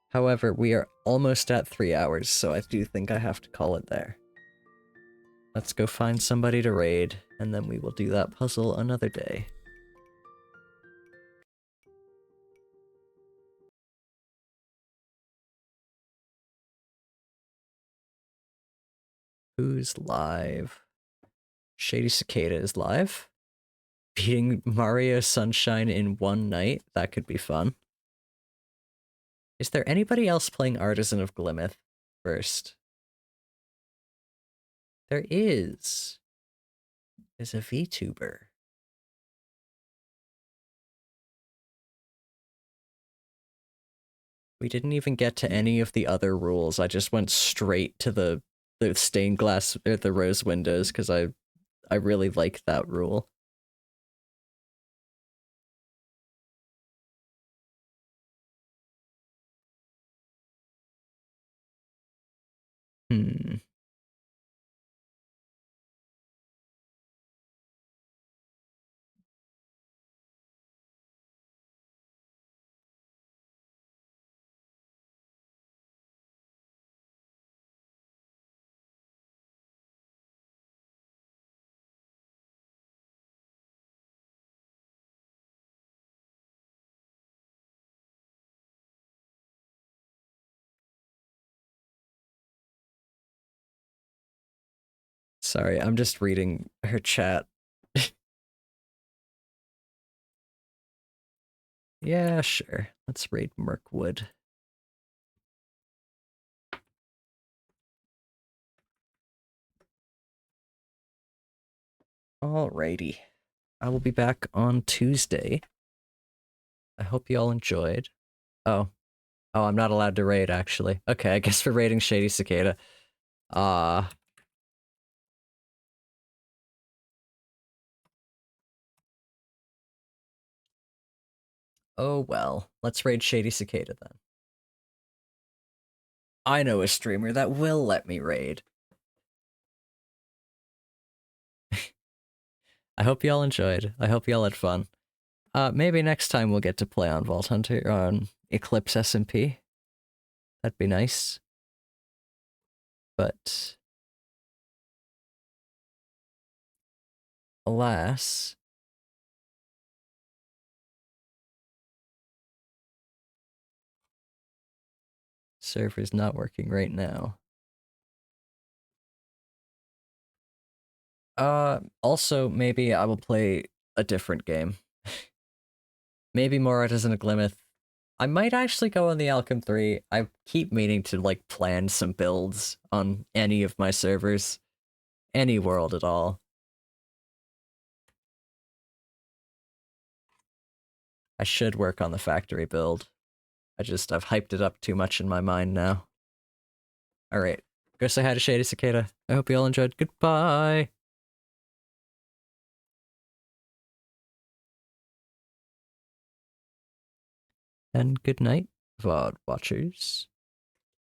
However, we are almost at 3 hours, so I do think I have to call it there. Let's go find somebody to raid, and then we will do that puzzle another day. Who's live? Shady Cicada is live. Beating Mario Sunshine in one night? That could be fun. Is there anybody else playing Artisan of Glimmith first? There is. There's a VTuber. We didn't even get to any of the other rules. I just went straight to the stained glass, or the rose windows, because I really like that rule. Hmm. Sorry, I'm just reading her chat. Yeah, sure. Let's raid Mirkwood. Alrighty. I will be back on Tuesday. I hope you all enjoyed. Oh. Oh, I'm not allowed to raid, actually. Okay, I guess we're raiding Shady Cicada. Uh... Oh well. Let's raid Shady Cicada then. I know a streamer that will let me raid. I hope y'all enjoyed. I hope y'all had fun. Maybe next time we'll get to play on Vault Hunter, on Eclipse SMP. That'd be nice. But... alas... server's not working right now. Also, maybe I will play a different game. Maybe more Artisan of Glimmith. I might actually go on the Alchem 3. I keep meaning to, like, plan some builds on any of my servers. Any world at all. I should work on the factory build. I've hyped it up too much in my mind now. Alright. Go say hi to Shady Cicada. I hope you all enjoyed. Goodbye! And good night, VOD watchers.